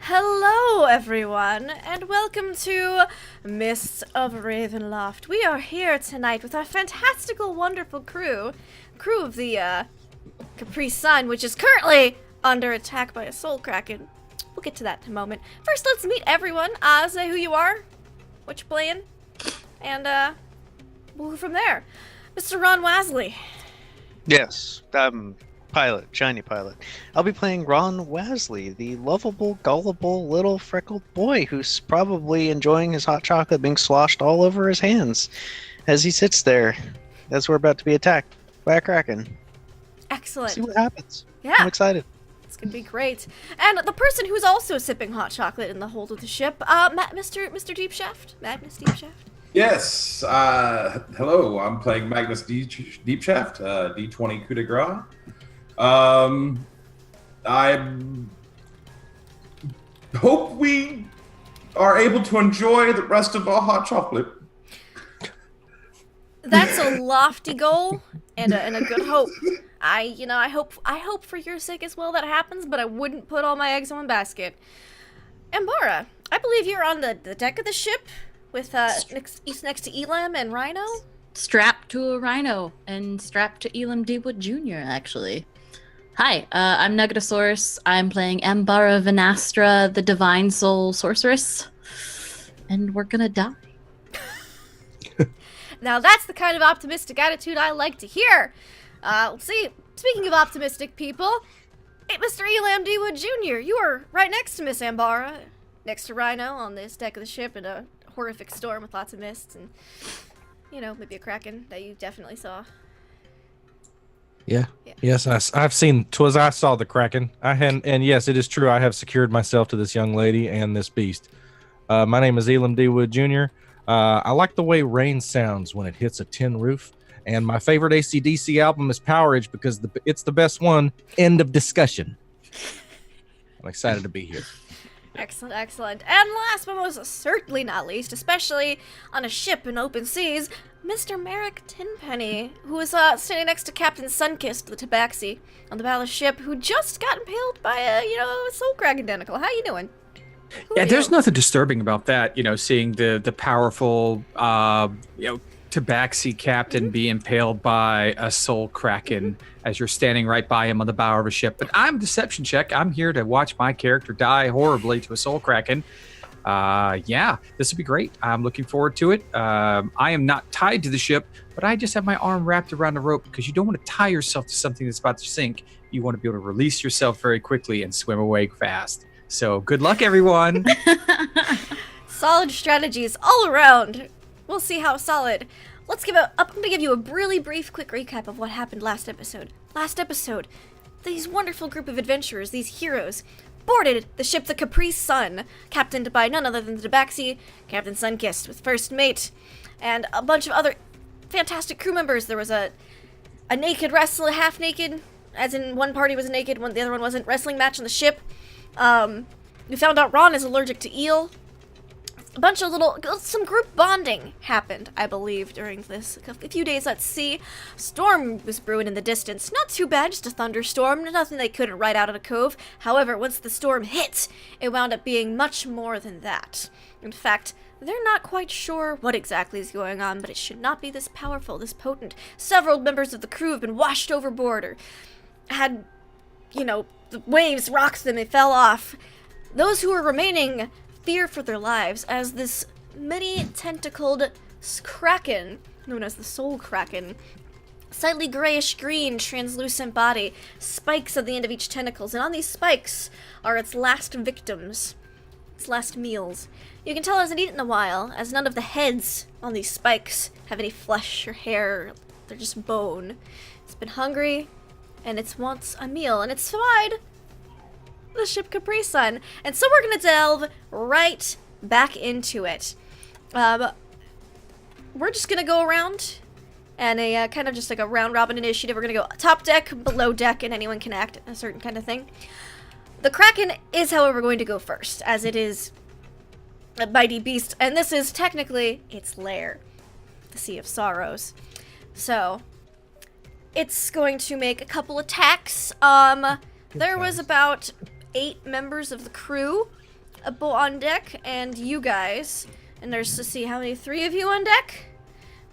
Hello, everyone, and welcome to Mists of Ravenloft. We are here tonight with our fantastical, wonderful crew of the Caprice Sun, which is currently under attack by a Soul-Kraken. We'll get to that in a moment. First, let's meet everyone. Say who you are, what you're playing, and we'll go from there. Mr. Ron Wasley. Yes, pilot, shiny pilot. I'll be playing Ron Wasley, the lovable, gullible little freckled boy who's probably enjoying his hot chocolate being sloshed all over his hands as he sits there as we're about to be attacked by a kraken. Excellent. See what happens. Yeah. I'm excited. It's gonna be great. And the person who's also sipping hot chocolate in the hold of the ship, Mr. Deep Shaft. Magnus Deep Shaft. Yes. Hello. I'm playing Magnus Deep Shaft, D20 coup de grace. I hope we are able to enjoy the rest of our hot chocolate. That's a lofty goal and a good hope. I hope for your sake as well that happens, but I wouldn't put all my eggs in one basket. Ambara, I believe you're on the deck of the ship with next to Elam and Rhino. Strapped to a rhino and strapped to Elam Deepwood Jr. actually. Hi, I'm Nugatosaurus. I'm playing Ambara Vanastra, the Divine Soul Sorceress, and we're gonna die. Now that's the kind of optimistic attitude I like to hear. Let's see, speaking of optimistic people, hey, Mr. Elam Deepwood Jr., you are right next to Miss Ambara, next to Rhino on this deck of the ship in a horrific storm with lots of mists and, maybe a kraken that you definitely saw. Yeah. Yes, I've seen. 'Twas I saw the kraken. And yes, it is true. I have secured myself to this young lady and this beast. My name is Elam Deepwood Jr. I like the way rain sounds when it hits a tin roof. And my favorite AC/DC album is Powerage because it's the best one. End of discussion. I'm excited to be here. Excellent, excellent. And last but most certainly not least, especially on a ship in open seas, Mr. Merrick Tenpenny, who is standing next to Captain Sunkist, the Tabaxi, on the ballast ship, who just got impaled by a Soul-Kraken tentacle. How you doing? Yeah, there's nothing disturbing about that, seeing the powerful, Tabaxi captain be impaled by a Soul-Kraken as you're standing right by him on the bow of a ship. But I'm deception check. I'm here to watch my character die horribly to a Soul-Kraken. This will be great. I'm looking forward to it. I am not tied to the ship, but I just have my arm wrapped around the rope because you don't want to tie yourself to something that's about to sink. You want to be able to release yourself very quickly and swim away fast. So good luck, everyone. Solid strategies all around. We'll see how solid. I'm going to give you a really brief, quick recap of what happened last episode. Last episode, these wonderful group of adventurers, these heroes, boarded the ship the Caprice Sun, captained by none other than the Tabaxi, Captain Sunkist, with first mate, and a bunch of other fantastic crew members. There was a naked wrestler, half naked, as in one party was naked, the other one wasn't, wrestling match on the ship. We found out Ron is allergic to eel. Some group bonding happened, I believe, during this. A few days at sea. Storm was brewing in the distance. Not too bad, just a thunderstorm. Nothing they couldn't ride out of a cove. However, once the storm hit, it wound up being much more than that. In fact, they're not quite sure what exactly is going on, but it should not be this powerful, this potent. Several members of the crew have been washed overboard or had, the waves rocked them, they fell off. Those who are remaining fear for their lives as this many-tentacled kraken, known as the Soul-Kraken, slightly grayish-green, translucent body, spikes at the end of each tentacles, and on these spikes are its last victims, its last meals. You can tell it hasn't eaten in a while, as none of the heads on these spikes have any flesh or hair. They're just bone. It's been hungry, and it wants a meal, and it's spied the ship Caprice Sun. And so we're going to delve right back into it. We're just going to go around and kind of just like a round-robin initiative. We're going to go top deck, below deck, and anyone can act a certain kind of thing. The Kraken is, however, going to go first, as it is a mighty beast, and this is technically its lair, the Sea of Sorrows. So, it's going to make a couple attacks. There was about 8 members of the crew on deck, and you guys. And there's to see how many 3 of you on deck.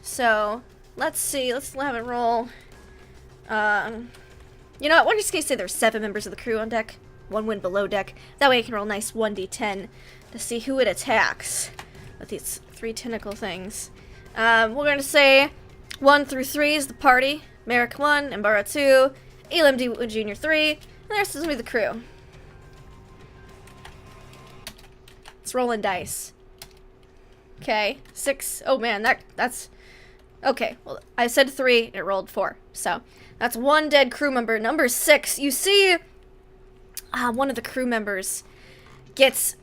So let's see. Let's have it roll. You know what? We're just gonna say there's 7 members of the crew on deck. 1 win below deck. That way I can roll nice 1d10 to see who it attacks with these 3 tentacle things. We're gonna say 1 through 3 is the party. Merrick 1, Embara 2, Elam D. Jr. 3, and the rest is gonna be the crew. It's rolling dice. Okay, 6. Oh man, that's okay. Well, I said 3, it rolled 4. So that's 1 dead crew member. Number 6. You see, one of the crew members gets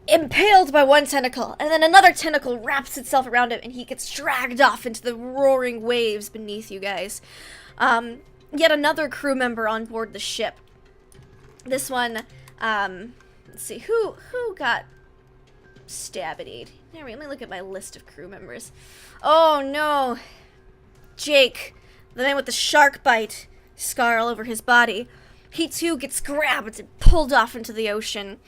impaled by 1 tentacle, and then another tentacle wraps itself around him, and he gets dragged off into the roaring waves beneath you guys. Yet another crew member on board the ship. This one, let's see, who got stabbed. Let me look at my list of crew members. Oh no, Jake, the man with the shark bite scar all over his body. He too gets grabbed and pulled off into the ocean.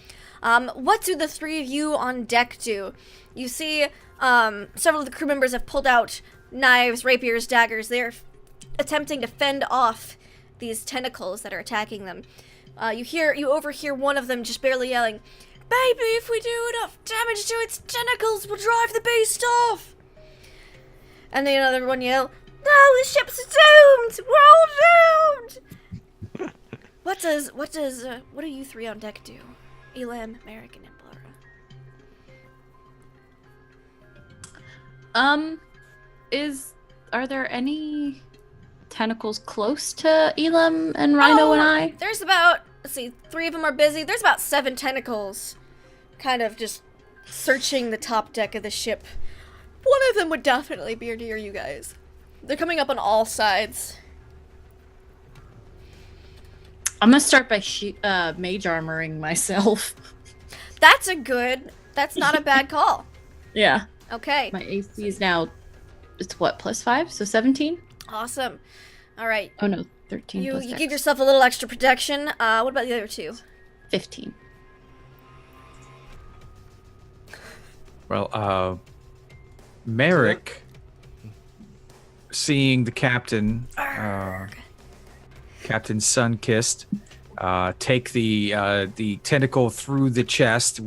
What do the 3 of you on deck do? You see, several of the crew members have pulled out knives, rapiers, daggers. They're attempting to fend off these tentacles that are attacking them. You overhear one of them just barely yelling, "Baby, if we do enough damage to its tentacles, we'll drive the beast off." And then another one yell, "No, the ship's doomed! We're all doomed!" What do you 3 on deck do? Elam, Merrick, and Embara. Are there any tentacles close to Elam and Rhino and I? There's about, let's see, 3 of them are busy. There's about 7 tentacles kind of just searching the top deck of the ship. One of them would definitely be near you guys. They're coming up on all sides. I'm gonna start by mage armoring myself. That's not a bad call. Yeah. Okay. My AC is now, it's what, +5? So 17? Awesome. All right. Oh no, 13 You plus give Dex. yourself a little extra protection. What about the other 2? 15. Well, Merrick, seeing the captain, Captain Sun-Kissed, take the tentacle through the chest.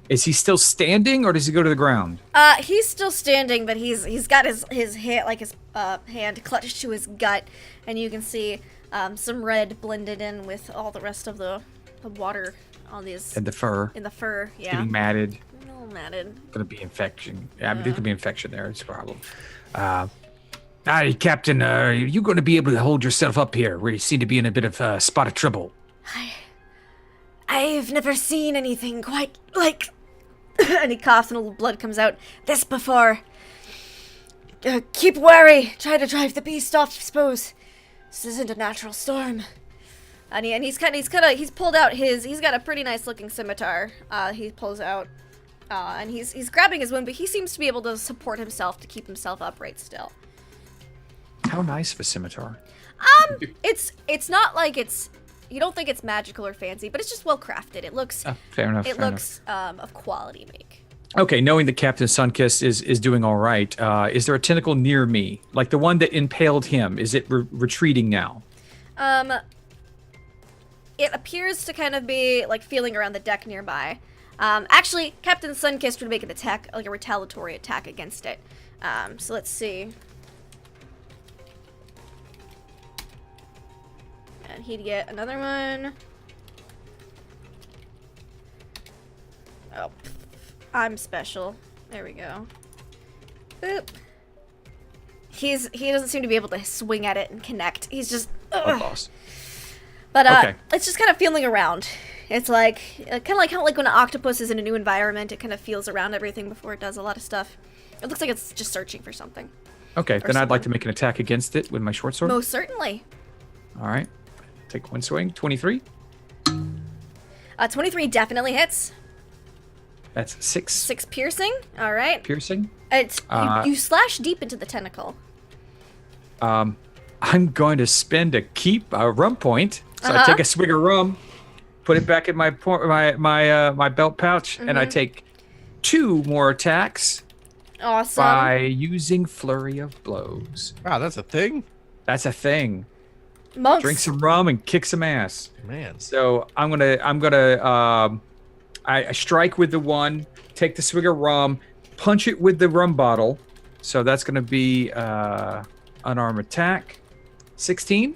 Is he still standing, or does he go to the ground? He's still standing, but he's got his hand, like his hand clutched to his gut, and you can see some red blended in with all the rest of the water on these. And the fur. In the fur, yeah. Getting matted. A little matted. Gonna be infection. Yeah, I mean, there could be infection there. It's a problem. Captain, are you going to be able to hold yourself up here? We seem to be in a bit of a spot of trouble. I've never seen anything quite like, and he coughs and a little blood comes out, this before. Keep wary. Try to drive the beast off, I suppose. This isn't a natural storm. And he's pulled out he's got a pretty nice looking scimitar. He pulls out, and he's grabbing his wound, but he seems to be able to support himself to keep himself upright still. How nice of a scimitar. It's not like you don't think it's magical or fancy, but it's just well crafted. It looks fair enough. It looks of quality make. Okay, knowing that Captain Sunkissed is doing all right, is there a tentacle near me, like the one that impaled him? Is it retreating now? It appears to kind of be like feeling around the deck nearby. Actually, Captain Sunkissed would make an attack, like a retaliatory attack against it. So let's see. And he'd get another one. Oh, I'm special. There we go. Boop. He doesn't seem to be able to swing at it and connect. He's just. Oh, boss. But okay. It's just kind of feeling around. It's like kind of like when an octopus is in a new environment, it kind of feels around everything before it does a lot of stuff. It looks like it's just searching for something. Okay, then I'd like to make an attack against it with my short sword. Most certainly. All right. Take one swing. 23. 23 definitely hits. That's 6. 6 piercing. All right. Piercing. It's you slash deep into the tentacle. I'm going to spend a rum point. So I take a swig of rum. put it back in my my belt pouch, and I take 2 more attacks Awesome. by using Flurry of Blows. Wow, that's a thing. That's a thing. Monks. Drink some rum and kick some ass. Man. So I'm gonna I strike with the 1, take the swig of rum, punch it with the rum bottle. So that's gonna be unarmed attack. 16.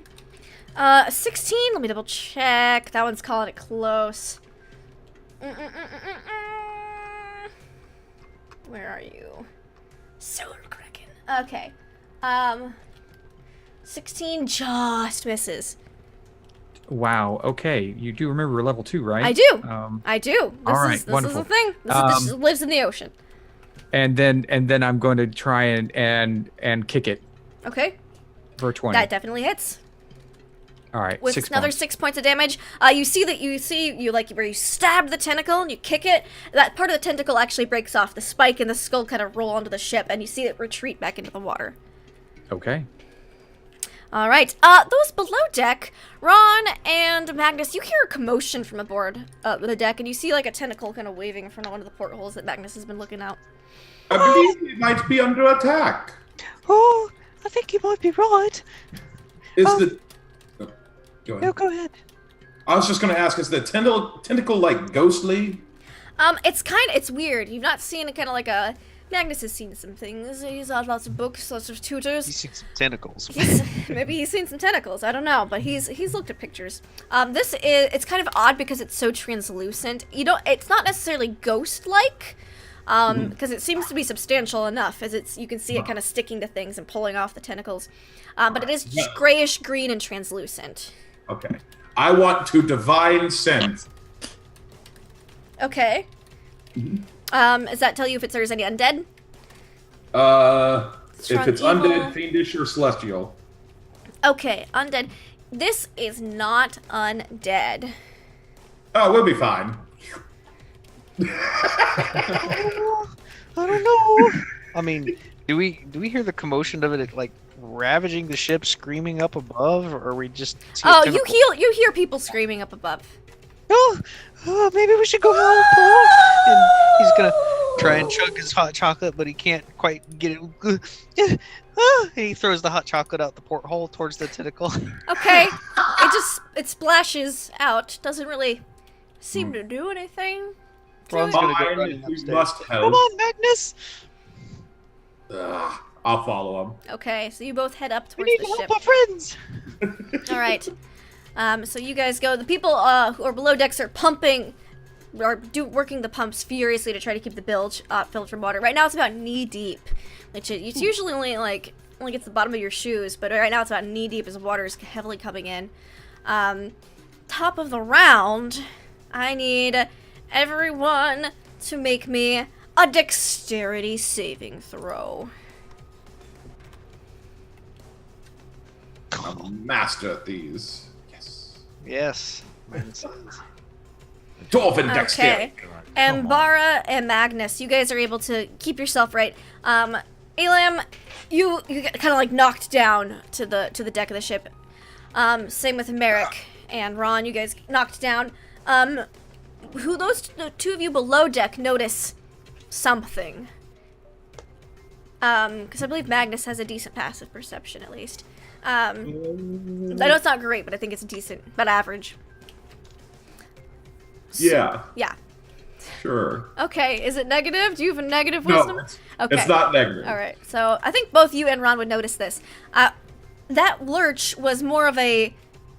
16. Let me double check. That one's calling it close. Where are you? Soul-Kraken. Okay. 16 just misses. Wow. Okay. You do remember level 2, right? I do. I do. This all right, is, this wonderful. is the thing. This lives in the ocean. And then I'm going to try and kick it Okay. for 20. That definitely hits. All right. With 6 another points. 6 points of damage. You see like where you stab the tentacle and you kick it. That part of the tentacle actually breaks off. The spike and the skull kind of roll onto the ship, and you see it retreat back into the water. Okay. All right. Those below deck, Ron and Magnus, you hear a commotion from aboard the deck, and you see like a tentacle kind of waving from one of the portholes that Magnus has been looking out. I believe it might be under attack. Oh, I think you might be right. Is Oh. the... Oh, go ahead. No, go ahead. I was just going to ask, is the tentacle like ghostly? It's weird. You've not seen kind of like a... Magnus has seen some things. He's had lots of books, lots of tutors. He's seen some tentacles. Maybe he's seen some tentacles. I don't know, but he's looked at pictures. It's kind of odd because it's so translucent. It's not necessarily ghost-like, because it seems to be substantial enough, as you can see it kind of sticking to things and pulling off the tentacles. But it is grayish green and translucent. Okay. I want to divine sense. Okay. Does that tell you if there's any undead? If Strong it's evil. undead, fiendish, or celestial. Okay, undead. This is not undead. Oh, we'll be fine. I don't know. I mean, do we hear the commotion of it like ravaging the ship, screaming up above, or we just? See a Oh, tentacle? you hear people screaming up above. Oh, maybe we should go help. And he's gonna try and chug his hot chocolate, but he can't quite get it. And he throws the hot chocolate out the porthole towards the tentacle. Okay, it splashes out. Doesn't really seem to do anything. Ron's gonna go Fine, running we upstairs. must help. Come on, Magnus. I'll follow him. Okay, so you both head up We towards need the to ship. help our friends. All right. So you guys go. The people who are below decks are pumping, working the pumps furiously to try to keep the bilge filled from water. Right now it's about knee deep, which it's usually only gets the bottom of your shoes, but right now it's about knee deep as water is heavily coming in. Top of the round, I need everyone to make me a dexterity saving throw. I'm a master at these. Yes. Yes. Mine says. Dwarven dexterity. Okay. And Bara and Magnus, you guys are able to keep yourself right. Elam, you get kind of like knocked down to the deck of the ship. Same with Merrick and Ron, you guys knocked down. The two of you below deck notice something. Because I believe Magnus has a decent passive perception at least. I know it's not great, but I think it's decent, about average. Yeah, Yeah. sure. Okay, is it negative? Do you have a negative No, wisdom? it's not negative. All right, so I think both you and Ron would notice this. That lurch was more of it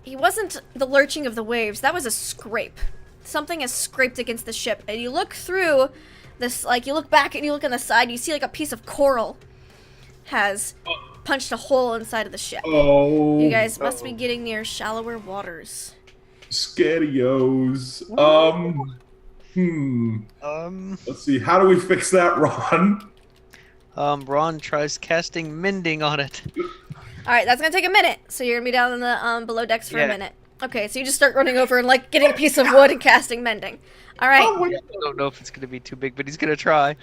wasn't the lurching of the waves, that was a scrape. Something has scraped against the ship, and you look through this, you look back and you look on the side, you see a piece of coral has punched a hole inside of the ship. Oh. You guys must be getting near shallower waters. Scarios. Let's see. How do we fix that, Ron? Ron tries casting mending on it. All right, that's gonna take a minute. So you're gonna be down in the below decks for a Yeah. minute. Okay, so you just start running over and getting a piece of wood and casting mending. All right. Oh, I don't know if it's gonna be too big, but he's gonna try. It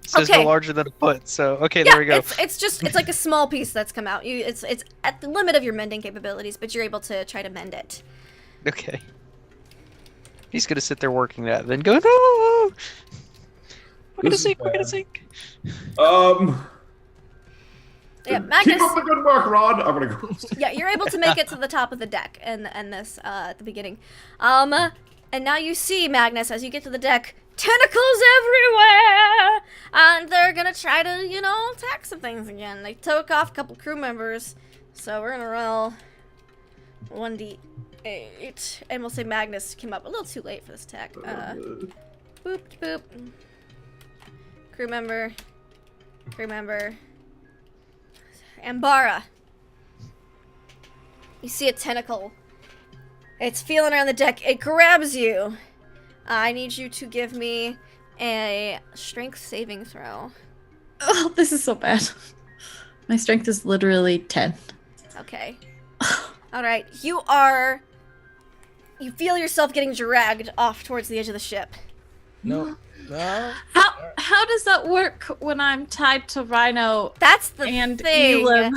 says Okay. no larger than a foot. So okay, Yeah, there we go. it's like a small piece that's come out. It's at the limit of your mending capabilities, but you're able to try to mend it. Okay. He's gonna sit there working that, then go, no! We're gonna This is sink, we're gonna bad. sink. Yeah, Keep Magnus. up the good work, Ron. I'm gonna go. Yeah, you're able to make it to the top of the deck and this at the beginning. And now you see, Magnus, as you get to the deck, tentacles everywhere! And they're gonna try to, you know, attack some things again. They took off a couple crew members, so we're gonna roll 1d8. And we'll say Magnus came up a little too late for this attack. Boop, boop. Crew member. Ambara. You see a tentacle. It's feeling around the deck. It grabs you. I need you to give me a strength saving throw. Oh, this is so bad. My strength is literally 10. Okay. Alright. You feel yourself getting dragged off towards the edge of the ship. No. How does that work when I'm tied to Rhino That's the and thing. Elam?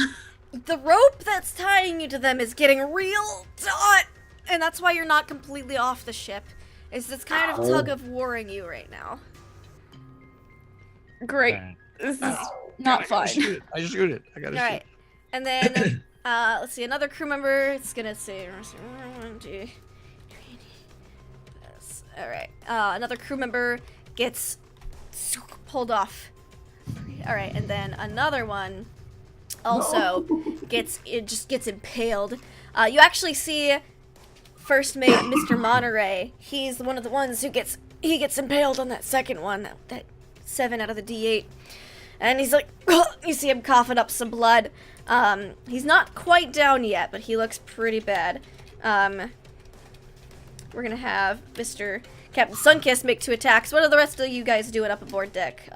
The rope that's tying you to them is getting real taut. And that's why you're not completely off the ship. Is this kind of tug of warring you right now. Great. This is not fun. I shoot it. I gotta Alright. And then, let's see, another crew member. It's gonna say, 1, 2, 3. Alright. Another crew member gets pulled off. Alright, and then another one also gets impaled. You actually see first mate Mr. Monterey. He's one of the ones who gets impaled on that second one, that 7 out of the D8. And he's like, you see him coughing up some blood. He's not quite down yet, but he looks pretty bad. We're gonna have Mr. Captain Sunkiss make 2 attacks. What are the rest of you guys doing up aboard deck?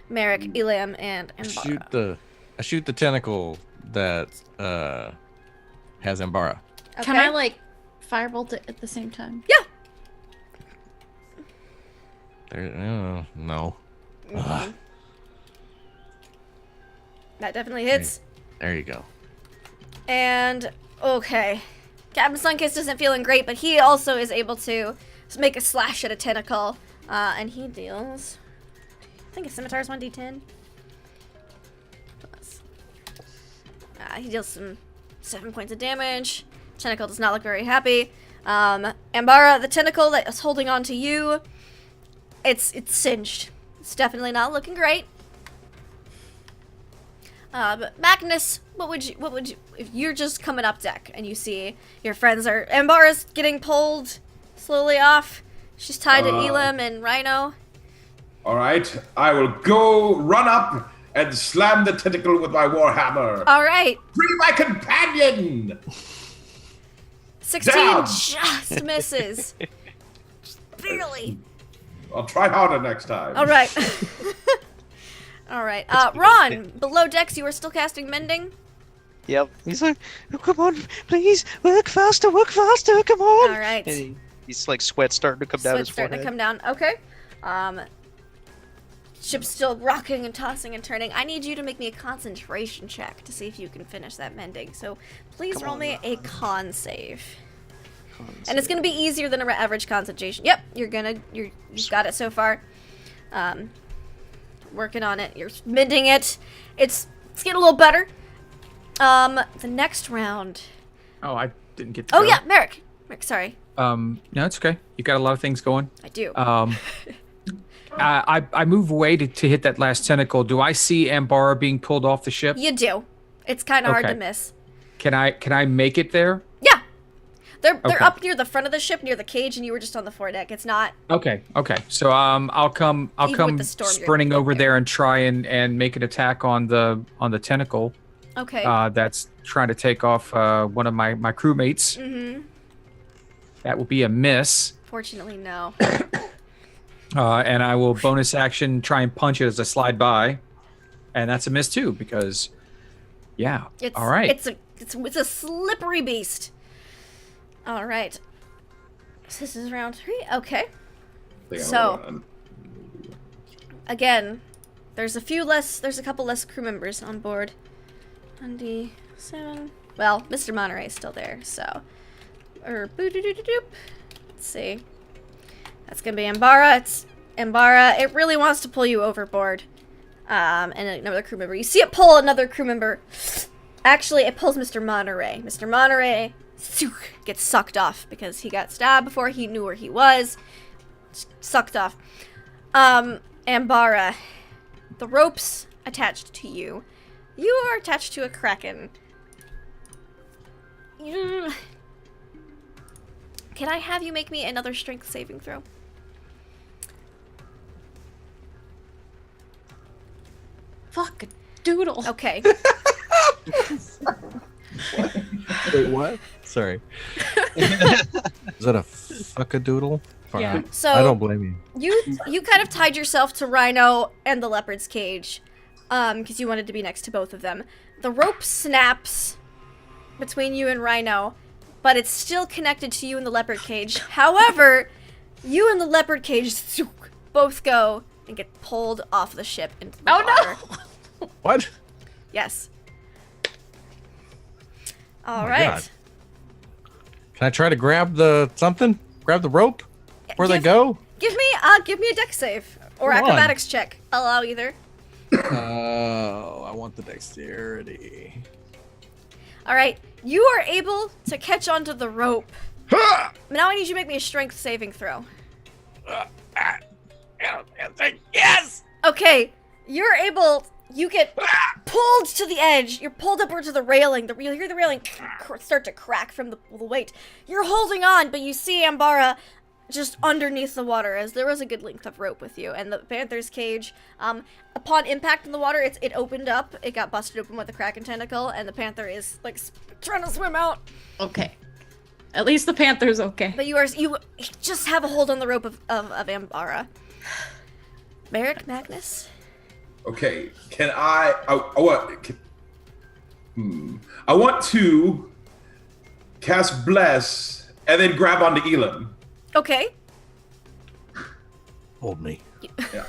Merrick, Elam, and Ambara. I shoot the tentacle that has Ambara. Okay. Can I, like, firebolt it at the same time? Yeah. No. Mhm. That definitely hits. There you go. And, okay. Captain Sunkiss isn't feeling great, but he also is able to make a slash at a tentacle. And he deals, I think a scimitar's 1d10. Plus. He deals some 7 points of damage. Tentacle does not look very happy. Ambara, the tentacle that is holding on to you, it's singed. It's definitely not looking great. But Magnus, what would you, if you're just coming up deck and you see your friends are, Ambara's getting pulled slowly off. She's tied to Elam and Rhino. All right, I will go run up and slam the tentacle with my warhammer. All right. Free my companion! 16 Down. just misses. Just barely. I'll try harder next time. All right. All right. Ron, below decks, you are still casting Mending? Yep. He's like, oh, come on, please, work faster, come on. All right. And he's like sweat starting to come down his Sweat's starting forehead. to come down. Okay. Ship's still rocking and tossing and turning. I need you to make me a concentration check to see if you can finish that mending. So please Come roll on, me a Ron. con save. And it's gonna be easier than an average concentration. Yep, you've got it so far. Working on it. You're mending it. It's getting a little better. The next round. Oh, I didn't get to Oh go. yeah, Merrick, sorry. No, it's okay. You got a lot of things going. I do. I move away to hit that last tentacle. Do I see Ambara being pulled off the ship? You do. It's kind of hard to Okay. miss. Can I make it there? Yeah. They're Okay. up near the front of the ship, near the cage, and you were just on the foredeck. It's not. Okay. So I'll come Even with the storm, you're sprinting gonna over get there and try and make an attack on the tentacle Okay. that's trying to take off one of my crewmates. Mm-hmm. That will be a miss. Fortunately, no. And I will bonus action try and punch it as I slide by, and that's a miss too because, yeah. It's, all right. It's a slippery beast. All right. So this is round 3. Okay. So again, there's a couple less crew members on board. 1d7. Well, Mr. Monterey is still there, so. Let's see. That's gonna be Ambara. It's Ambara. It really wants to pull you overboard. And another crew member. You see it pull another crew member. Actually, it pulls Mr. Monterey. Mr. Monterey gets sucked off because he got stabbed before he knew where he was. Sucked off. Ambara, the ropes attached to you. You are attached to a kraken. Can I have you make me another strength saving throw? Fuck a doodle. Okay. Wait, what? Sorry. Is that a fuckadoodle? Yeah. Fine. So I don't blame you. You kind of tied yourself to Rhino and the leopard's cage, because you wanted to be next to both of them. The rope snaps between you and Rhino, but it's still connected to you and the leopard cage. However, you and the leopard cage both go and get pulled off the ship into the water. No! What? Yes. All my right. God. Can I try to grab the something? Grab the rope? Where they go? Give me a dex save or Come on. acrobatics check. I'll allow either. Oh, I want the dexterity. All right. You are able to catch onto the rope. Now I need you to make me a strength saving throw. Yes! Okay, you're able. You get pulled to the edge. You're pulled upward to the railing. You hear the railing start to crack from the weight. You're holding on, but you see Ambara just underneath the water, as there was a good length of rope with you. And the panther's cage, upon impact in the water, it opened up. It got busted open with a kraken tentacle, and the panther is like trying to swim out. Okay. At least the panther's okay. But you just have a hold on the rope of Ambara. Merrick, Magnus. Okay, can I want to cast Bless and then grab onto Elam. Okay. Hold me. Yeah.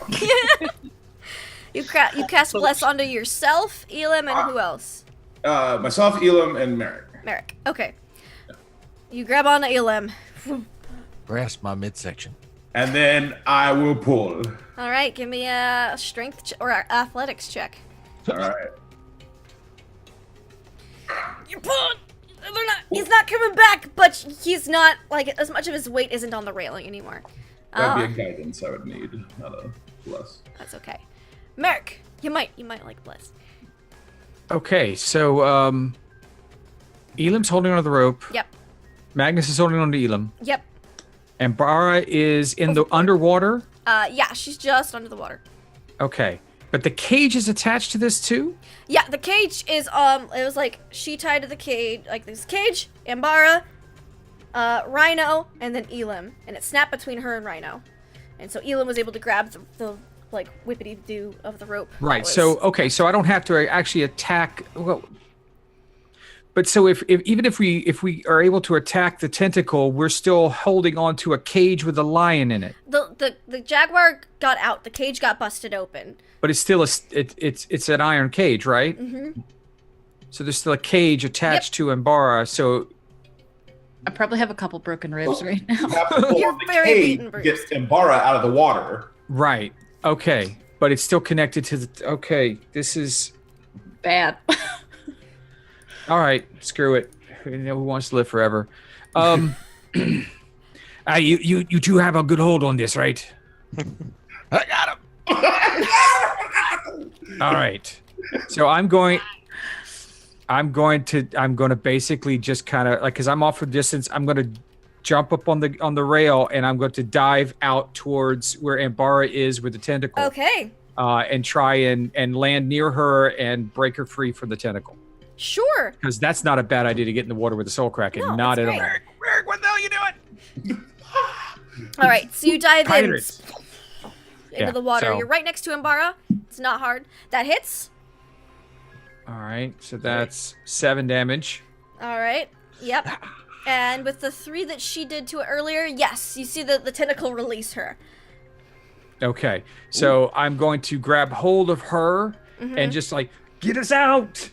You cast Bless onto yourself, Elam, and who else? Myself, Elam, and Merrick. Merrick. Okay. You grab onto Elam. Grasp my midsection. And then I will pull. All right, give me a strength or athletics check. All right. You're pulling. He's not coming back, but he's not like as much of his weight isn't on the railing anymore. That'd be a guidance I would need, not a Bless. That's okay. Merrick, you might like Bless. Okay, so Elam's holding onto the rope. Yep. Magnus is holding onto Elam. Yep. And Bara is in the underwater. Yeah, she's just under the water. Okay, but the cage is attached to this too. Yeah, the cage is it was like she tied to the cage, like this cage, Ambara, Rhino, and then Elam, and it snapped between her and Rhino, and so Elam was able to grab the like whippity do of the rope. Right. So okay, so I don't have to actually attack. Well, but so if we are able to attack the tentacle, we're still holding on to a cage with a lion in it. The jaguar got out. The cage got busted open. But it's still it's an iron cage, right? Mm-hmm. So there's still a cage attached to Ambara. So I probably have a couple broken ribs right now. You have to pull You're on the very cage beaten, to get bruised. Embara out of the water. right, okay, but it's still connected to the. Okay, this is Bad. all right. Screw it. You know, who wants to live forever? You two have a good hold on this, right? I got him. All right. So I'm going to basically just kind of like, cause I'm off for distance. I'm going to jump up on the rail and I'm going to dive out towards where Ambara is with the tentacle. Okay. And try and land near her and break her free from the tentacle. Sure. Cause that's not a bad idea to get in the water with the Soul-Kraken. No, Not that's at all. great. Merrick, what the hell are you doing? All right. So you dive in Pirates. into Yeah, the water. so- You're right next to Ambara. It's not hard. That hits. All right. So that's 7 damage. All right. Yep. And with the 3 that she did to it earlier, yes, you see the tentacle release her. Okay, so I'm going to grab hold of her and just like, get us out.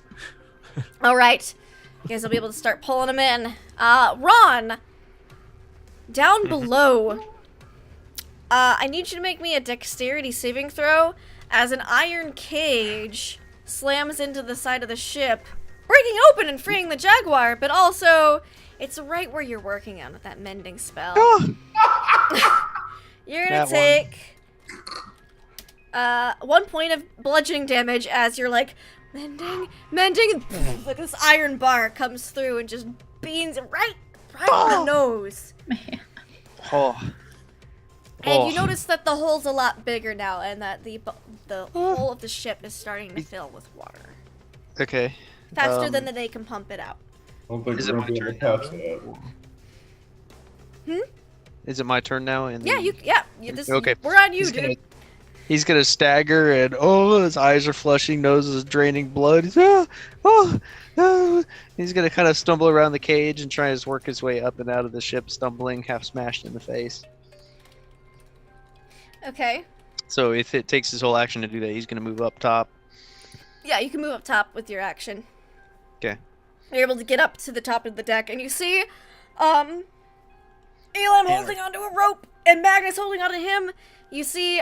All right. You guys will be able to start pulling them in. Ron, down below, I need you to make me a dexterity saving throw as an iron cage slams into the side of the ship, breaking open and freeing the jaguar, but also it's right where you're working on with that mending spell. You're gonna take 1 point of bludgeoning damage as you're like, mending, and like this iron bar comes through and just beans right in the nose. Man. Oh. And you notice that the hole's a lot bigger now, and that the whole of the ship is starting to fill with water. Okay. Faster than they can pump it out. I don't think Is we're it gonna be my able to turn catch that. Is it my turn now? Okay. We're on you, dude. He's gonna stagger and his eyes are flushing, nose is draining blood. He's, He's gonna kind of stumble around the cage and try to work his way up and out of the ship, stumbling, half smashed in the face. Okay. So if it takes his whole action to do that, he's gonna move up top. Yeah, you can move up top with your action. Okay. You're able to get up to the top of the deck, and you see, Elam holding onto a rope, and Magnus holding onto him. You see,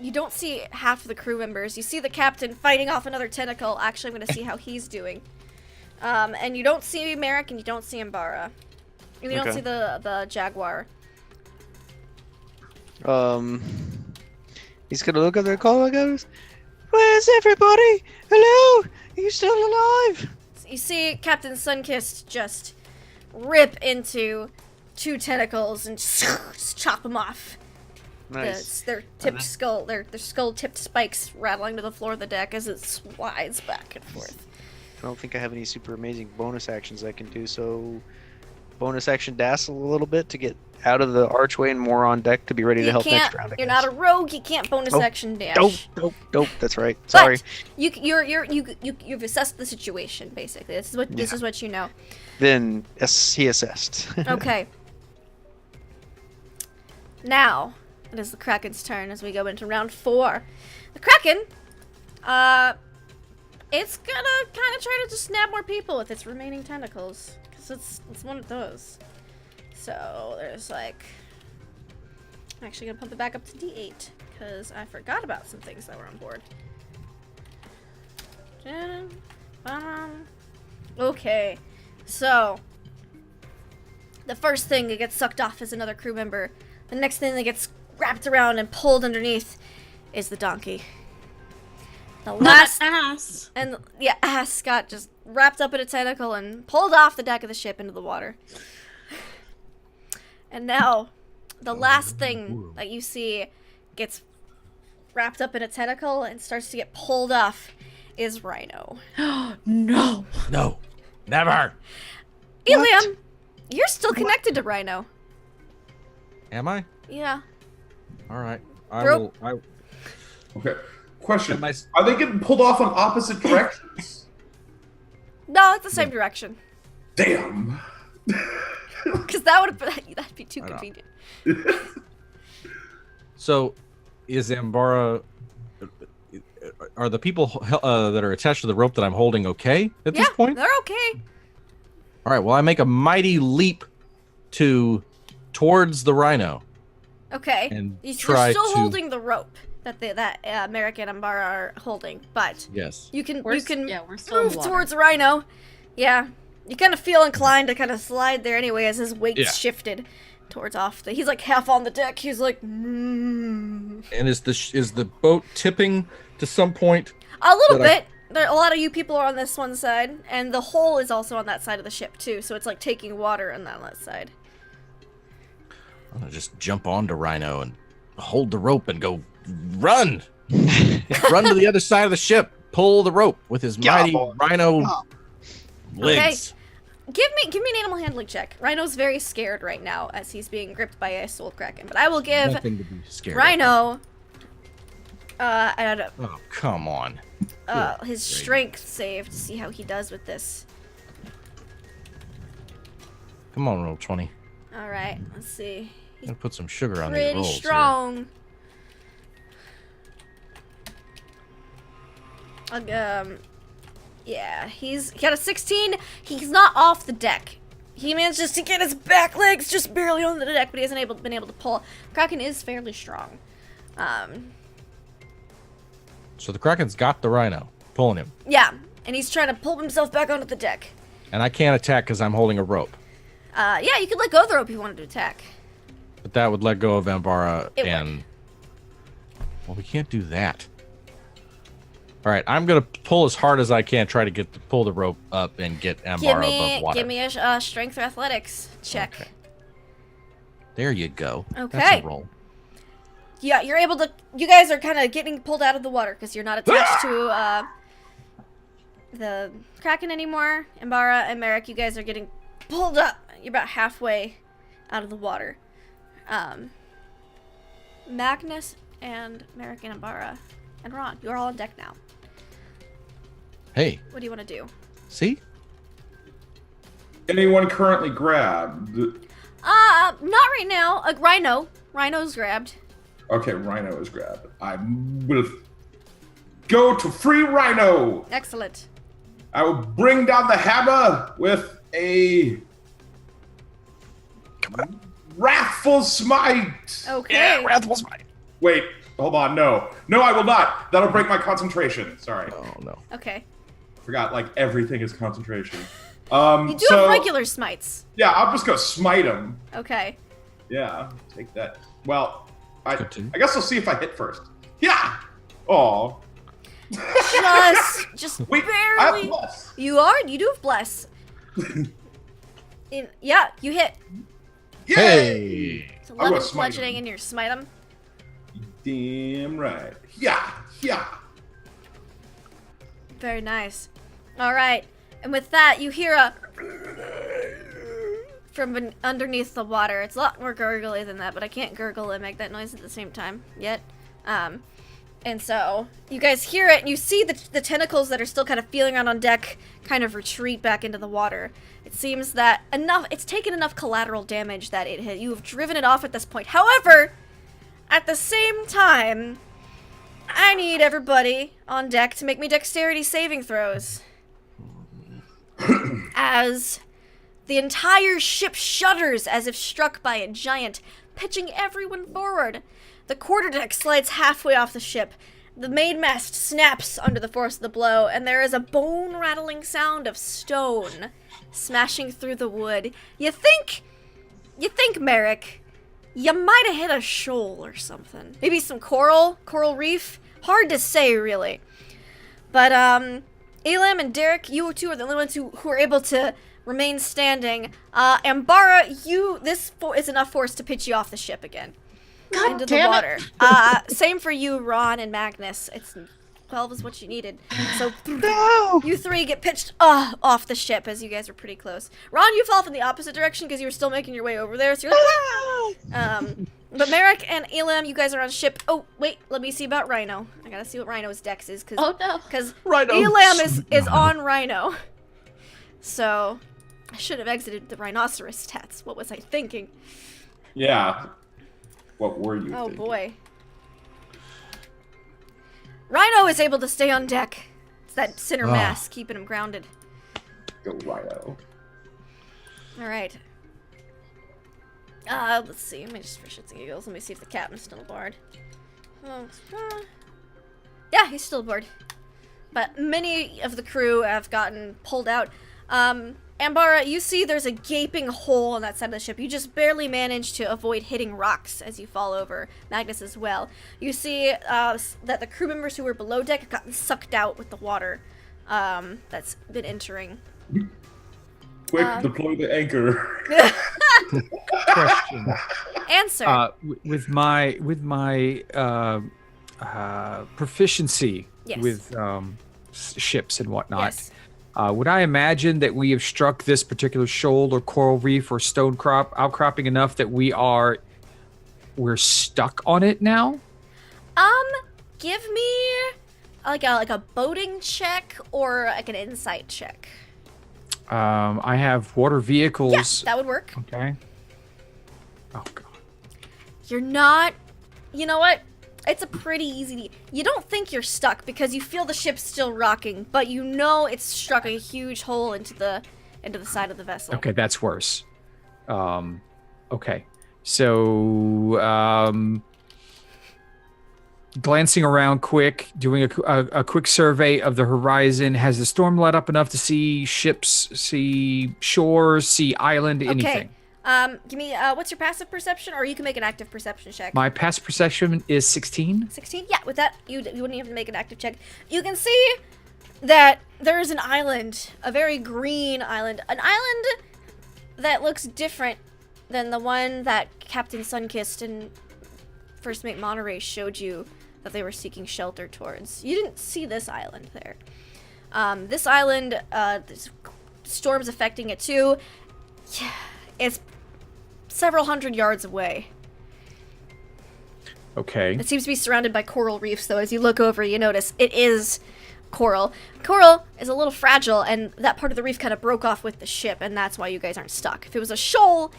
you don't see half of the crew members. You see the captain fighting off another tentacle. Actually, I'm gonna see how he's doing. And you don't see Merrick, and you don't see Mbara. And you don't see the jaguar. He's gonna look at the call and goes, "Where's everybody? Hello? Are you still alive?" You see Captain Sunkissed just rip into two tentacles and just chop them off. Nice. Their tipped skull, their skull-tipped spikes rattling to the floor of the deck as it slides back and forth. I don't think I have any super amazing bonus actions I can do, so bonus action dazzle a little bit to get out of the archway and more on deck to be ready to help next round. You're not a rogue. You can't bonus action dash. Nope. That's right. Sorry. But you've assessed the situation basically. This is what you know. Then he assessed. Okay. Now it is the Kraken's turn as we go into round 4. The Kraken, it's gonna kind of try to just snap more people with its remaining tentacles, because it's one of those. So there's like, I'm actually gonna pump it back up to D8 because I forgot about some things that were on board. Okay, so the first thing that gets sucked off is another crew member. The next thing that gets wrapped around and pulled underneath is the donkey. The last ass. And yeah, ass got just wrapped up in a tentacle and pulled off the deck of the ship into the water. And now, the last thing that you see gets wrapped up in a tentacle and starts to get pulled off is Rhino. No. No. Never. Eliam, you're still connected to Rhino. Am I? Yeah. All right. Okay. Question. Am I- Are they getting pulled off on opposite directions? No, it's the same direction. Damn. Because that'd be too convenient. So, is Ambara? Are the people that are attached to the rope that I'm holding okay at this point? They're okay. All right. Well, I make a mighty leap towards the Rhino. Okay. And You're try still to- holding the rope that Merrick and Ambara are holding, but Yes. you can We're still in move the water. towards Rhino. Yeah. You kind of feel inclined to kind of slide there anyway as his weight's shifted towards he's like half on the deck. He's like, And is the boat tipping to some point? A little bit. A lot of you people are on this one side, and the hole is also on that side of the ship too, so it's like taking water on that side. I'm gonna just jump onto Rhino and hold the rope and go run to the other side of the ship. Pull the rope with his mighty Rhino legs. Okay. Give me an animal handling check. Rhino's very scared right now as he's being gripped by a Soul-Kraken, but I will give Nothing to be scared Rhino Oh, come on. his strength save to see how he does with this. Come on, roll 20. All right, let's see. I'm gonna put some sugar on these Pretty rolls here. strong. Yeah, he got a 16. He's not off the deck. he manages to get his back legs just barely on the deck, but he hasn't been able to pull. Kraken is fairly strong. So the Kraken's got the rhino, pulling him. Yeah, and he's trying to pull himself back onto the deck. And I can't attack because I'm holding a rope. Yeah, you could let go of the rope if you wanted to attack. But that would let go of Ambara It and... would. Well, we can't do that. All right, I'm going to pull as hard as I can, try to pull the rope up and get Ambara above water. Give me a strength or athletics check. Okay. There you go. Okay. That's a roll. Yeah, you're able to... You guys are kind of getting pulled out of the water because you're not attached to the Kraken anymore. Ambara and Merrick, you guys are getting pulled up. You're about halfway out of the water. Magnus and Merrick and Ambara and Ron, you're all on deck now. Hey, What do you want to do? see? Anyone currently grabbed? Not right now. Rhino. Rhino's grabbed. Okay, Rhino is grabbed. I will go to free Rhino. Excellent. I will bring down the hammer with a wrathful smite. Okay. Wrathful Smite. Wait, hold on. No, I will not. That'll break my concentration. Sorry, Oh, no. Okay. forgot. Like everything is concentration. You do have regular smites. Yeah, I'm just gonna smite him. Okay. Yeah, take that. Well, I Continue. guess we'll see if I hit first. Yeah. Oh. Just Wait, barely. I have plus. You do have bless. Yeah, you hit. Yay! Hey! It's I'm gonna 11 smite bludgeoning him. and you smite him. Damn right. Yeah. Very nice. All right, and with that, you hear a from underneath the water. It's a lot more gurgly than that, but I can't gurgle and make that noise at the same time yet. And so you guys hear it, and you see the tentacles that are still kind of feeling around on deck kind of retreat back into the water. It seems that it's taken enough collateral damage that you have driven it off at this point. However, at the same time, I need everybody on deck to make me dexterity saving throws. As the entire ship shudders as if struck by a giant, pitching everyone forward. The quarterdeck slides halfway off the ship. The mainmast snaps under the force of the blow, and there is a bone-rattling sound of stone smashing through the wood. You think, Merrick, you might have hit a shoal or something. Maybe some coral reef? Hard to say, really. But, Elam and Derek, you two are the only ones who are able to remain standing. Ambara, this is enough force to pitch you off the ship again. God Into the damn water. it. Same for you, Ron and Magnus. 12 is what you needed. So you three get pitched off the ship as you guys are pretty close. Ron, you fall off in the opposite direction because you were still making your way over there. So you're like, but Merrick and Elam, you guys are on ship. Oh, wait, let me see about Rhino. I gotta see what Rhino's dex is Oh no. because Rhino. Elam is on Rhino. So I should have exited the rhinoceros stats. What was I thinking? Yeah. What were you Oh thinking? boy. Rhino is able to stay on deck. It's that center mass keeping him grounded. Go Rhino. Alright. Let's see. Let me just for shits and giggles. Let me see if the captain's still aboard. Yeah, he's still aboard. But many of the crew have gotten pulled out. Ambara, you see there's a gaping hole on that side of the ship. You just barely manage to avoid hitting rocks as you fall over. Magnus as well. You see that the crew members who were below deck have gotten sucked out with the water that's been entering. Quick, deploy the anchor. Question. Answer. With my proficiency Yes. with ships and whatnot, Yes. would I imagine that we have struck this particular shoal or coral reef or stone outcropping enough that we're stuck on it now? Give me like a boating check or like an insight check. I have water vehicles. Yeah, that would work. Okay. Oh god. You're not. You know what? It's a pretty easy. You don't think you're stuck because you feel the ship still rocking, but you know it's struck a huge hole into the into the side of the vessel. Okay, that's worse. Okay. So, glancing around quick, doing a quick survey of the horizon. Has the storm let up enough to see ships, see shores, see island, anything? Give me, what's your passive perception? Or you can make an active perception check. My passive perception is 16. 16? Yeah, with that, you wouldn't have to make an active check. You can see that there is an island, a very green island. An island that looks different than the one that Captain Sunkist and First Mate Monterey showed you that they were seeking shelter towards. You didn't see this island there. This island, there's storms affecting it too. Yeah, it's several hundred yards away. Okay. It seems to be surrounded by coral reefs, though. As you look over, you notice it is coral. Coral is a little fragile, and that part of the reef kind of broke off with the ship, and that's why you guys aren't stuck. If it was a shoal,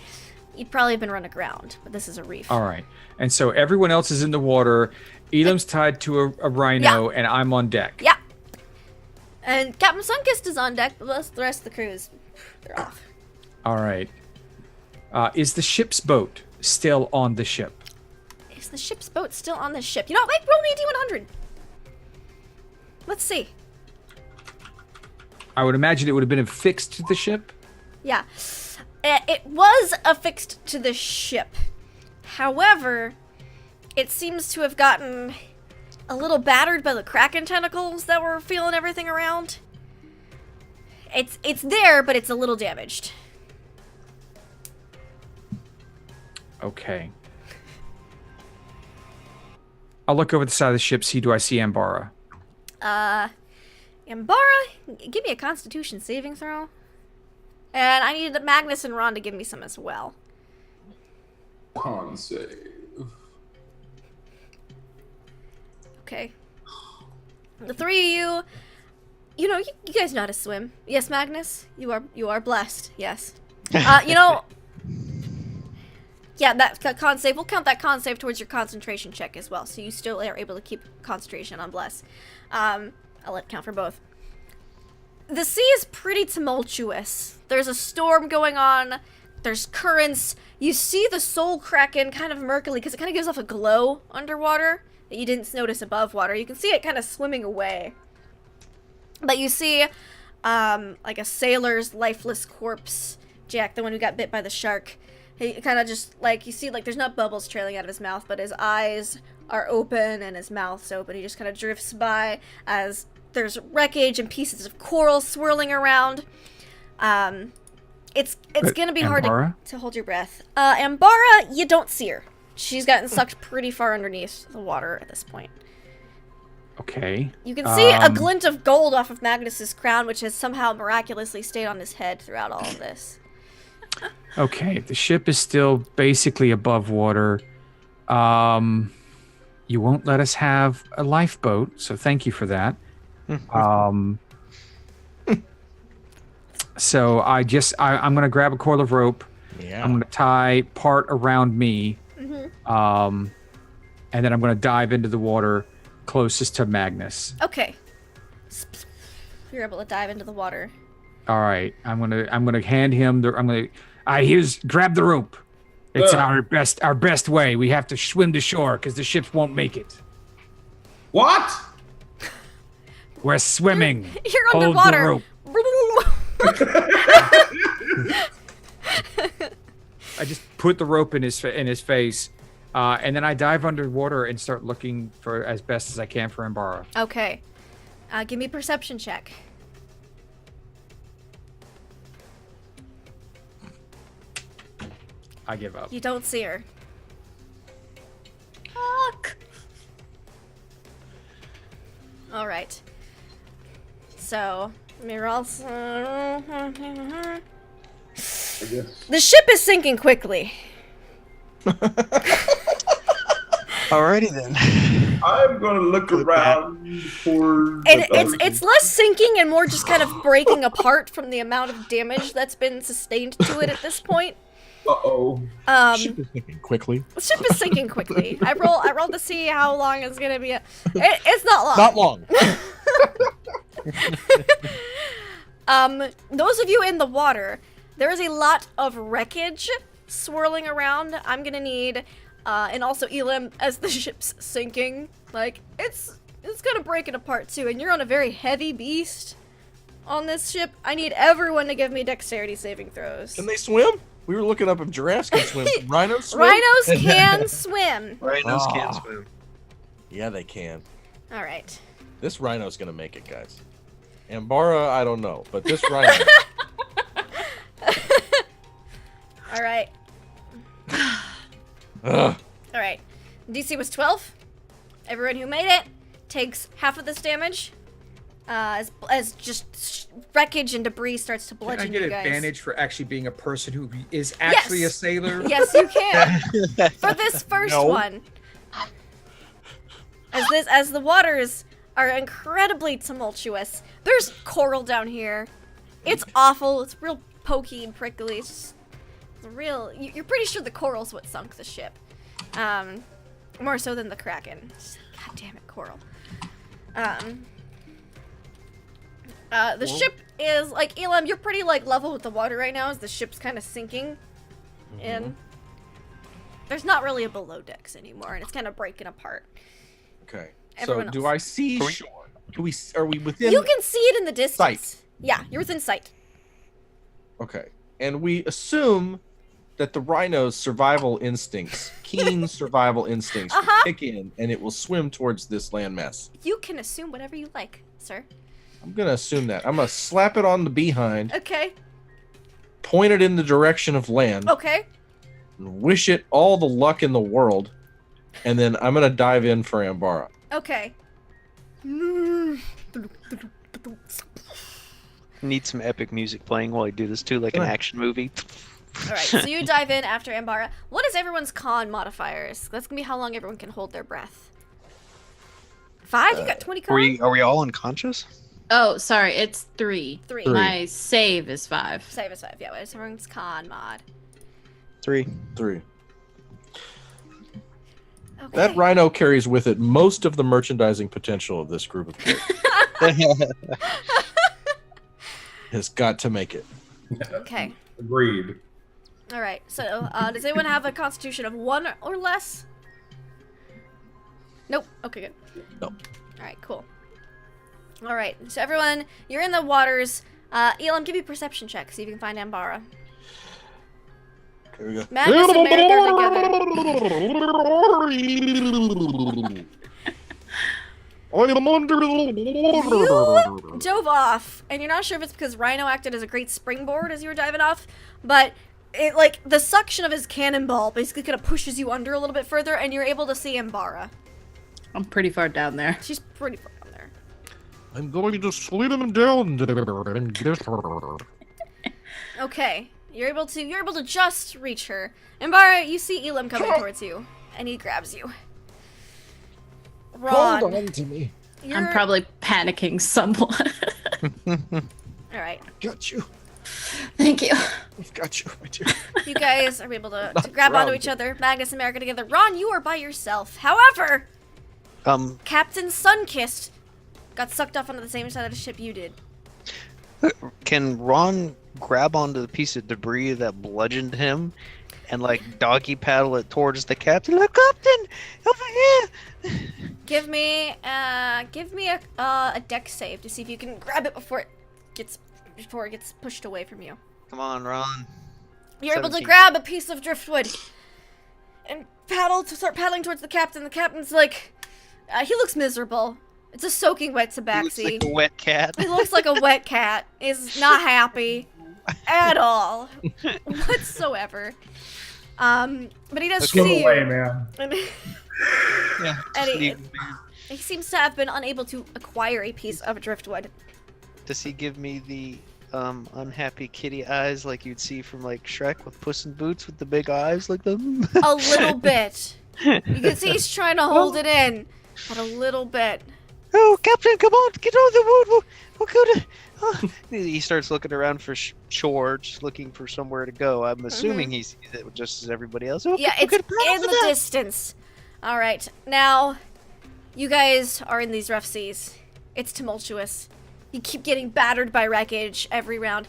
you'd probably have been run aground, but this is a reef. All right. And so everyone else is in the water. Elam's tied to a rhino, and I'm on deck. Yeah. And Captain Sunkist is on deck, but the rest of the crew they're off. All right. Is the ship's boat still on the ship? Is the ship's boat still on the ship? You know what? Wait, roll me a D100. Let's see. I would imagine it would have been affixed to the ship. Yeah. It was affixed to the ship. However, it seems to have gotten a little battered by the Kraken tentacles that were feeling everything around. It's there, but it's a little damaged. Okay. I'll look over the side of the ship, see do I see Ambara. Ambara, give me a Constitution saving throw. And I need Magnus and Ron to give me some as well. Con save. Okay. The three of you know, you guys know how to swim. Yes, Magnus? You are blessed. Yes. Yeah, that con save. We'll count that con save towards your concentration check as well. So you still are able to keep concentration on bless. I'll let it count for both. The sea is pretty tumultuous. There's a storm going on. There's currents. You see the Soul-Kraken kind of murkily, because it kind of gives off a glow underwater that you didn't notice above water. You can see it kind of swimming away. But you see, like a sailor's lifeless corpse, Jack, the one who got bit by the shark. He kind of just, like, you see, like, there's not bubbles trailing out of his mouth, but his eyes are open and his mouth's open. He just kind of drifts by as there's wreckage and pieces of coral swirling around. It's gonna be hard to hold your breath. Ambara, you don't see her. She's gotten sucked pretty far underneath the water at this point. Okay. You can see a glint of gold off of Magnus's crown, which has somehow miraculously stayed on his head throughout all of this. Okay, the ship is still basically above water. You won't let us have a lifeboat, so thank you for that. So I'm gonna grab a coil of rope. Yeah. I'm gonna tie part around me, and then I'm gonna dive into the water closest to Magnus. Okay. You're able to dive into the water. All right, I'm gonna hand him the. Here's grab the rope. It's our best way. We have to swim to shore because the ships won't make it. What? We're swimming. You're Hold underwater. the rope. I just put the rope in his face, and then I dive underwater and start looking for as best as I can for Ambara. Okay. Give me a perception check. I give up. You don't see her. Fuck. All right. So, Mirals. I guess. The ship is sinking quickly. Alrighty then. I'm gonna look around for. And it's less sinking and more just kind of breaking apart from the amount of damage that's been sustained to it at this point. Uh-oh. Ship is sinking quickly. The ship is sinking quickly. I rolled to see how long it's gonna be. It's not long. Not long. Those of you in the water, there is a lot of wreckage swirling around. I'm gonna need, and also Elam, as the ship's sinking, like, it's gonna break it apart too, and you're on a very heavy beast on this ship. I need everyone to give me dexterity saving throws. Can they swim? We were looking up if giraffes can swim. Can rhinos swim? Rhinos can swim. Rhinos Ah. can swim. Yeah, they can. All right. This rhino's gonna make it, guys. Ambara, I don't know, but this rhino. All right. Ugh. All right. DC was 12. Everyone who made it takes half of this damage. As just wreckage and debris starts to Can I bludgeon get you guys. advantage for actually being a person who is actually Yes. a sailor? Yes, you can. For this first No. one. As the waters are incredibly tumultuous. There's coral down here. It's awful. It's real pokey and prickly. It's real. You're pretty sure the coral's what sunk the ship. More so than the Kraken. God damn it, coral. The ship is like, Elam, you're pretty like level with the water right now as the ship's kind of sinking in. There's not really a below decks anymore, and it's kind of breaking apart. Okay. Everyone So do else. I see Are we- shore? Are we within? You can see it in the distance. Sight. Yeah, you're within sight. Okay. And we assume that the rhino's survival instincts, keen survival instincts, will Uh-huh. kick in, and it will swim towards this landmass. You can assume whatever you like, sir. I'm gonna assume that. I'm gonna slap it on the behind, Okay. point it in the direction of land, Okay. and wish it all the luck in the world, and then I'm gonna dive in for Ambara. Okay. Need some epic music playing while I do this too, like an Sure. action movie. All right. So you dive in after Ambara. What is everyone's con modifiers? That's gonna be how long everyone can hold their breath. 5? You got 20 con? Are we all unconscious? Oh, sorry, it's 3. 3. Three. My save is 5. Save is 5. Yeah. What is everyone's con mod? 3. 3. Okay. That rhino carries with it most of the merchandising potential of this group of characters. Has got to make it. Okay. Agreed. All right. So, does anyone have a constitution of 1 or less? Nope. Okay, good. Nope. All right, cool. All right. So everyone, you're in the waters. Elam, give me a perception check. See if you can find Ambara. Here we go. Magnus and Merrick are together. You dove off, and you're not sure if it's because Rhino acted as a great springboard as you were diving off, but it like the suction of his cannonball basically kind of pushes you under a little bit further, and you're able to see Ambara. I'm pretty far down there. She's pretty far down there. I'm going to slit him down. Okay, you're able to just reach her. Ambara, you see Elam coming towards you, and he grabs you. Ron, Hold on to me. you're I'm probably panicking somewhat. all right. Got you. Thank you. I've got you. I do. You guys are able to Not grab onto Ron. each other. Magnus and Merrick are together. Ron, you are by yourself. However, Captain Sunkissed got sucked off onto the same side of the ship you did. Can Ron grab onto the piece of debris that bludgeoned him and like doggy paddle it towards the captain? Look, Captain, over here. Give me a dex save to see if you can grab it before it gets pushed away from you. Come on, Ron. You're able to 17. grab a piece of driftwood and start paddling towards the captain. The captain's like, he looks miserable. It's a soaking wet He tabaxi. looks like a wet cat. He looks like a wet cat. Is not happy at all whatsoever. But he does Let's give see it away, you. man. And Yeah. And he seems to have been unable to acquire a piece of driftwood. Does he give me the unhappy kitty eyes like you'd see from like Shrek with Puss in Boots with the big eyes like them? A little bit. You can see he's trying to hold it in, but a little bit. Oh, Captain, come on, get on the wood. We'll go to. Oh. He starts looking around for shore, just looking for somewhere to go. I'm assuming he sees it just as everybody else. Oh, Yeah, we're it's gonna paddle in to the that. distance. All right, now you guys are in these rough seas. It's tumultuous. You keep getting battered by wreckage every round.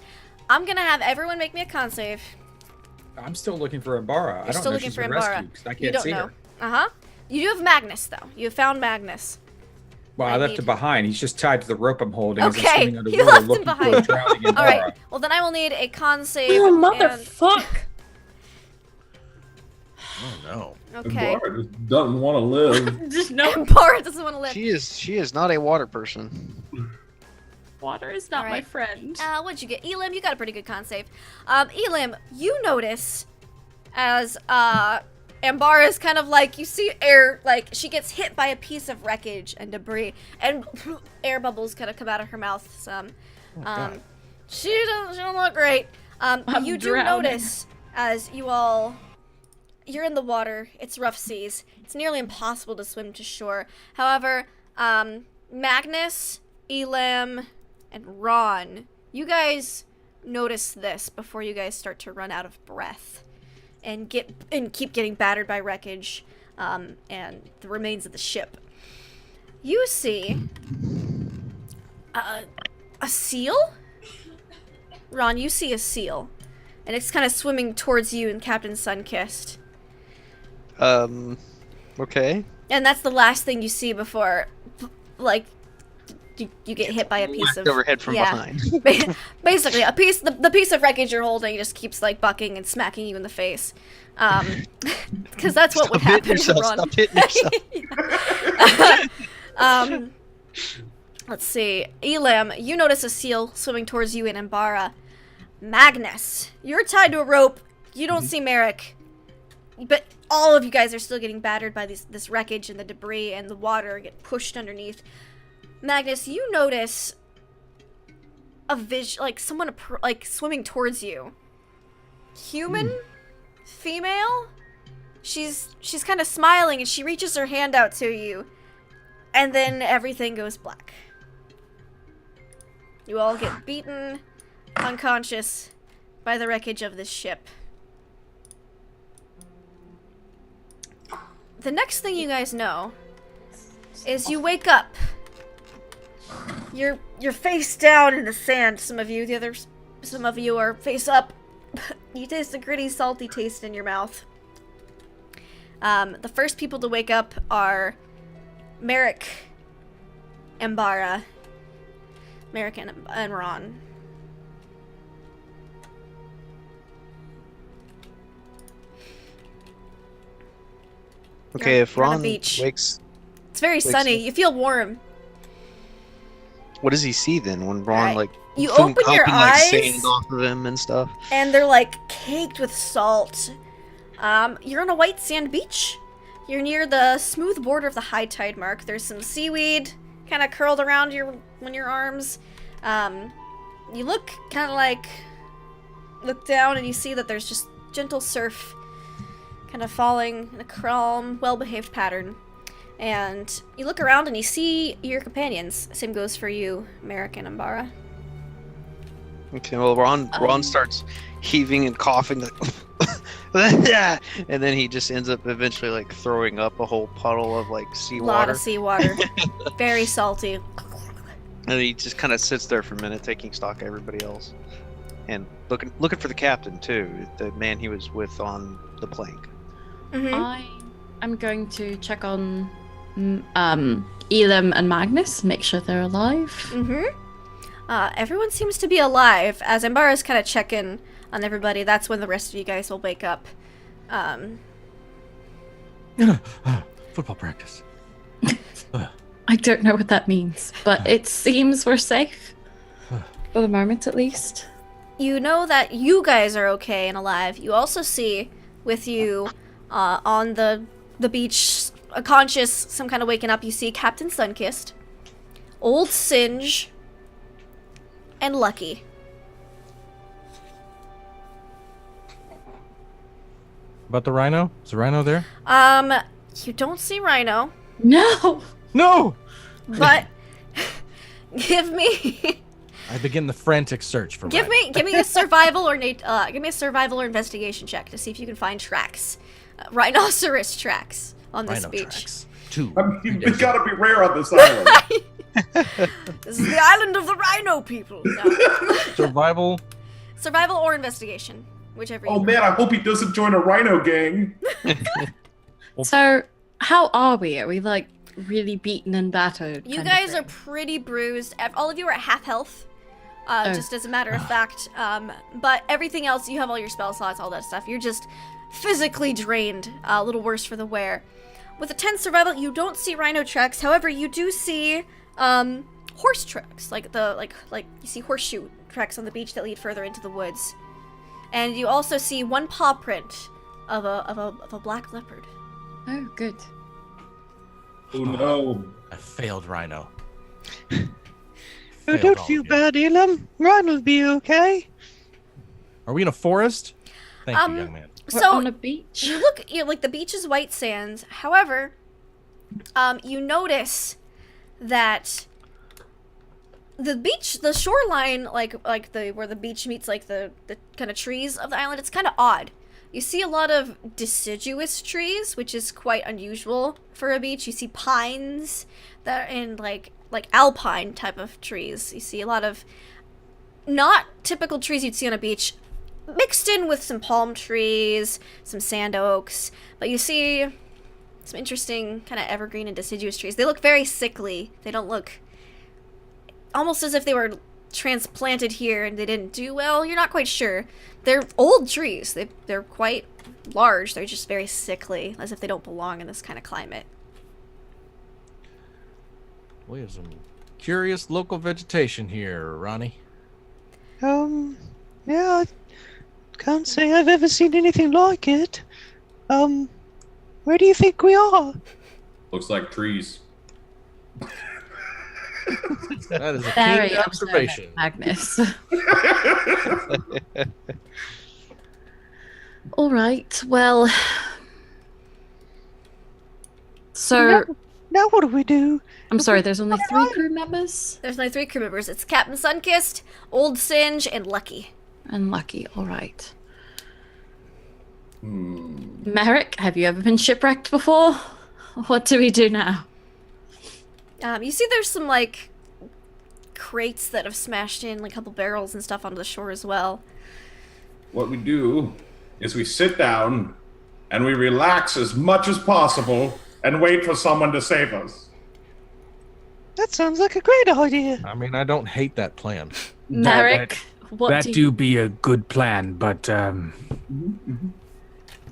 I'm gonna have everyone make me a con save. I'm still looking for Imbara. I don't Still know if looking she's for been Imbara. rescued 'cause I You can't don't see know. her. Uh-huh. You do have Magnus, though. You have found Magnus. Well, I I left need- him behind. He's just tied to the rope I'm holding. as I'm Okay, swimming you underwater left him looking for behind. a drowning Imbara. All right. Well, then I will need a con save. Oh, and- motherfuck! Oh no. Okay. Imbara just doesn't want to live. Just no Bart doesn't want to live. She is not a water person. water is not my Alright. friend. What'd you get? Elim, you got a pretty good con save. Elim, you notice as Ambara's kind of like, you see air, like she gets hit by a piece of wreckage and debris, and air bubbles kind of come out of her mouth some. God. She don't look great. I'm You do drowning. notice as you're in the water, it's rough seas. It's nearly impossible to swim to shore. However, Magnus, Elam, and Ron, you guys notice this before you guys start to run out of breath and keep getting battered by wreckage and the remains of the ship. You see a seal? Ron, you see a seal, and it's kind of swimming towards you and Captain Sunkissed. Okay. And that's the last thing you see before, like, you get hit by a piece of Overhead from behind. Basically, the piece of wreckage you're holding just keeps like bucking and smacking you in the face, because that's what would happen to Ron. Stop hitting yourself. Let's see, Elam, you notice a seal swimming towards you in Imbara. Magnus, you're tied to a rope. You don't see Merrick, but all of you guys are still getting battered by this wreckage and the debris and the water get pushed underneath. Magnus, you notice a like someone like swimming towards you. Human, female. She's kind of smiling and she reaches her hand out to you, and then everything goes black. You all get beaten, unconscious by the wreckage of this ship. The next thing you guys know is you wake up. You're face down in the sand. Some of you are face up. You taste a gritty, salty taste in your mouth. The first people to wake up are Merrick, Imbara, Merrick and Ron. Okay, if You're on a Ron beach. wakes, It's very sunny. You feel warm. what does he see then when Ron Alright, like you foam open your cupping, like eyes- sand off of him and stuff? And they're like caked with salt. You're on a white sand beach. You're near the smooth border of the high tide mark. There's some seaweed kind of curled around your arms. You look kind of like look down and you see that there's just gentle surf kind of falling in a calm, well-behaved pattern. And you look around and you see your companions. Same goes for you, Merrick and Imbara. Okay, well Ron starts heaving and coughing like, and then he just ends up eventually like throwing up a whole puddle of like A lot seawater, of seawater. Very salty. and he just kind of sits there for a minute, taking stock of everybody else, and looking for the captain too, the man he was with on the plank. Mm-hmm. I'm going to check on Elam and Magnus, make sure they're alive. Mm-hmm. Everyone seems to be alive. As Imbara's kind of checking on everybody, that's when the rest of you guys will wake up. Football practice. I don't know what that means, but it seems we're safe. For the moment, at least. You know that you guys are okay and alive. You also see with you on the beach, conscious, some kind of waking up, you see Captain Sunkissed, Old Singe, and Lucky. About the rhino? Is the rhino there? You don't see Rhino, No! No! but give me I begin the frantic search for give me a survival or investigation check to see if you can find tracks, rhinoceros tracks on this rhino beach. tracks. 2. I mean, it's gotta be rare on this island. This is the island of the rhino people. No. Survival. Survival or investigation, whichever. Oh you man, I hope he doesn't join a rhino gang. So, how are we? Are we like really beaten and battered? You kind of guys are thing? pretty bruised. All of you are at half health, just as a matter of fact. But everything else, you have all your spell slots, all that stuff. You're just physically drained. A little worse for the wear. With a 10 survival, you don't see rhino tracks. However, you do see horse tracks, like you see horseshoe tracks on the beach that lead further into the woods, and you also see one paw print of a black leopard. Oh, good. Oh no. I failed Rhino. Oh, Failed don't all feel of you. bad, Elam. Ron will be okay. Are we in a forest? Thank you, young man. We're So on a beach. you look, like the beach is white sands. However, you notice that the beach, the shoreline, where the beach meets like the kind of trees of the island, it's kind of odd. You see a lot of deciduous trees, which is quite unusual for a beach. You see pines that are in like alpine type of trees. You see a lot of not typical trees you'd see on a beach, mixed in with some palm trees, some sand oaks. But you see some interesting kind of evergreen and deciduous trees. They look very sickly. They don't look almost as if they were transplanted here and they didn't do well. You're not quite sure. They're old trees. They're quite large. They're just very sickly, as if they don't belong in this kind of climate. We have some curious local vegetation here, Ronnie. Yeah, I can't say I've ever seen anything like it. Where do you think we are? Looks like trees. That is a Very keen observation. Magnus. All right. Well. So, Now what do we do? I'm sorry, there's only 3 crew members? There's only 3 crew members. It's Captain Sunkissed, Old Singe, and Lucky. And Lucky, all right. Hmm. Merrick, have you ever been shipwrecked before? What do we do now? You see there's some, like, crates that have smashed in, like, a couple barrels and stuff onto the shore as well. What we do is we sit down and we relax as much as possible and wait for someone to save us. That sounds like a great idea. I mean, I don't hate that plan. Merrick, what That do do be a good plan, but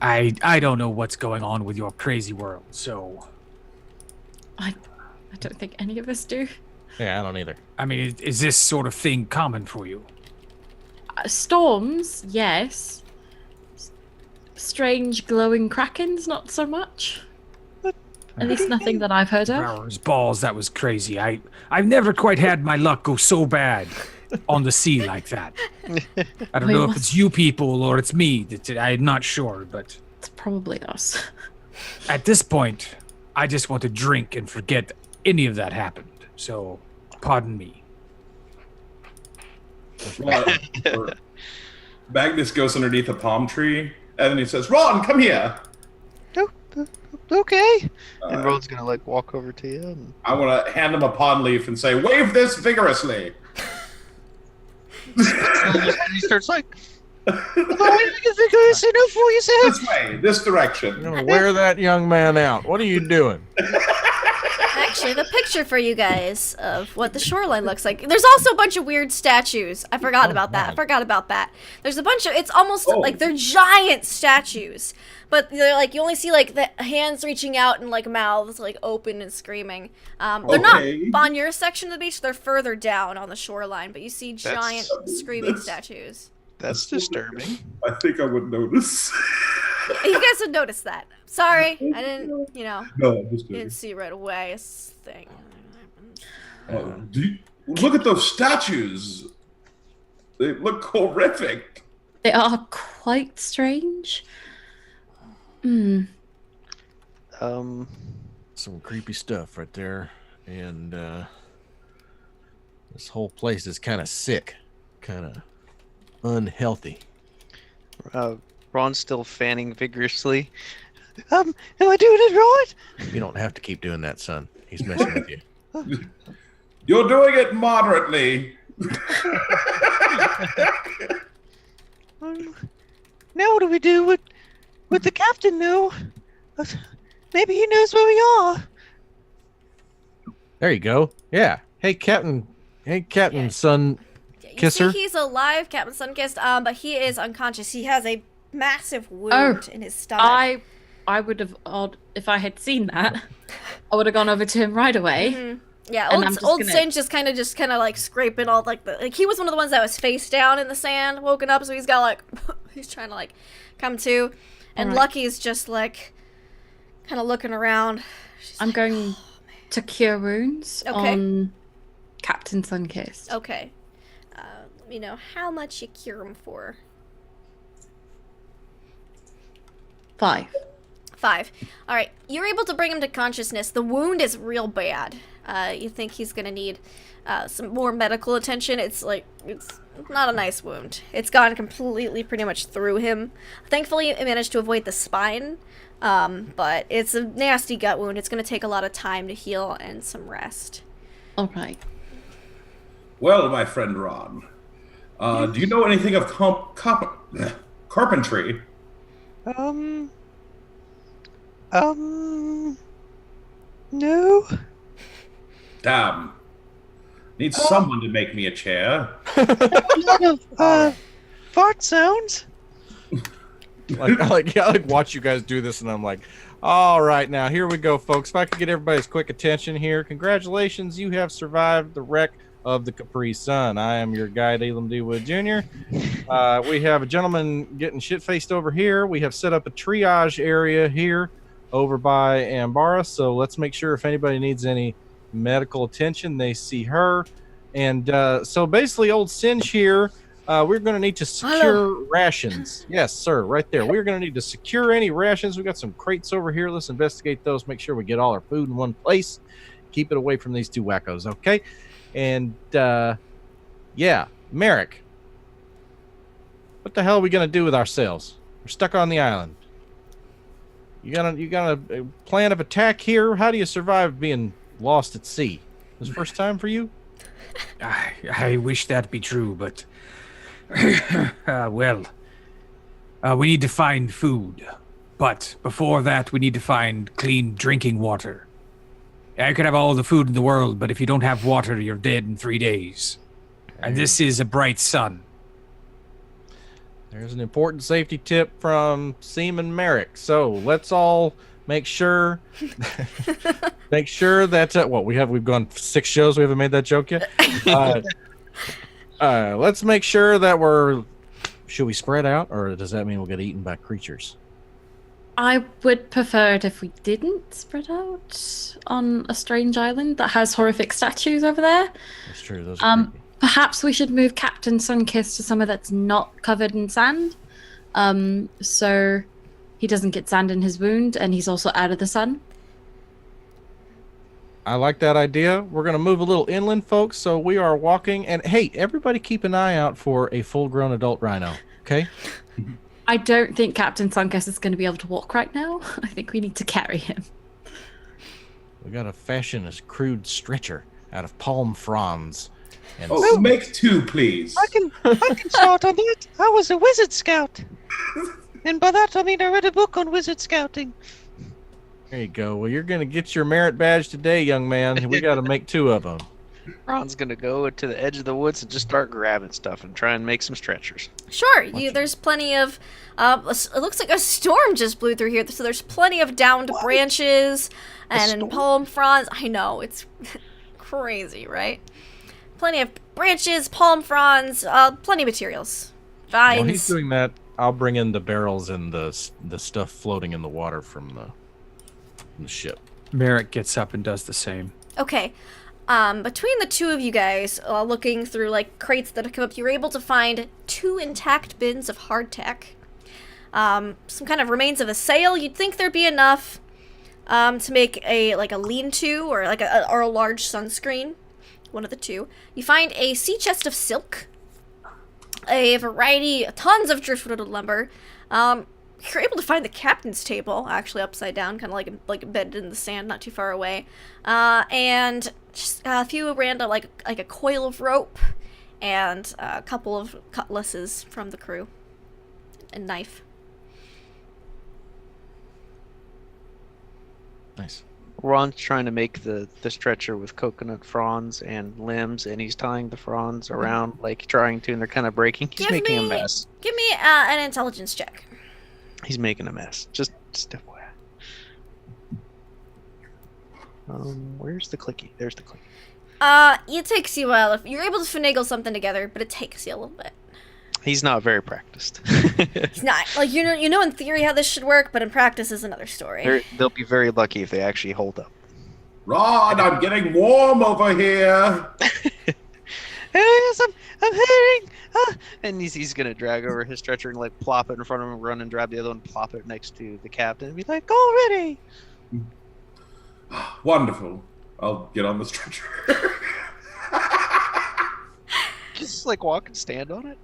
I don't know what's going on with your crazy world, so I don't think any of us do. Yeah, I don't either. I mean, is this sort of thing common for you? Storms, yes. Strange glowing krakens, not so much. At least nothing that I've heard of. Powers, balls, that was crazy. I've never quite had my luck go so bad on the sea like that. I don't Wait, know what? if it's you people or it's me. I'm not sure, but It's probably us. at this point, I just want to drink and forget any of that happened. So, pardon me. Magnus goes underneath a palm tree and then he says, "Ron, come here." Okay. And And Ron's gonna like walk over to you. And... I want to hand him a pond leaf and say, "Wave this vigorously." he starts like, vigorous enough for yourself. This way, this direction. You're gonna wear that young man out. What are you doing? Actually, I have a picture for you guys of what the shoreline looks like. There's also a bunch of weird statues. I forgot about that. I right. forgot about that. There's a bunch of, it's almost Oh. like they're giant statues. But they're like, you only see like the hands reaching out and like mouths like open and screaming. They're not Okay. on your section of the beach, they're further down on the shoreline, but you see giant screaming that's- statues. That's disturbing. I think I would notice. You guys would notice that. Sorry, I didn't, No, I'm just didn't kidding. see right away. It's a thing. Look at those statues. They look horrific. They are quite strange. Hmm. Some creepy stuff right there. And this whole place is kind of sick. Kind of unhealthy. Ron's still fanning vigorously. Am I doing it right? You don't have to keep doing that, son. He's messing with you. You're doing it moderately. Now what do we do with the captain, though? Maybe he knows where we are. There you go. Yeah. Hey, Captain. Hey, Captain Sun Kisser. You see he's alive, Captain Sunkissed, but he is unconscious. He has a massive wound in his stomach. I would have, if I had seen that, I would have gone over to him right away. Mm-hmm. Yeah, old Singe just kind of like scraping all like he was one of the ones that was face down in the sand, woken up, so he's got like he's trying to like come to, and Lucky's just like kind of looking around. I'm going to cure wounds on Captain Sunkissed. Okay, let me know how much you cure him for. 5. 5. All right, you're able to bring him to consciousness. The wound is real bad. You think he's gonna need some more medical attention. It's not a nice wound. It's gone completely pretty much through him. Thankfully, it managed to avoid the spine, but it's a nasty gut wound. It's gonna take a lot of time to heal and some rest. All right. Well, my friend Ron, do you know anything of carpentry? No. Damn. Need someone to make me a chair. A lot of fart sounds. I like watch you guys do this, and I'm like, all right, now here we go, folks. If I could get everybody's quick attention here, congratulations, you have survived the wreck of the Caprice Sun. I am your guide, Elam D. Wood Jr. We have a gentleman getting shit-faced over here. We have set up a triage area here over by Ambara, so let's make sure if anybody needs any medical attention, they see her. And so basically, old Singe here, we're going to need to secure rations. Yes, sir, right there. We're going to need to secure any rations. We got some crates over here. Let's investigate those, make sure we get all our food in one place. Keep it away from these two wackos, okay? And yeah, Merrick, what the hell are we going to do with ourselves? We're stuck on the island. You got a plan of attack here? How do you survive being lost at sea? This is the first time for you? I wish that be true, but we need to find food. But before that, we need to find clean drinking water. I could have all the food in the world, but if you don't have water, you're dead in 3 days. And this is a bright sun. There's an important safety tip from Seaman Merrick. So let's all make sure that we've gone 6 shows. We haven't made that joke yet. Let's make sure that should we spread out, or does that mean we'll get eaten by creatures? I would prefer it if we didn't spread out on a strange island that has horrific statues over there. That's true. Those are creepy. Perhaps we should move Captain Sunkissed to somewhere that's not covered in sand, so he doesn't get sand in his wound, and he's also out of the sun. I like that idea. We're going to move a little inland, folks, so we are walking. And hey, everybody keep an eye out for a full-grown adult rhino, okay? I don't think Captain Sunkissed is going to be able to walk right now. I think we need to carry him. We got to fashion a crude stretcher out of palm fronds. And make 2, please. I can start on that. I was a wizard scout. And by that I mean I read a book on wizard scouting. There you go. Well, you're going to get your merit badge today, young man. We got to make 2 of them. Ron's gonna go to the edge of the woods and just start grabbing stuff and try and make some stretchers. Sure, there's plenty of. It looks like a storm just blew through here, so there's plenty of downed branches and palm fronds. I know, it's crazy, right? Plenty of branches, palm fronds, plenty of materials. Vines. While he's doing that, I'll bring in the barrels and the stuff floating in the water from the ship. Merrick gets up and does the same. Okay. Between the 2 of you guys, looking through like crates that have come up, you're able to find 2 intact bins of hardtack. Some kind of remains of a sail. You'd think there'd be enough to make a lean-to or or a large sunscreen. One of the 2. You find a sea chest of silk, a variety, tons of driftwood lumber. you're able to find the captain's table, actually upside down, kind of like embedded in the sand, not too far away, and just a few random like a coil of rope, and a couple of cutlasses from the crew, and knife. Nice. Ron's trying to make the stretcher with coconut fronds and limbs, and he's tying the fronds around, like trying to, and they're kind of breaking. He's making a mess. Give me an intelligence check. He's making a mess. Just FYI. Where's the clicky? There's the clicky. It takes you a while. You're able to finagle something together, but it takes you a little bit. He's not very practiced. He's not. Like, you know in theory how this should work, but in practice is another story. They'll be very lucky if they actually hold up. Ron, I'm getting warm over here. Yes, I'm hitting. And he's gonna drag over his stretcher and like plop it in front of him, run and grab the other one, plop it next to the captain, and be like, already. Wonderful. I'll get on the stretcher. Just like walk and stand on it.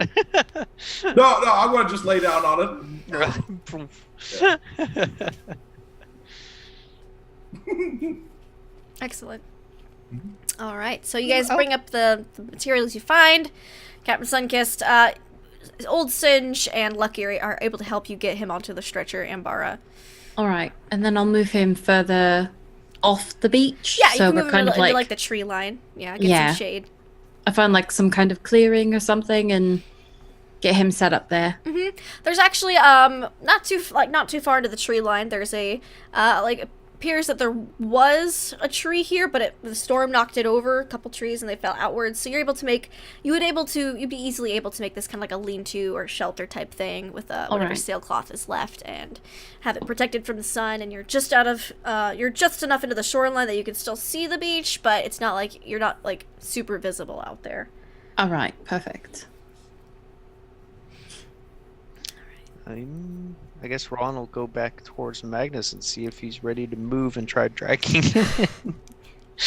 No, I'm gonna just lay down on it. Excellent. All right, so you guys bring up the materials you find. Captain Sunkissed, Old Singe, and Lucky are able to help you get him onto the stretcher, Ambara. All right, and then I'll move him further off the beach. Yeah, you so can we're move him kind into, of like, like the tree line. Yeah, get some shade. I find like some kind of clearing or something and get him set up there. Mm-hmm. There's actually not too far into the tree line. There's a it appears that there was a tree here, but the storm knocked it over, a couple trees, and they fell outwards. So you'd be easily able to make this kind of like a lean-to or shelter type thing with whatever sailcloth is left, and have it protected from the sun. And you're just enough into the shoreline that you can still see the beach, but it's not like you're not like super visible out there. All right, perfect. I guess Ron will go back towards Magnus and see if he's ready to move and try dragging him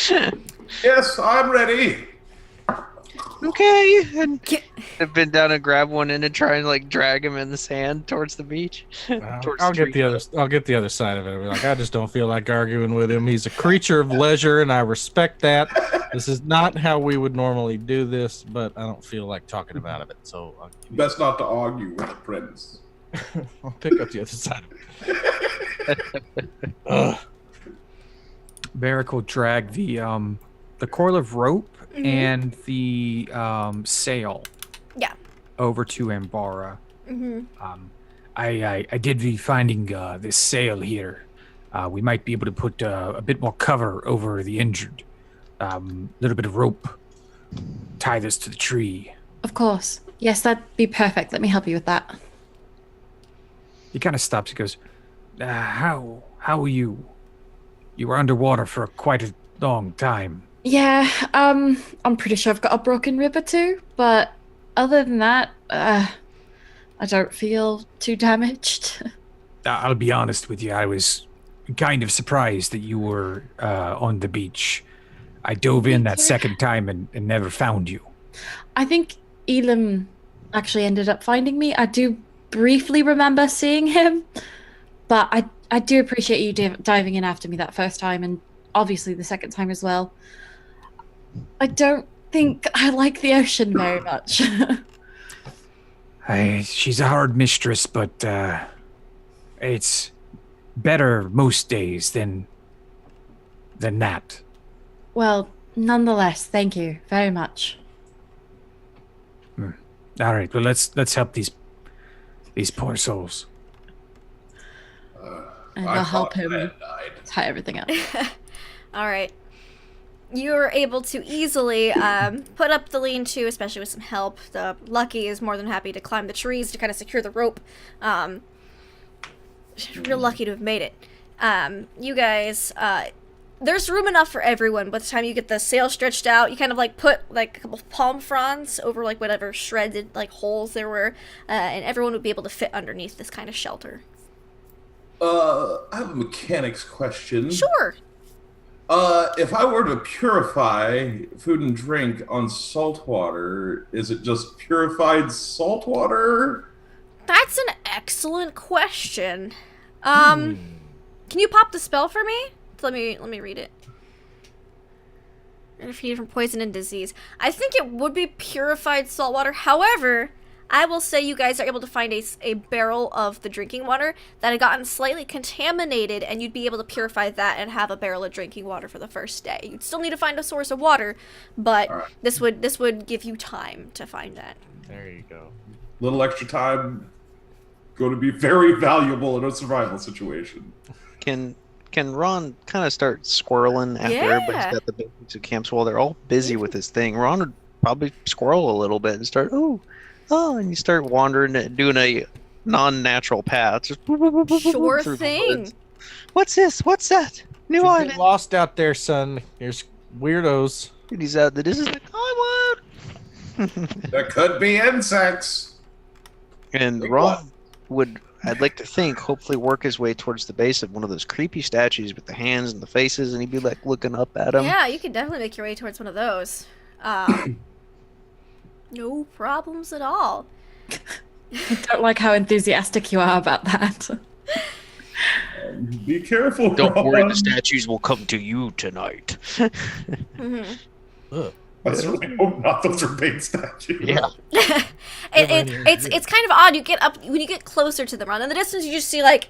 in. Yes, I'm ready. Okay. And I've been down and grab one and try and like drag him in the sand towards the beach. I'll get the other side of it. Like, I just don't feel like arguing with him. He's a creature of leisure, and I respect that. This is not how we would normally do this, but I don't feel like talking about it. So best not to argue with the prince. I'll pick up the other side of it. Varric will drag the coil of rope and the sail. Yeah. Over to Ambara. Mm-hmm. I did be finding this sail here. We might be able to put a bit more cover over the injured. Little bit of rope. Tie this to the tree. Of course. Yes, that'd be perfect. Let me help you with that. He kind of stops. He goes, how are you? You were underwater for quite a long time. Yeah, I'm pretty sure I've got a broken rib or two, but other than that, I don't feel too damaged. I'll be honest with you. I was kind of surprised that you were on the beach. I dove in that second time and never found you. I think Elam actually ended up finding me. I do briefly remember seeing him, but I do appreciate you diving in after me that first time, and obviously the second time as well. I don't think I like the ocean very much. She's a hard mistress, but it's better most days than that. Well, nonetheless, thank you very much. All right, well let's help these poor souls. And I'll help him tie everything up. All right. You're able to easily put up the lean-to, especially with some help. The Lucky is more than happy to climb the trees to kind of secure the rope. Real lucky to have made it. You guys, there's room enough for everyone. By the time you get the sail stretched out, you kind of like put like a couple of palm fronds over like whatever shredded like holes there were, and everyone would be able to fit underneath this kind of shelter. I have a mechanics question. Sure. If I were to purify food and drink on salt water, is it just purified salt water? That's an excellent question. Can you pop the spell for me? Let me read it. Free from poison and disease. I think it would be purified salt water. However, I will say you guys are able to find a barrel of the drinking water that had gotten slightly contaminated, and you'd be able to purify that and have a barrel of drinking water for the first day. You'd still need to find a source of water, but this would give you time to find that. There you go. Little extra time going to be very valuable in a survival situation. Can Ron kind of start squirreling after everybody's got the basics of camps while they're all busy with this thing? Ron would probably squirrel a little bit and start, and you start wandering, doing a non-natural path. Just Sure through the thing. woods. What's this? What's that? New You island. get lost out there, son. There's weirdos. And he's out the distance like, I want. There could be insects. And Like Ron would, I'd like to think, hopefully work his way towards the base of one of those creepy statues with the hands and the faces, and he'd be like looking up at him. Yeah, you can definitely make your way towards one of those. No problems at all. I don't like how enthusiastic you are about that. Be careful, Don't worry, Ron. the statues will come to you tonight. Ugh. I certainly hope not. Those are bait statues. Yeah. It's kind of odd. You get up when you get closer to them. Ron. In the distance, you just see like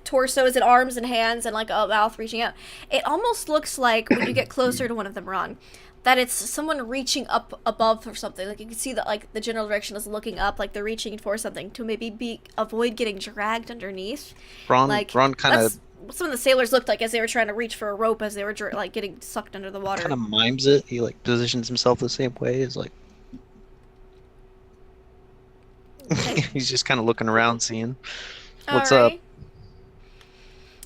torsos and arms and hands and like a mouth reaching out. It almost looks like when you get closer to one of them, Ron, that it's someone reaching up above or something. Like you can see that like the general direction is looking up, like they're reaching for something to maybe avoid getting dragged underneath. Ron Like kind of that's what some of the sailors looked like as they were trying to reach for a rope as they were like getting sucked under the water. mimes it. He like positions himself the same way as like he's just kind of looking around, seeing what's up. Alright.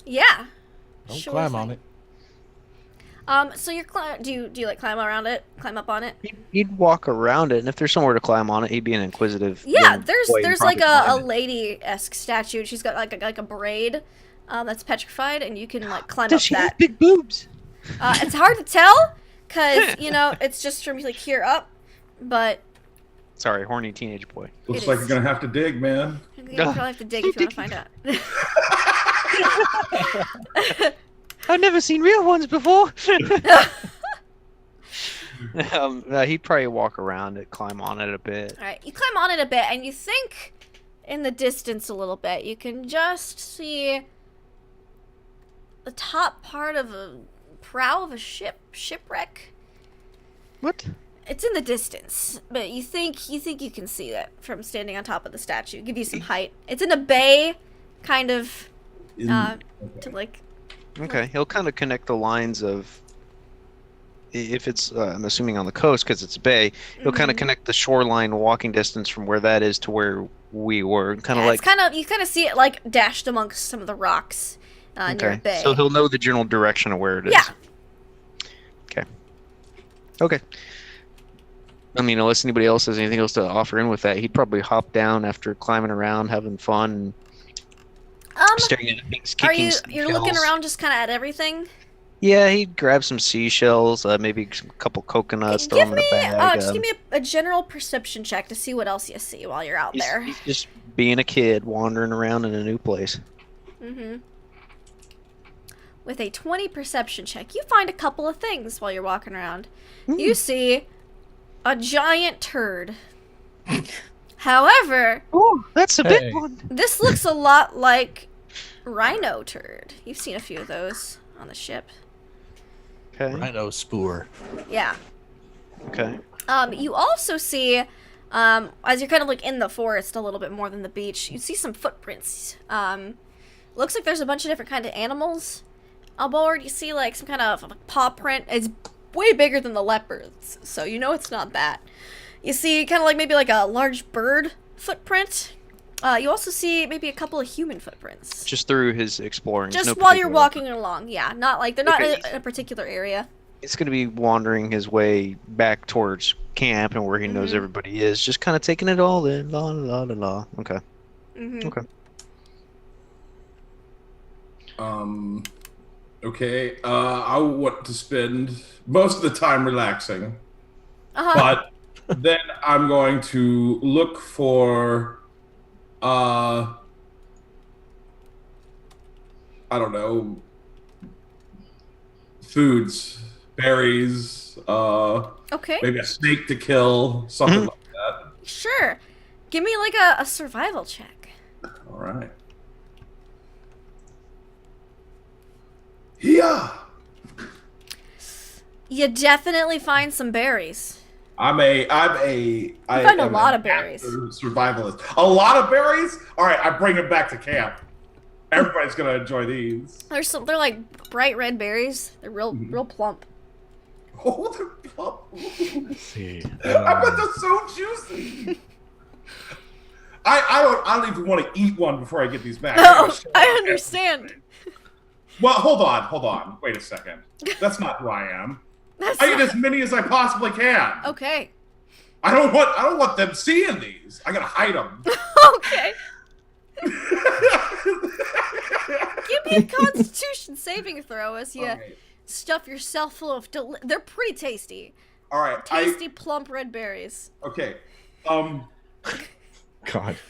Yeah. Don't Sure climb thing. on it. So you're do you like climb around it? Climb up on it? He'd walk around it, and if there's somewhere to climb on it, he'd be an inquisitive. Yeah, young there's boy and like probably a climb it. lady-esque statue. She's got like a braid that's petrified, and you can like climb Does up she that. have big boobs? It's hard to tell because it's just from like here up, but Sorry, horny teenage boy. Looks It like is. you're gonna have to dig, man. you probably have to dig if you want to find out. I've never seen real ones before. He'd probably walk around it, climb on it a bit. All right, you climb on it a bit, and you think in the distance a little bit, you can just see the top part of a prow of a shipwreck. What? It's in the distance, but you think you can see that from standing on top of the statue. Give you some height. It's in a bay, kind of, to like. Okay, he'll kind of connect the lines of. If it's, I'm assuming on the coast because it's a bay, he'll kind of connect the shoreline walking distance from where that is to where we were. Kind of Yeah, like. it's kind of you kind of see it like dashed amongst some of the rocks near a bay. So he'll know the general direction of where it is. Yeah. Okay. I mean, unless anybody else has anything else to offer in with that, he'd probably hop down after climbing around, having fun, staring at things, Are kicking you're looking seashells. around just kind of at everything? Yeah, he'd grab some seashells, maybe a couple coconuts, throw Give them in me a bag. just give me a general perception check to see what else you see while you're out there. He's just being a kid, wandering around in a new place. With a 20 perception check, you find a couple of things while you're walking around. You see a giant turd. However, Oh, that's a Hey. big one. this looks a lot like rhino turd. You've seen a few of those on the ship. Okay. Rhino spoor. Yeah. Okay. You also see, as you're kind of like in the forest a little bit more than the beach, you see some footprints. Looks like there's a bunch of different kind of animals aboard. You see like some kind of like, paw print. It's way bigger than the leopards, so you know it's not that. You see kind of like maybe like a large bird footprint. You also see maybe a couple of human footprints. Just through his exploring. Just no while you're particular- walking along, yeah. Not like they're not Okay. in a particular area. He's going to be wandering his way back towards camp and where he knows everybody is, just kind of taking it all in. La la la la. Okay. Okay. Okay. I want to spend most of the time relaxing, Uh-huh. but then I'm going to look for I don't know. Foods, berries, Okay. maybe a snake to kill, something like that. Sure. Give me like a survival check. All right. Yeah. You definitely find some berries. I find a lot of berries. Survivalist. A lot of berries? All right, I bring them back to camp. Everybody's gonna enjoy these. They're like bright red berries. They're real plump. Oh, they're plump. Let's see. I bet they're so juicy. I don't even want to eat one before I get these back. Oh, I understand. Well, hold on. Wait a second. That's not who I am. I eat as many as I possibly can. Okay. I don't want them seeing these. I gotta hide them. Okay. Give me a Constitution saving throw as you stuff yourself full of. They're pretty tasty. All right. Tasty, plump red berries. Okay. God.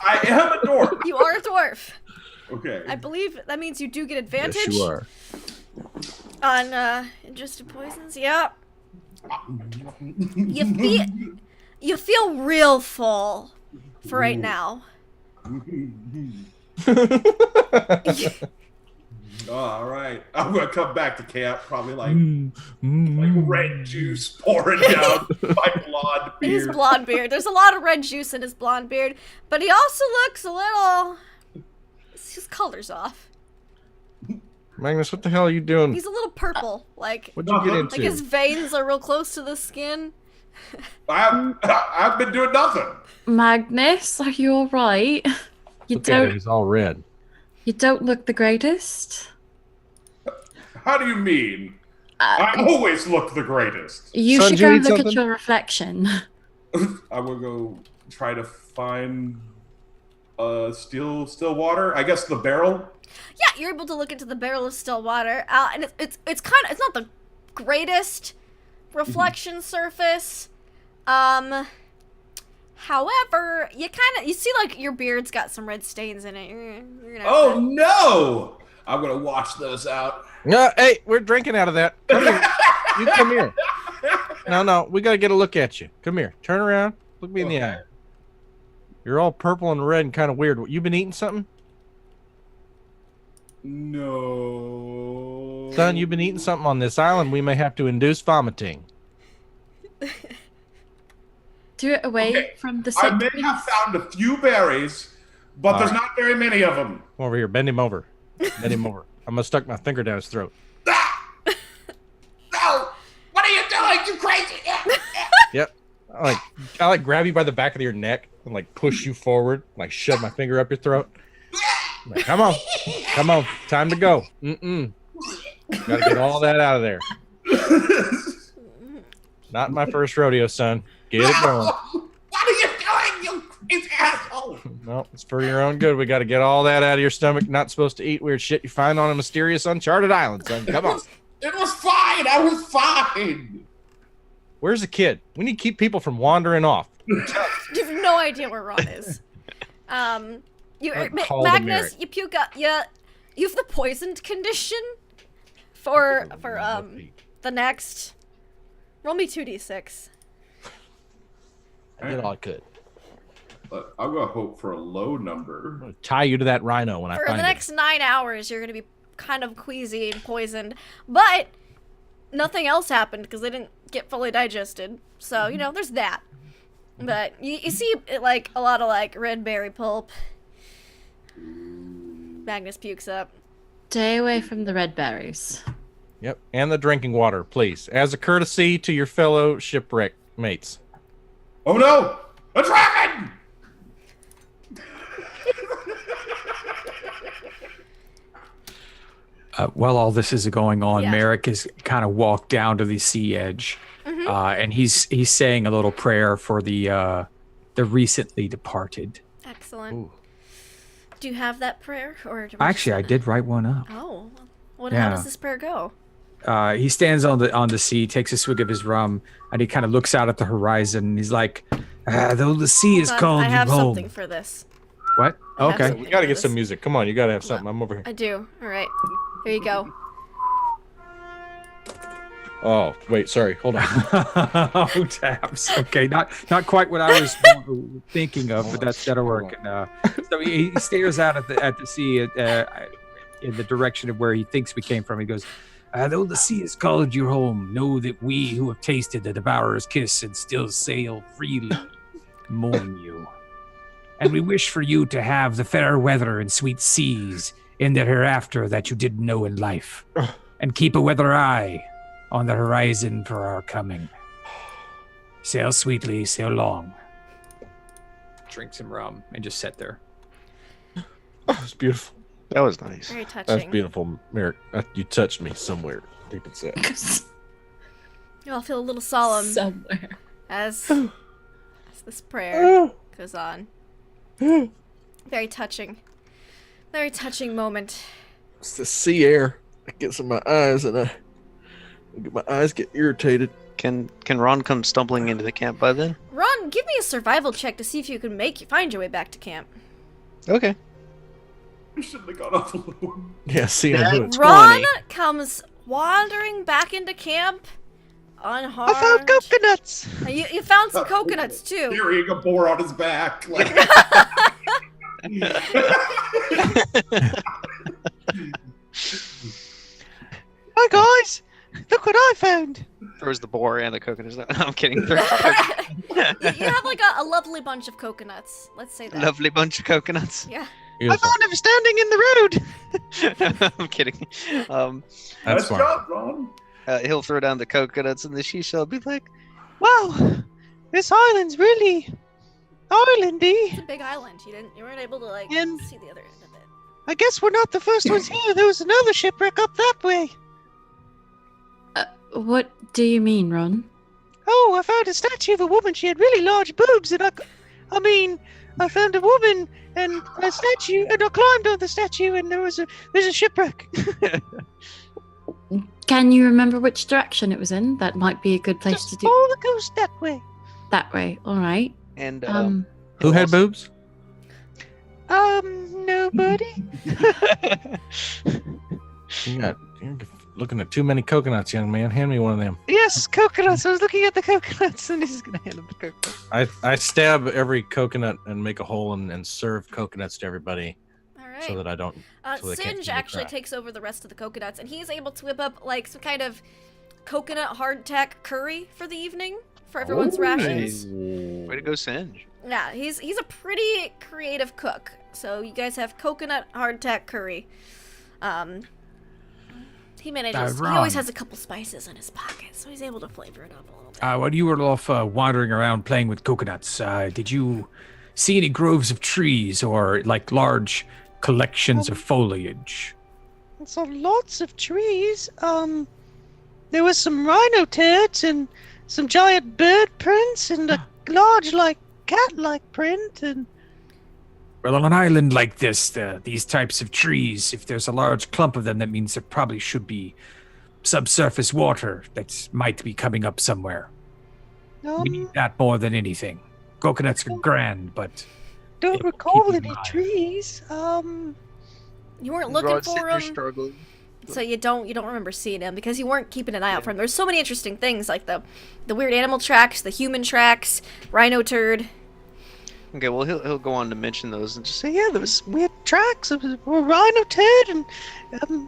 I am a dwarf. You are a dwarf. Okay. I believe that means you do get advantage. Yes, you are. On ingested poisons. Yeah. You feel real full for right now. All right. I'm gonna come back to camp probably like red juice pouring down my blonde beard. His blonde beard. There's a lot of red juice in his blonde beard, but he also looks a little. His color's off. Magnus, what the hell are you doing? He's a little purple. Like, What'd you get into? like his veins are real close to the skin. I've been doing nothing. Magnus, are you all right? Look at it, he's all red. You don't look the greatest. How do you mean? I always look the greatest. You Son, should do you go need look something? at your reflection. I will go try to find still water. I guess the barrel. Yeah, you're able to look into the barrel of still water, and it's not the greatest reflection surface. However, you see like your beard's got some red stains in it. You're gonna have to- No! I'm gonna wash those out. No, hey, we're drinking out of that. Come here. You come here. No, we gotta get a look at you. Come here. Turn around. Look me in the eye. You're all purple and red and kind of weird. You been eating something? No. Son, you've been eating something on this island. We may have to induce vomiting. Do it away from the sick. I may have found a few berries, but there's not very many of them. Come over here. Bend him over. Bend him over. I'm gonna stuck my finger down his throat. No! What are you doing? You crazy! Yep. I like grab you by the back of your neck and like push you forward, like shove my finger up your throat. I'm like, come on, time to go. Gotta get all that out of there. Not my first rodeo, son. Get it going. What are you doing, you crazy asshole? No, it's for your own good. We got to get all that out of your stomach. Not supposed to eat weird shit you find on a mysterious, uncharted island, son. Come on. It was fine. I was fine. Where's the kid? We need to keep people from wandering off. You have no idea where Ron is. Magnus, you puke up. You have the poisoned condition for the next. Roll me 2d6. I did all I could. But I'm gonna hope for a low number. I'm gonna tie you to that rhino when I For find the it. next 9 hours, you're gonna be kind of queasy and poisoned, but nothing else happened because they didn't get fully digested. So there's that. But you see like a lot of like red berry pulp. Magnus pukes up. Stay away from the red berries. Yep, and the drinking water, please, as a courtesy to your fellow shipwreck mates. Oh no! A dragon! While all this is going on, Yeah. Merrick has kind of walked down to the sea edge, and he's saying a little prayer for the recently departed. Excellent. Ooh. Do you have that prayer, or do we Actually, I just- did write one up. Oh, how Yeah. does this prayer go? He stands on the sea, takes a swig of his rum, and he kind of looks out at the horizon. And he's like, "Though the sea has Hold on, called I have you home." something for this. What? have Okay. something We gotta for get this. some music. Come on, you gotta have something. I'm over here. I do. All right. Here you go. Oh, wait, sorry. Hold on. Oh, taps. Okay, not quite what I was thinking of, but that'll work. And, so he stares out at the sea in the direction of where he thinks we came from. He goes, "Though the sea has called you home, know that we who have tasted the devourer's kiss and still sail freely mourn you. And we wish for you to have the fair weather and sweet seas in the hereafter that you didn't know in life, and keep a weather eye on the horizon for our coming. Sail sweetly, sail long." Drink some rum and just sit there. Oh, it's beautiful. That was nice. Very touching. That's beautiful, Merrick. You touched me somewhere deep inside. You all feel a little solemn Somewhere. as this prayer goes on. Very touching. Very touching moment. It's the sea air that gets in my eyes, and my eyes get irritated. Can Ron come stumbling into the camp by then? Ron, give me a survival check to see if you can find your way back to camp. Okay. I shouldn't have got off alone. Yeah, see, I do it. Ron comes wandering back into camp unharmed. I found coconuts. You found some coconuts too. Carrying a boar on his back. Like, Hi guys, look what I found. Throws the boar and the coconuts. No, I'm kidding. You have like a lovely bunch of coconuts. Let's say that. Lovely bunch of coconuts. Yeah. I Beautiful. found him standing in the road. I'm kidding. That's nice fine. job, Ron. He'll throw down the coconuts, and the she will be like, "Wow, this island's really islandy. It's a big island. You weren't able to like And- see the other end of it. I guess we're not the first ones here. There was another shipwreck up that way. What do you mean, Ron? Oh, I found a statue of a woman. She had really large boobs, and I found a woman and a statue, and I climbed on the statue, and there's a shipwreck." Can you remember which direction it was in? That might be a good place Just to do follow the coast that way. that way. All right. And Who had boobs? Nobody. You're looking at too many coconuts, young man. Hand me one of them. Yes, coconuts. I was looking at the coconuts, and he's gonna hand him the coconuts. I stab every coconut and make a hole and serve coconuts to everybody All right. so that I don't. so they can't Singe see me actually cry. takes over the rest of the coconuts, and he's able to whip up like some kind of coconut hardtack curry for the evening for everyone's rations. Way to go, Singe. Yeah, he's a pretty creative cook. So you guys have coconut hardtack curry. He manages. He always Ron. has a couple spices in his pocket, so he's able to flavor it up a little bit. While you were off wandering around playing with coconuts, did you see any groves of trees or like large collections of foliage? So lots of trees. There was some rhino turds and some giant bird prints and a large, like, cat-like print. And Well, on an island like this, these types of trees, if there's a large clump of them, that means there probably should be subsurface water that might be coming up somewhere. We need that more than anything. Coconuts are grand, but don't it'll recall keep in any mind. trees. You weren't looking for him, so you don't remember seeing him because you weren't keeping an eye out for him. There's so many interesting things like the weird animal tracks, the human tracks, rhino turd. Okay, well, he'll go on to mention those and just say, yeah, there was weird tracks of a rhino turd, and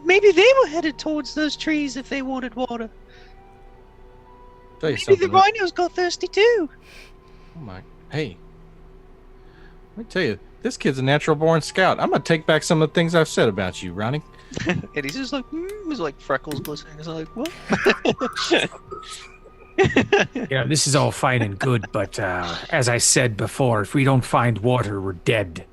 maybe they were headed towards those trees if they wanted water. Tell you Maybe something. the rhinos got thirsty too. Oh my! Hey, let me tell you, this kid's a natural-born scout. I'm gonna take back some of the things I've said about you, Ronnie. And he's just like, he's like freckles glistening. He's like, what? Yeah, this is all fine and good, but as I said before, if we don't find water, we're dead.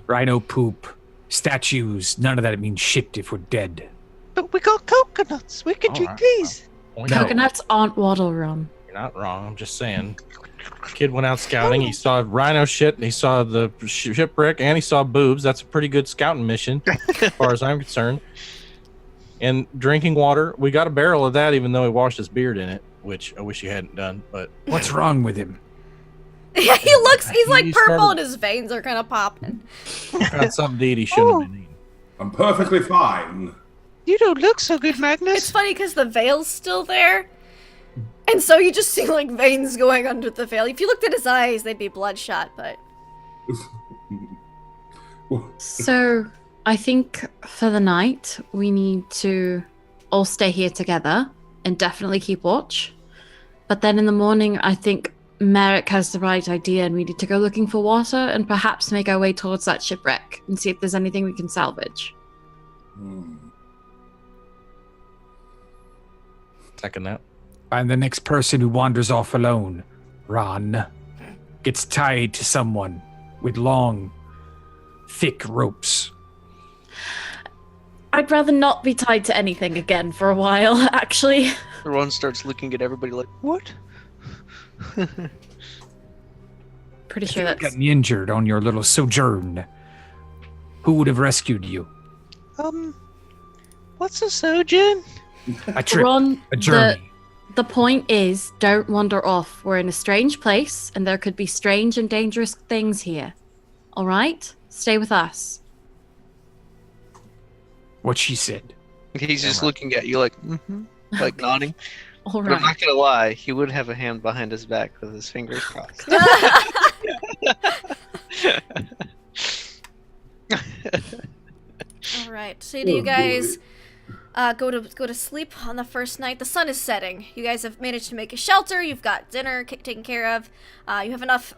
Rhino poop, statues, none of that means shit if we're dead. But we got coconuts. We can All drink right. these. Point No. out, Coconuts aren't water, Ron. You're not wrong. I'm just saying. Kid went out scouting. He saw rhino shit. And he saw the shipwreck, and he saw boobs. That's a pretty good scouting mission, as far as I'm concerned. And drinking water. We got a barrel of that, even though he washed his beard in it, which I wish he hadn't done. But What's wrong with him? Yeah, he's like You purple started- and his veins are kind of popping. Found something to eat he shouldn't have been eating. I'm perfectly fine. You don't look so good, Magnus. It's funny because the veil's still there. And so you just see like veins going under the veil. If you looked at his eyes, they'd be bloodshot, but... So, I think for the night, we need to all stay here together and definitely keep watch. But then in the morning, I think Merrick has the right idea and we need to go looking for water and perhaps make our way towards that shipwreck and see if there's anything we can salvage. Second that. And the next person who wanders off alone, Ron, gets tied to someone with long, thick ropes. I'd rather not be tied to anything again for a while, actually. Ron starts looking at everybody like, what? Pretty sure If you'd that's... gotten injured on your little sojourn, who would have rescued you? What's a sojourn? A trip, Ron, a journey. The point is, don't wander off. We're in a strange place, and there could be strange and dangerous things here. All right? Stay with us. What she said. He's just looking at you like, like nodding. All But I'm right. not gonna lie, he would have a hand behind his back with his fingers crossed. All right. So do you guys go to sleep on the first night? The sun is setting. You guys have managed to make a shelter. You've got dinner taken care of. You have enough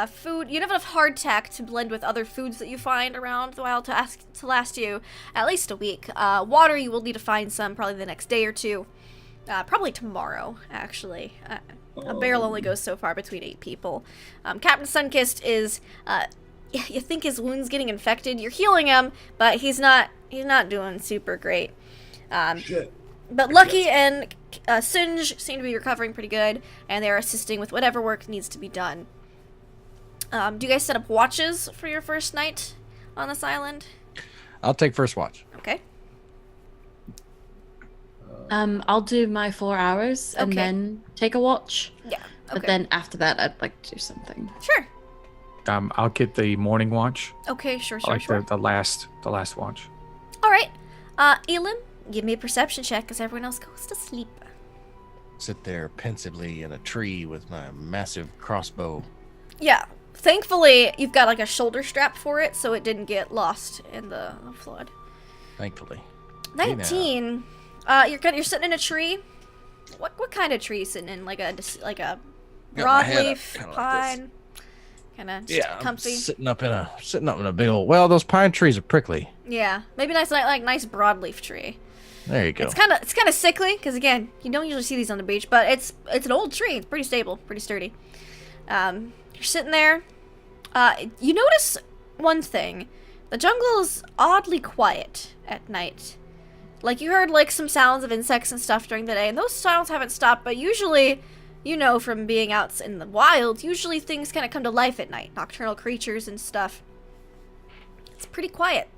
food. You have enough hardtack to blend with other foods that you find around the wild to last you at least a week. Water, you will need to find some probably the next day or two. Probably tomorrow, actually. A barrel only goes so far between 8 people. Captain Sunkissed is, you think his wound's getting infected. You're healing him, but he's not doing super great. But Lucky and Singe seem to be recovering pretty good, and they're assisting with whatever work needs to be done. Do you guys set up watches for your first night on this island? I'll take first watch. Okay. I'll do my 4 hours and Okay. then take a watch. Yeah. But Okay. then after that, I'd like to do something. Sure. I'll get the morning watch. Okay, sure, I sure, like sure. the last watch. All right. Elam, give me a perception check because everyone else goes to sleep. Sit there pensively in a tree with my massive crossbow. Yeah. Thankfully, you've got like a shoulder strap for it, so it didn't get lost in the flood. Thankfully. 19. You're sitting in a tree. What kind of tree you sitting in? Like a Got my head up, broadleaf kinda like pine. Kind of Yeah, I'm comfy. sitting up in a big old. Well, those pine trees are prickly. Yeah, maybe nice like nice broadleaf tree. There you go. It's kind of sickly because again, you don't usually see these on the beach, but it's an old tree. It's pretty stable, pretty sturdy. You're sitting there. You notice one thing: the jungle is oddly quiet at night. Like you heard like some sounds of insects and stuff during the day, and those sounds haven't stopped. But usually, you know, from being out in the wild, usually things kind of come to life at night. Nocturnal creatures and stuff. It's pretty quiet.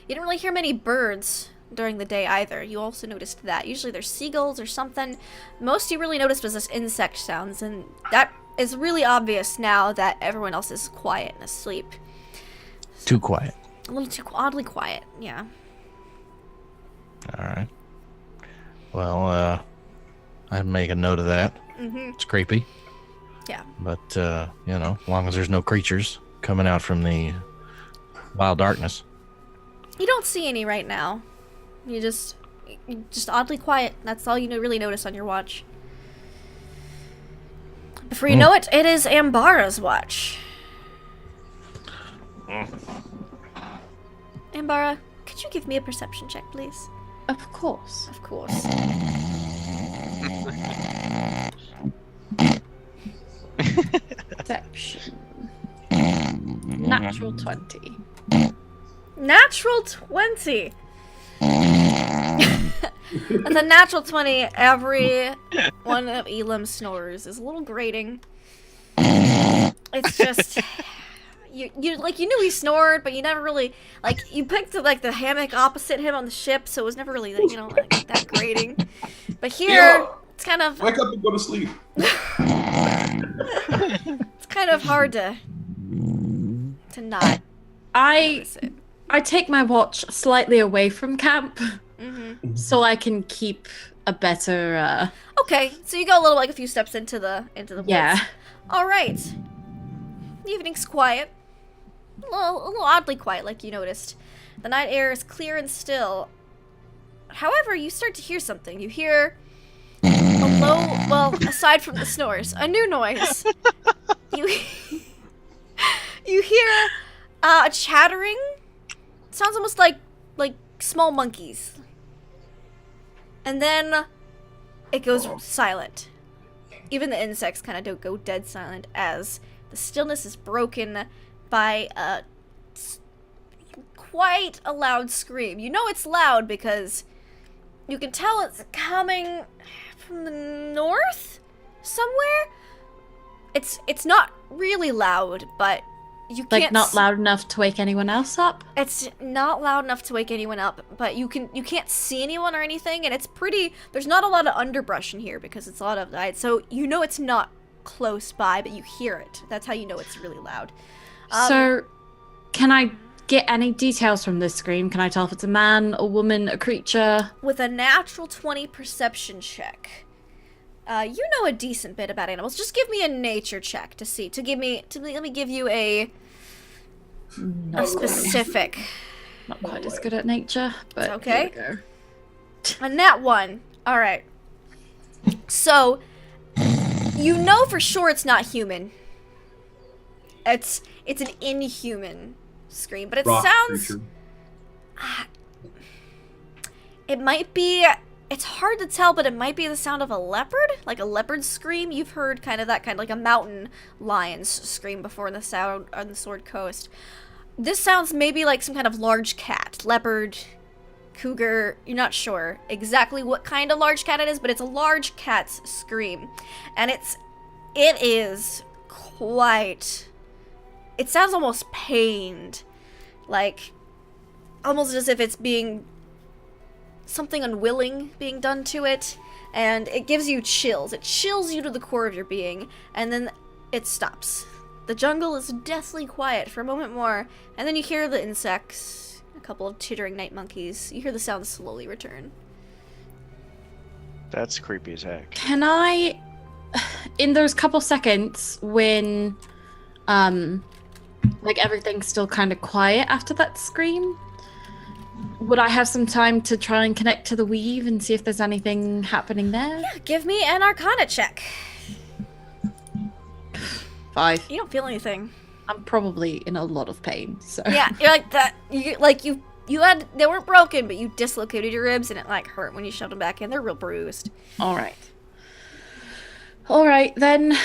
You didn't really hear many birds during the day either. You also noticed that. Usually there's seagulls or something. Most you really noticed was this insect sounds, and that is really obvious now that everyone else is quiet and asleep. Too quiet. A little too oddly quiet, yeah. All right. Well, I'd make a note of that. Mm-hmm. It's creepy. Yeah. But, you know, as long as there's no creatures coming out from the wild darkness. You don't see any right now. You're just oddly quiet. That's all you really notice on your watch. Before you know it, it is Ambara's watch. Ambara, could you give me a perception check, please? Of course. Of course. Perception. Natural 20. Natural 20! With a natural 20, every one of Elam's snores is a little grating. It's just... You knew he snored, but you never really... Like, you picked, like, the hammock opposite him on the ship, so it was never really, you know, like, that grating. But here, Yeah. it's kind of... Wake up and go to sleep. It's kind of hard to not I notice it. I take my watch slightly away from camp Mm-hmm. so I can keep a better. Okay, so you go a few steps into the woods. Yeah. All right. The evening's quiet. A little oddly quiet, like you noticed. The night air is clear and still. However, you start to hear something. You hear a low, well, aside from the snores, a new noise. You you hear a chattering. Sounds almost like small monkeys. And then it goes silent. Even the insects kind of don't go dead silent as the stillness is broken by quite a loud scream. You know it's loud because you can tell it's coming from the north somewhere. It's not really loud, but you can't Like not loud enough to wake anyone else up? It's not loud enough to wake anyone up, but you can't see anyone or anything, and it's pretty. There's not a lot of underbrush in here because it's a lot of night, so you know it's not close by, but you hear it. That's how you know it's really loud. So, can I get any details from this scream? Can I tell if it's a man, a woman, a creature? With a natural 20 perception check, you know a decent bit about animals. Just give me a nature check let me give you a specific. Not quite as good at nature, but okay. Here we go. A nat 1. All right. So, you know for sure it's not human. It's an inhuman scream, but it Rock sounds. creature. It might be. It's hard to tell, but it might be the sound of a leopard, like a leopard scream. You've heard like a mountain lion's scream before on the Sword Coast. This sounds maybe like some kind of large cat, leopard, cougar. You're not sure exactly what kind of large cat it is, but it's a large cat's scream, and it is quite. It sounds almost pained, like almost as if it's being something unwilling being done to it, and it gives you chills. It chills you to the core of your being, and then it stops. The jungle is deathly quiet for a moment more, and then you hear the insects, a couple of chittering night monkeys. You hear the sounds slowly return. That's creepy as heck. Can I, in those couple seconds when, like everything's still kind of quiet after that scream, would I have some time to try and connect to the weave and see if there's anything happening there? Yeah, give me an Arcana check. 5. You don't feel anything. I'm probably in a lot of pain, so. Yeah, you're like that. They weren't broken, but you dislocated your ribs and it like hurt when you shoved them back in. They're real bruised. All right, then.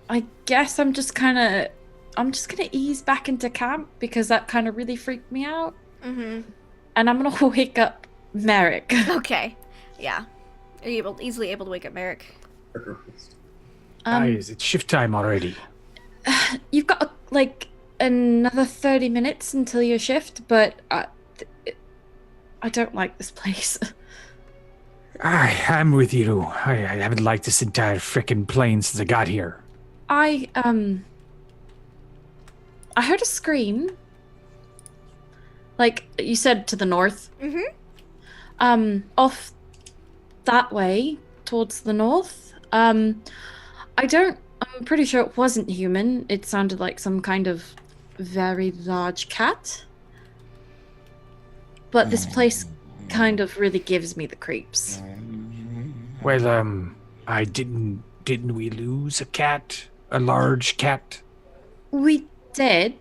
I guess I'm just gonna ease back into camp because that kind of really freaked me out. Mm-hmm. And I'm gonna wake up Merrick. Okay. Yeah. Are you easily able to wake up Merrick? Guys, it's shift time already. You've got like another 30 minutes until your shift, but I don't like this place. I'm with you. I haven't liked this entire frickin' plane since I got here. I heard a scream. Like you said, to the north. Mm-hmm. Off that way towards the north. I'm pretty sure it wasn't human. It sounded like some kind of very large cat. But this place kind of really gives me the creeps. Well, didn't we lose a cat? A large cat? We did,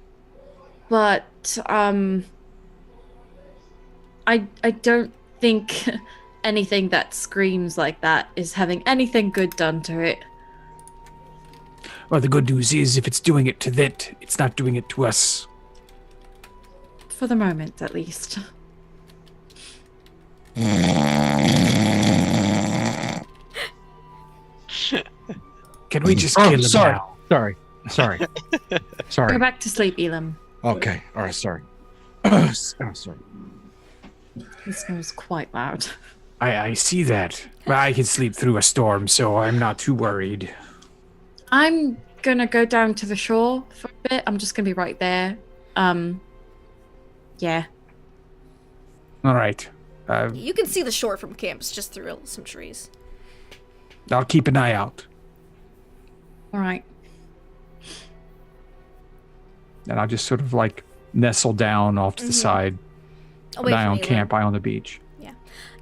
but I don't think anything that screams like that is having anything good done to it. Well, the good news is if it's doing it to that, it's not doing it to us. For the moment, at least. Can we just kill him now? Sorry. Go back to sleep, Elam. Okay. All right. Sorry. Sorry. He snows quite loud. I see that. But I can sleep through a storm, so I'm not too worried. I'm gonna go down to the shore for a bit. I'm just gonna be right there. Yeah. All right. You can see the shore from camp. It's just through some trees. I'll keep an eye out. All right. And I'll just sort of like nestle down off to the side. Away An eye from on Elam. camp, eye on the beach.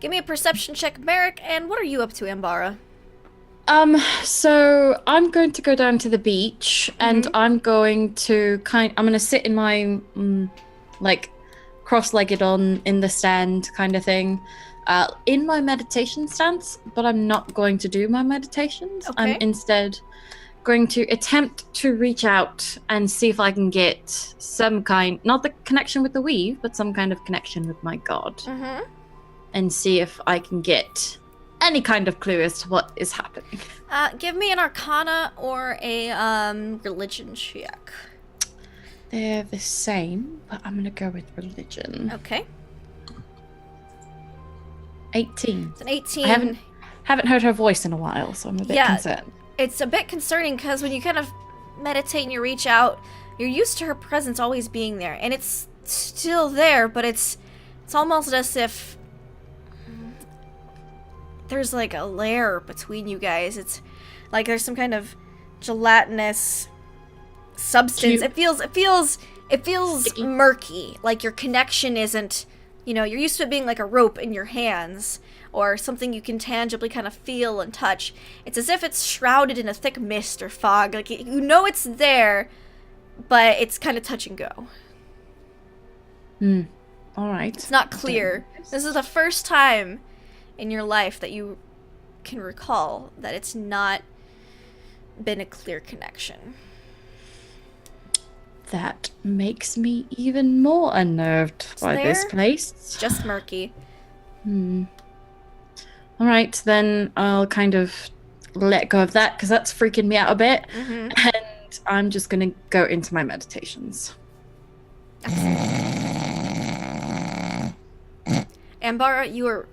Give me a perception check, Merrick, and what are you up to, Ambara? So I'm going to go down to the beach and I'm going to I'm going to sit in my, like, cross-legged in the stand kind of thing, in my meditation stance, but I'm not going to do my meditations. Okay. I'm instead going to attempt to reach out and see if I can get some kind, not the connection with the weave, but some kind of connection with my god. Mm-hmm. And see if I can get any kind of clue as to what is happening. Give me an Arcana or a religion check. They're the same, but I'm gonna go with religion. Okay. 18. It's an 18. I haven't heard her voice in a while, so I'm a bit concerned. It's a bit concerning because when you kind of meditate and you reach out, you're used to her presence always being there, and it's still there, but it's almost as if there's like a layer between you guys. It's like there's some kind of gelatinous substance. It feels Sticky. murky. Like your connection isn't, you're used to it being like a rope in your hands or something you can tangibly kind of feel and touch. It's as if it's shrouded in a thick mist or fog. Like it's there, but it's kind of touch and go. All right. It's not clear. This is the first time in your life that you can recall that it's not been a clear connection. That makes me even more unnerved by this place. It's just murky. All right, then I'll kind of let go of that because that's freaking me out a bit. And I'm just going to go into my meditations. Ambara, you are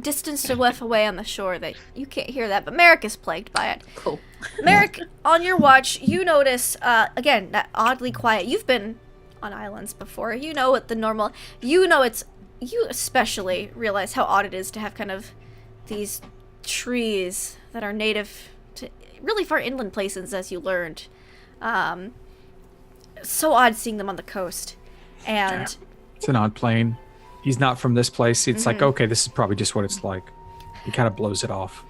distanced enough away on the shore that you can't hear that, but Merrick is plagued by it. Cool. Merrick, on your watch, you notice, again, that oddly quiet. You've been on islands before. You know what the normal... You especially realize how odd it is to have kind of these trees that are native to really far inland places, as you learned. So odd seeing them on the coast. And... It's an odd plane. He's not from this place. It's like, okay, this is probably just what it's like. He kind of blows it off.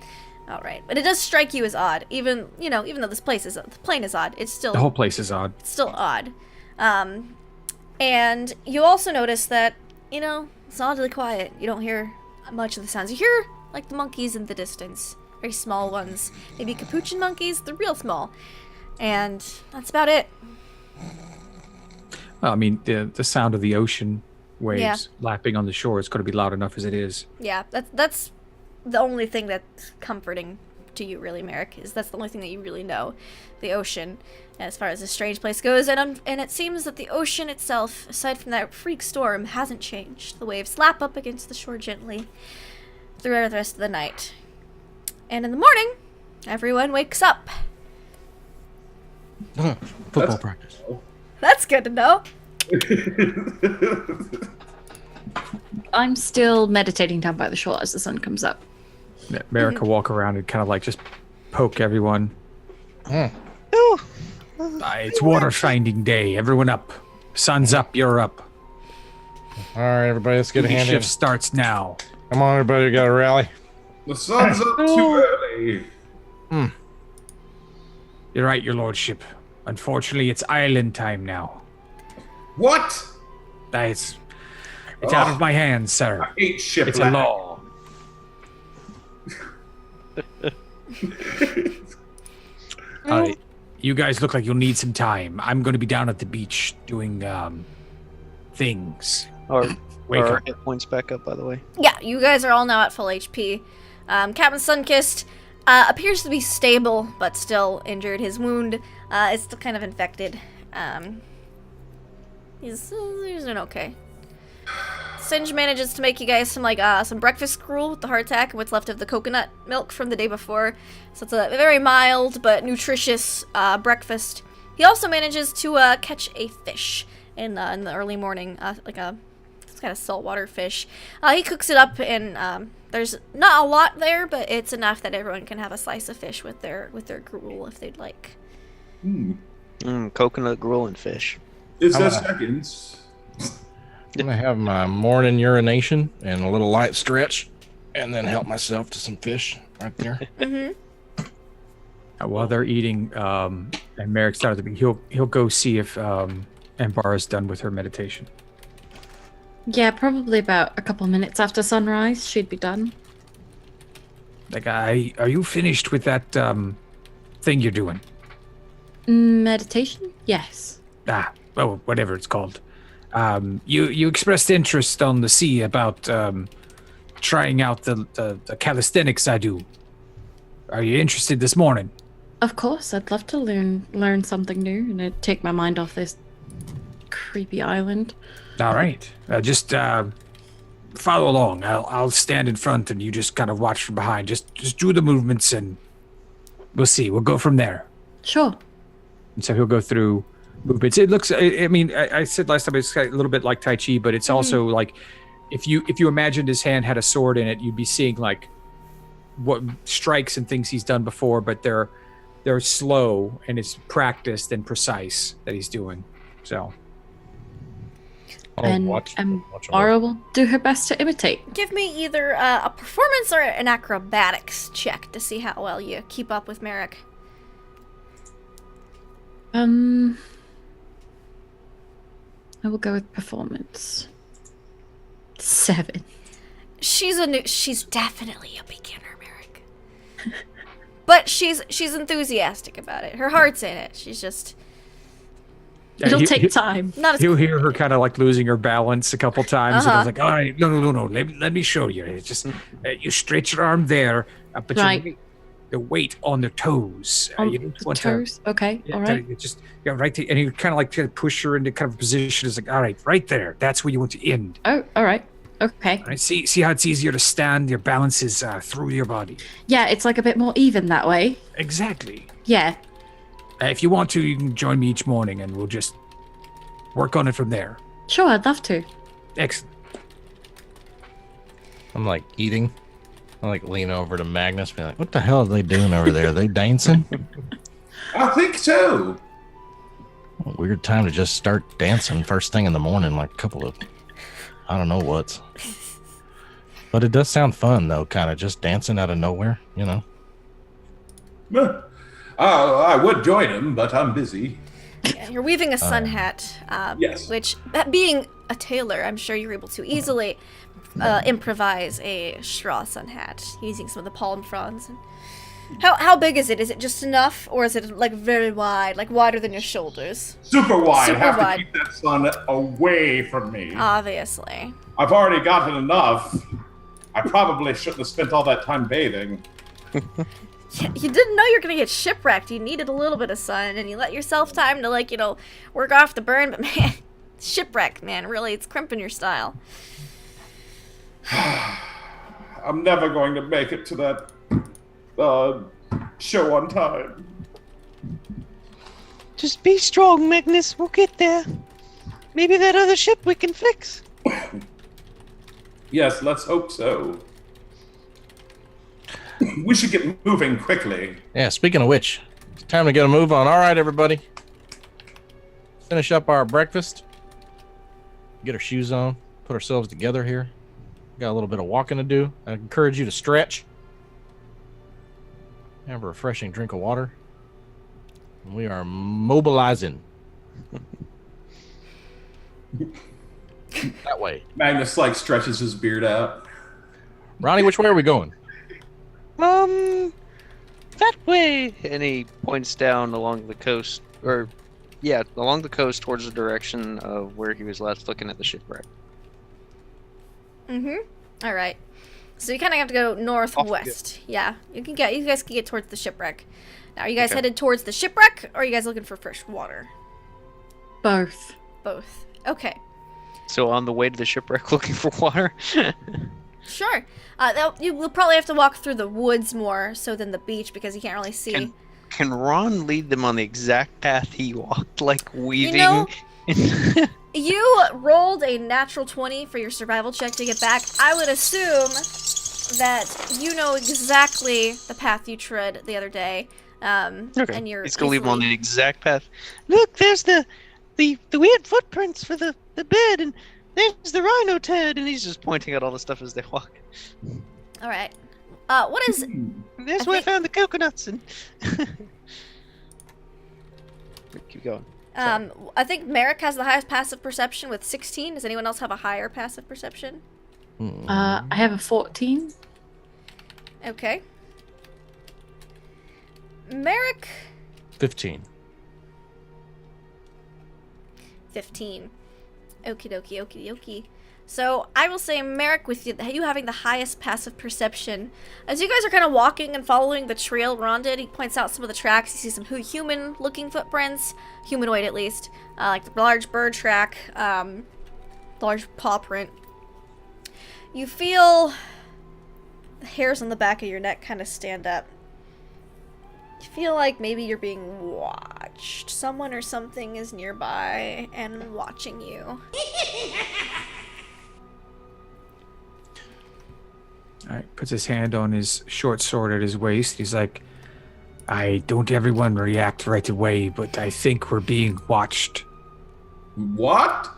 All right, but it does strike you as odd, even though the plane is odd. It's still The whole place is odd. It's still odd, and you also notice that it's oddly quiet. You don't hear much of the sounds. You hear like the monkeys in the distance, very small ones, maybe capuchin monkeys. They're real small, and that's about it. Well, I mean, the sound of the ocean waves lapping on the shore is going to be loud enough as it is. Yeah, that's the only thing that's comforting to you, really, Merrick, is that's the only thing that you really know, the ocean, as far as this strange place goes. And it seems that the ocean itself, aside from that freak storm, hasn't changed. The waves lap up against the shore gently throughout the rest of the night. And in the morning, everyone wakes up. Football practice. That's good to know. I'm still meditating down by the shore as the sun comes up. Merrick will walk around and kind of like just poke everyone. It's water finding day. Everyone up. Sun's up. You're up. All right, everybody, let's get a hand in. Shift starts now. Come on, everybody, we got to rally. The sun's up too early. You're right, your lordship. Unfortunately, it's island time now. What? It's out of my hands, sir. I hate ship It's a law. All right. You guys look like you'll need some time. I'm going to be down at the beach doing things. Or Wake our up. hit points back up, by the way. Yeah, you guys are all now at full HP. Captain Sunkist appears to be stable, but still injured. His wound is still kind of infected. He's doing okay. Singe manages to make you guys some breakfast gruel with the hardtack and what's left of the coconut milk from the day before. So it's a very mild but nutritious breakfast. He also manages to catch a fish in the early morning, like a kind of saltwater fish. He cooks it up, and there's not a lot there, but it's enough that everyone can have a slice of fish with their gruel if they'd like. Coconut gruel and fish. It's a seconds. I'm gonna have my morning urination and a little light stretch, and then help myself to some fish right there. While they're eating, and Merrick's out of the he'll go see if Ambara's done with her meditation. Yeah, probably about a couple minutes after sunrise, she'd be done. Like, are you finished with that thing you're doing? Meditation? Yes. Well, whatever it's called. You expressed interest on the sea about trying out the calisthenics I do. Are you interested this morning? Of course, I'd love to learn something new and it'd take my mind off this creepy island. All right. Just follow along. I'll stand in front and you just kind of watch from behind. Just do the movements and we'll see. We'll go from there. Sure. And so he'll go through movements. It looks, I mean, I said last time it's a little bit like Tai Chi, but it's also like if you imagined his hand had a sword in it, you'd be seeing like what strikes and things he's done before, but they're slow and it's practiced and precise that he's doing. So. And Ambara will do her best to imitate. Give me either a performance or an acrobatics check to see how well you keep up with Merrick. I will go with performance. 7. She's definitely a beginner, Merrick. But she's enthusiastic about it. Her heart's in it. She's just... It'll take time. He'll hear her kind of like losing her balance a couple times. And I was like, all right, no. Let me show you. It's just, you stretch your arm there, but you the weight on the toes. You don't want toes? Okay, all right. Right there. And you kind of like to push her into kind of a position. It's like, all right, right there. That's where you want to end. Oh, all right. Okay. All right, see how it's easier to stand? Your balance is through your body. Yeah, it's like a bit more even that way. Exactly. Yeah. If you want to, you can join me each morning and we'll just work on it from there. Sure, I'd love to. Excellent. I'm like eating. I like lean over to Magnus and be like, what the hell are they doing over there? Are they dancing? I think so. Weird time to just start dancing first thing in the morning, like a couple of, I don't know what's. But it does sound fun, though, kind of just dancing out of nowhere, you know? I would join him, but I'm busy. Yeah, you're weaving a sun hat. Yes. Which, being a tailor, I'm sure you're able to easily improvise a straw sun hat using some of the palm fronds. And how big is it? Is it just enough, or is it like very wide, like wider than your shoulders? Super wide. Super have wide. to keep that sun away from me. Obviously. I've already gotten enough. I probably shouldn't have spent all that time bathing. You didn't know you were gonna get shipwrecked. You needed a little bit of sun, and you let yourself time to work off the burn. But man, shipwreck, man, really, it's crimping your style. I'm never going to make it to that show on time. Just be strong, Magnus. We'll get there. Maybe that other ship we can fix. Yes, let's hope so. We should get moving quickly. Yeah, speaking of which, it's time to get a move on. All right, everybody. Finish up our breakfast. Get our shoes on. Put ourselves together here. Got a little bit of walking to do. I encourage you to stretch. Have a refreshing drink of water. And we are mobilizing. That way. Magnus stretches his beard out. Ronnie, which way are we going? That way. And he points down along the coast, along the coast towards the direction of where he was last looking at the shipwreck. All right. So you kind of have to go northwest. Yeah, you guys can get towards the shipwreck. Now, are you guys headed towards the shipwreck, or are you guys looking for fresh water? Both. Both. Okay. So on the way to the shipwreck looking for water? Sure. You'll probably have to walk through the woods more so than the beach because you can't really see. Can Ron lead them on the exact path he walked, like weaving? You rolled a natural 20 for your survival check to get back. I would assume that you know exactly the path you tread the other day. Okay. And you're He's gonna leave them on the exact path. Look, there's the weird footprints for the bed, and there's the rhino turd, and he's just pointing at all the stuff as they walk. All right. What is? That's where I found the coconuts, and keep going. I think Merrick has the highest passive perception with 16. Does anyone else have a higher passive perception? I have a 14. Okay. Merrick. 15. 15. Okie dokie, okie dokie. So I will say, Merrick, with you having the highest passive perception, as you guys are kind of walking and following the trail Ron did, he points out some of the tracks. You see some human-looking footprints, humanoid at least, like the large bird track, large paw print. You feel the hairs on the back of your neck kind of stand up. You feel like maybe you're being watched. Someone or something is nearby and watching you. All right, puts his hand on his short sword at his waist. He's like, I don't everyone react right away, but I think we're being watched. What?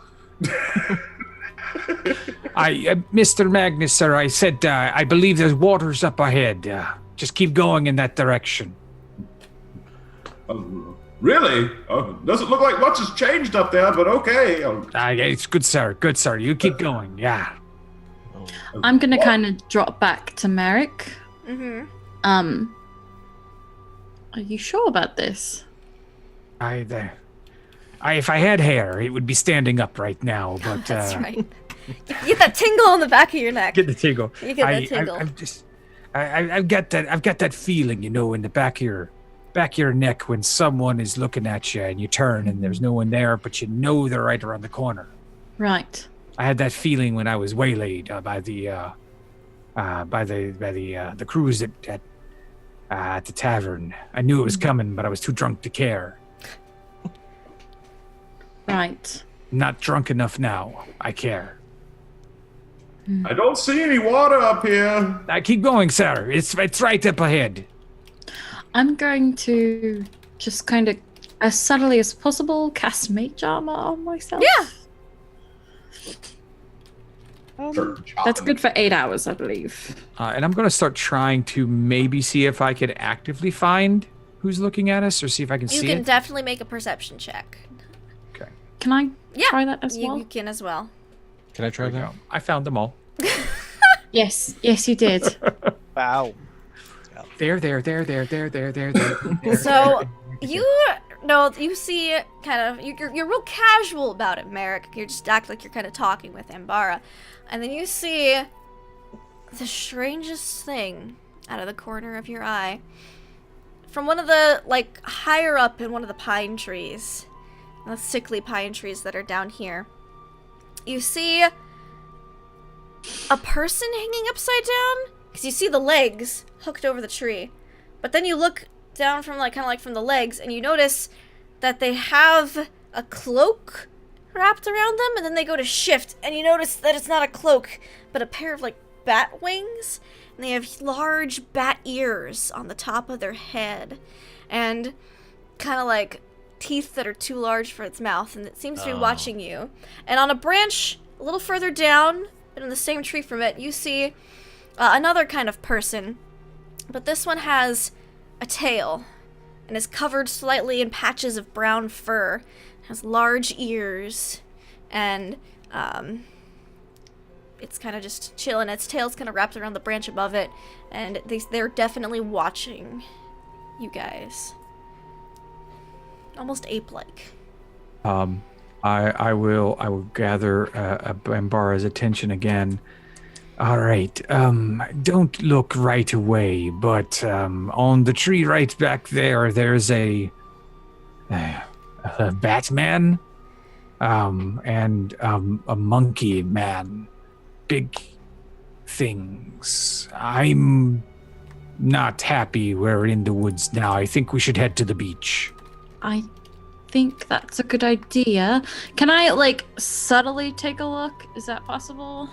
Mr. Magnus, sir, I said, I believe there's waters up ahead. Just keep going in that direction. Really? Doesn't look like much has changed up there, but okay. It's good, sir. Good, sir. You keep going. Yeah. I'm gonna kind of drop back to Merrick. Mm-hmm. Are you sure about this? If I had hair, it would be standing up right now. But That's right. You get that tingle on the back of your neck. Get the tingle. You get that tingle. I've got that feeling, in the back of your neck when someone is looking at you and you turn and there's no one there, but they're right around the corner. Right. I had that feeling when I was waylaid by the crews at the tavern. I knew it was coming, but I was too drunk to care. Right. Not drunk enough now. I care. I don't see any water up here. Keep going, sir. It's right up ahead. I'm going to just kind of, as subtly as possible, cast Mage Armor on myself. Yeah. That's good for 8 hours, I believe. And I'm going to start trying to maybe see if I could actively find who's looking at us, or see if I can see it. You can definitely make a perception check. Okay. Can I Yeah. try that as well? You can as well. Can I try that? I found them all. Yes, you did. Wow. There. So you see kind of you're real casual about it, Merrick. You just act like you're kind of talking with Ambara, and then you see the strangest thing out of the corner of your eye from one of the higher up in one of the pine trees, the sickly pine trees that are down here. You see a person hanging upside down because you see the legs hooked over the tree, but then you look down from from the legs and you notice that they have a cloak wrapped around them, and then they go to shift and you notice that it's not a cloak but a pair of bat wings, and they have large bat ears on the top of their head and kind of teeth that are too large for its mouth, and it seems to be watching you. And on a branch a little further down but in the same tree from it, you see another kind of person, but this one has a tail and is covered slightly in patches of brown fur, has large ears, and it's kind of just chilling. Its tail's kind of wrapped around the branch above it, and they're definitely watching you guys. Almost ape-like. I will gather Ambara's attention again. All right. Don't look right away, but on the tree right back there's a Batman. and a monkey man. Big things. I'm not happy we're in the woods now. I think we should head to the beach. I think that's a good idea. Can I, like, subtly take a look? Is that possible?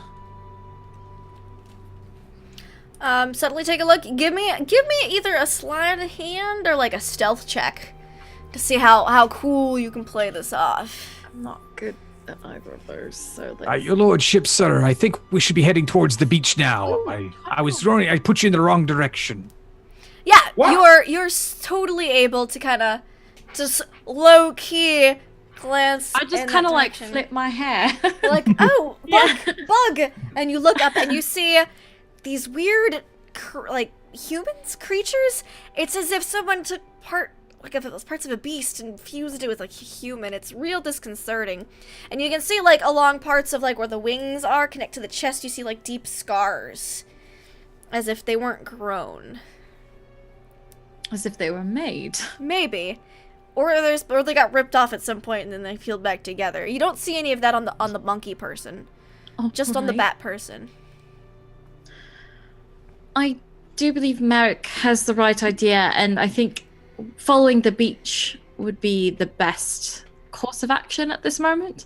Subtly take a look. Give me either a sleight of hand or like a stealth check to see how cool you can play this off. I'm not good at either of those, so like... Your lordship, sir, I think we should be heading towards the beach now. Ooh, I was wrong. I put you in the wrong direction. Yeah, What? you're totally able to kind of just low key glance. I just kind of like flip my hair. You're like, oh, Yeah. bug, and you look up and you see these weird, like humans creatures. It's as if someone took parts of a beast and fused it with like a human. It's real disconcerting, and you can see like along parts of like where the wings are connect to the chest. You see like deep scars, as if they weren't grown. As if they were made. Maybe. Or they got ripped off at some point and then they healed back together. You don't see any of that on the monkey person. Oh, Just on the right. bat person. I do believe Merrick has the right idea, and I think following the beach would be the best course of action at this moment.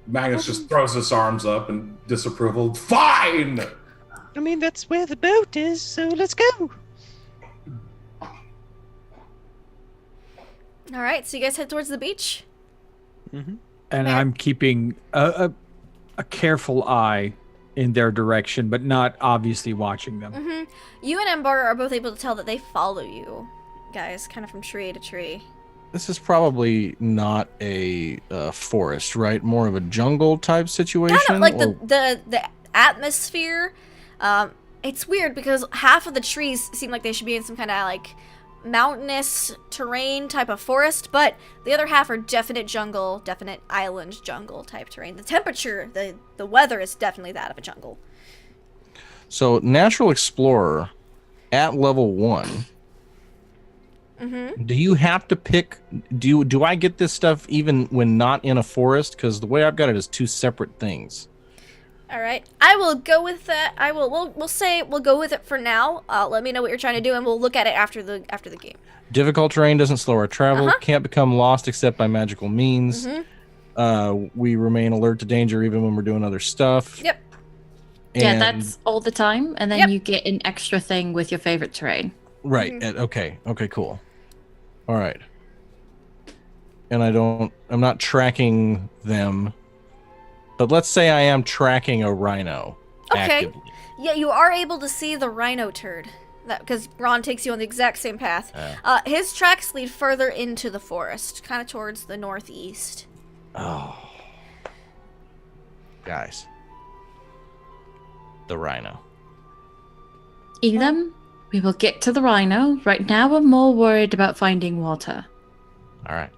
Magnus just throws his arms up in disapproval. Fine! I mean, that's where the boat is, so let's go. All right, so you guys head towards the beach. Mm-hmm. And Man. I'm keeping a careful eye in their direction, but not obviously watching them. Mm-hmm. You and Embar are both able to tell that they follow you, guys, kind of from tree to tree. This is probably not a forest, right? More of a jungle type situation. Kind of like or- the atmosphere. It's weird because half of the trees seem like they should be in some kind of like mountainous terrain type of forest, but the other half are definite jungle, definite island jungle type terrain. The temperature, the weather is definitely that of a jungle. So, Natural Explorer at level 1. Mm-hmm. Do you have to pick? Do I get this stuff even when not in a forest? Because the way I've got it is two separate things. All right, I will go with that. We'll say we'll go with it for now. Let me know what you're trying to do, and we'll look at it after the game. Difficult terrain doesn't slow our travel. Uh-huh. Can't become lost except by magical means. Mm-hmm. We remain alert to danger even when we're doing other stuff. Yep. Yeah, And- that's all the time, and then Yep. you get an extra thing with your favorite terrain. Right. Okay. Okay. Cool. All right. And I'm not tracking them, but let's say I am tracking a rhino Okay. actively. Yeah, you are able to see the rhino turd. That because Ron takes you on the exact same path. His tracks lead further into the forest, kind of towards the northeast. Oh. Guys. The rhino. Elam, we will get to the rhino. Right now, we're more worried about finding water. All right.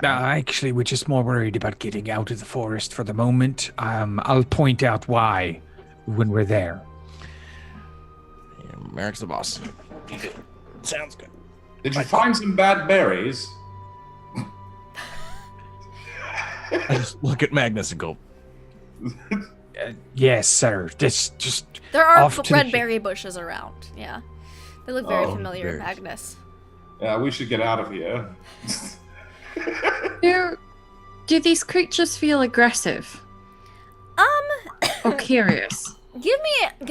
Actually, we're just more worried about getting out of the forest for the moment. I'll point out why when we're there. Yeah, Merrick's the boss. Sounds good. Did you find some bad berries? I just look at Magnus and go, Yes, sir. This just There are off to the red hi- berry bushes around. Yeah, they look very Oh, familiar, berries. Magnus. Yeah, we should get out of here. Do these creatures feel aggressive or curious? Give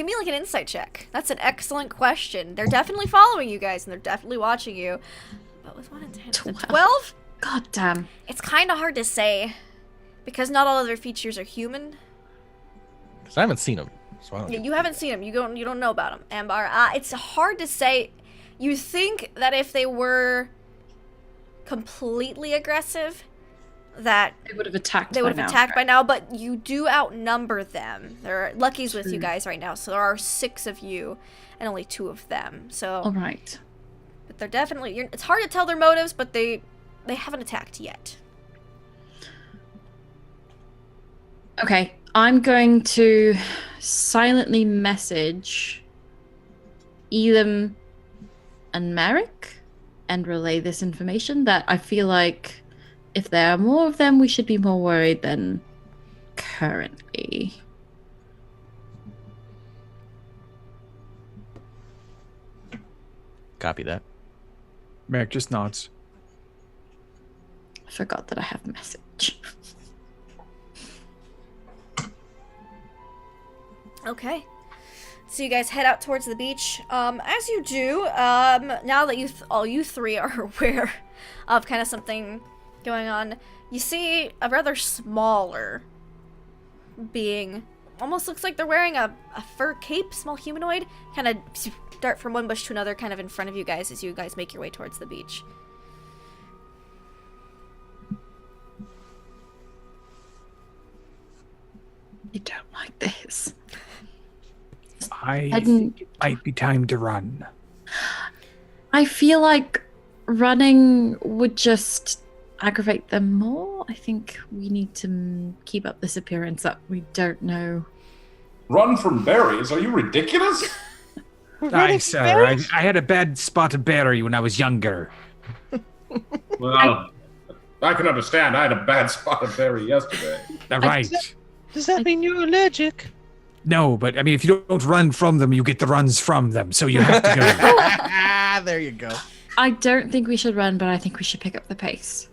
me like an insight check. That's an excellent question. They're definitely following you guys, and they're definitely watching you. But with one intent, 12? God damn. It's kind of hard to say because not all of their features are human. because I haven't seen him. So I don't Yeah, get- you haven't seen them. You don't know about them, Ambar. It's hard to say. You think that if they were completely aggressive, that They would have attacked they by would have now. attacked by now, but you do outnumber them. There are Lucky's with you True. guys right now, so there are 6 of you and only 2 of them. So, All right. but they're definitely. It's hard to tell their motives, but they haven't attacked yet. Okay, I'm going to silently message Elam and Merrick and relay this information that I feel like if there are more of them, we should be more worried than currently. Copy that. Merrick just nods. I forgot that I have message. Okay. So you guys head out towards the beach. As you do, now that all you three are aware of kind of something going on, you see a rather smaller being. Almost looks like they're wearing a fur cape, small humanoid. Kind of dart from one bush to another kind of in front of you guys as you guys make your way towards the beach. I don't like this. I Hadn't- think it might be time to run. I feel like running would just aggravate them more. I think we need to keep up this appearance that we don't know. Run from berries? Are you ridiculous? Aye, sir. I had a bad spot of berry when I was younger. Well, I can understand. I had a bad spot of berry yesterday. Right. Does that mean you're allergic? No, but I mean, if you don't run from them, you get the runs from them. So you have to go. There you go. I don't think we should run, but I think we should pick up the pace.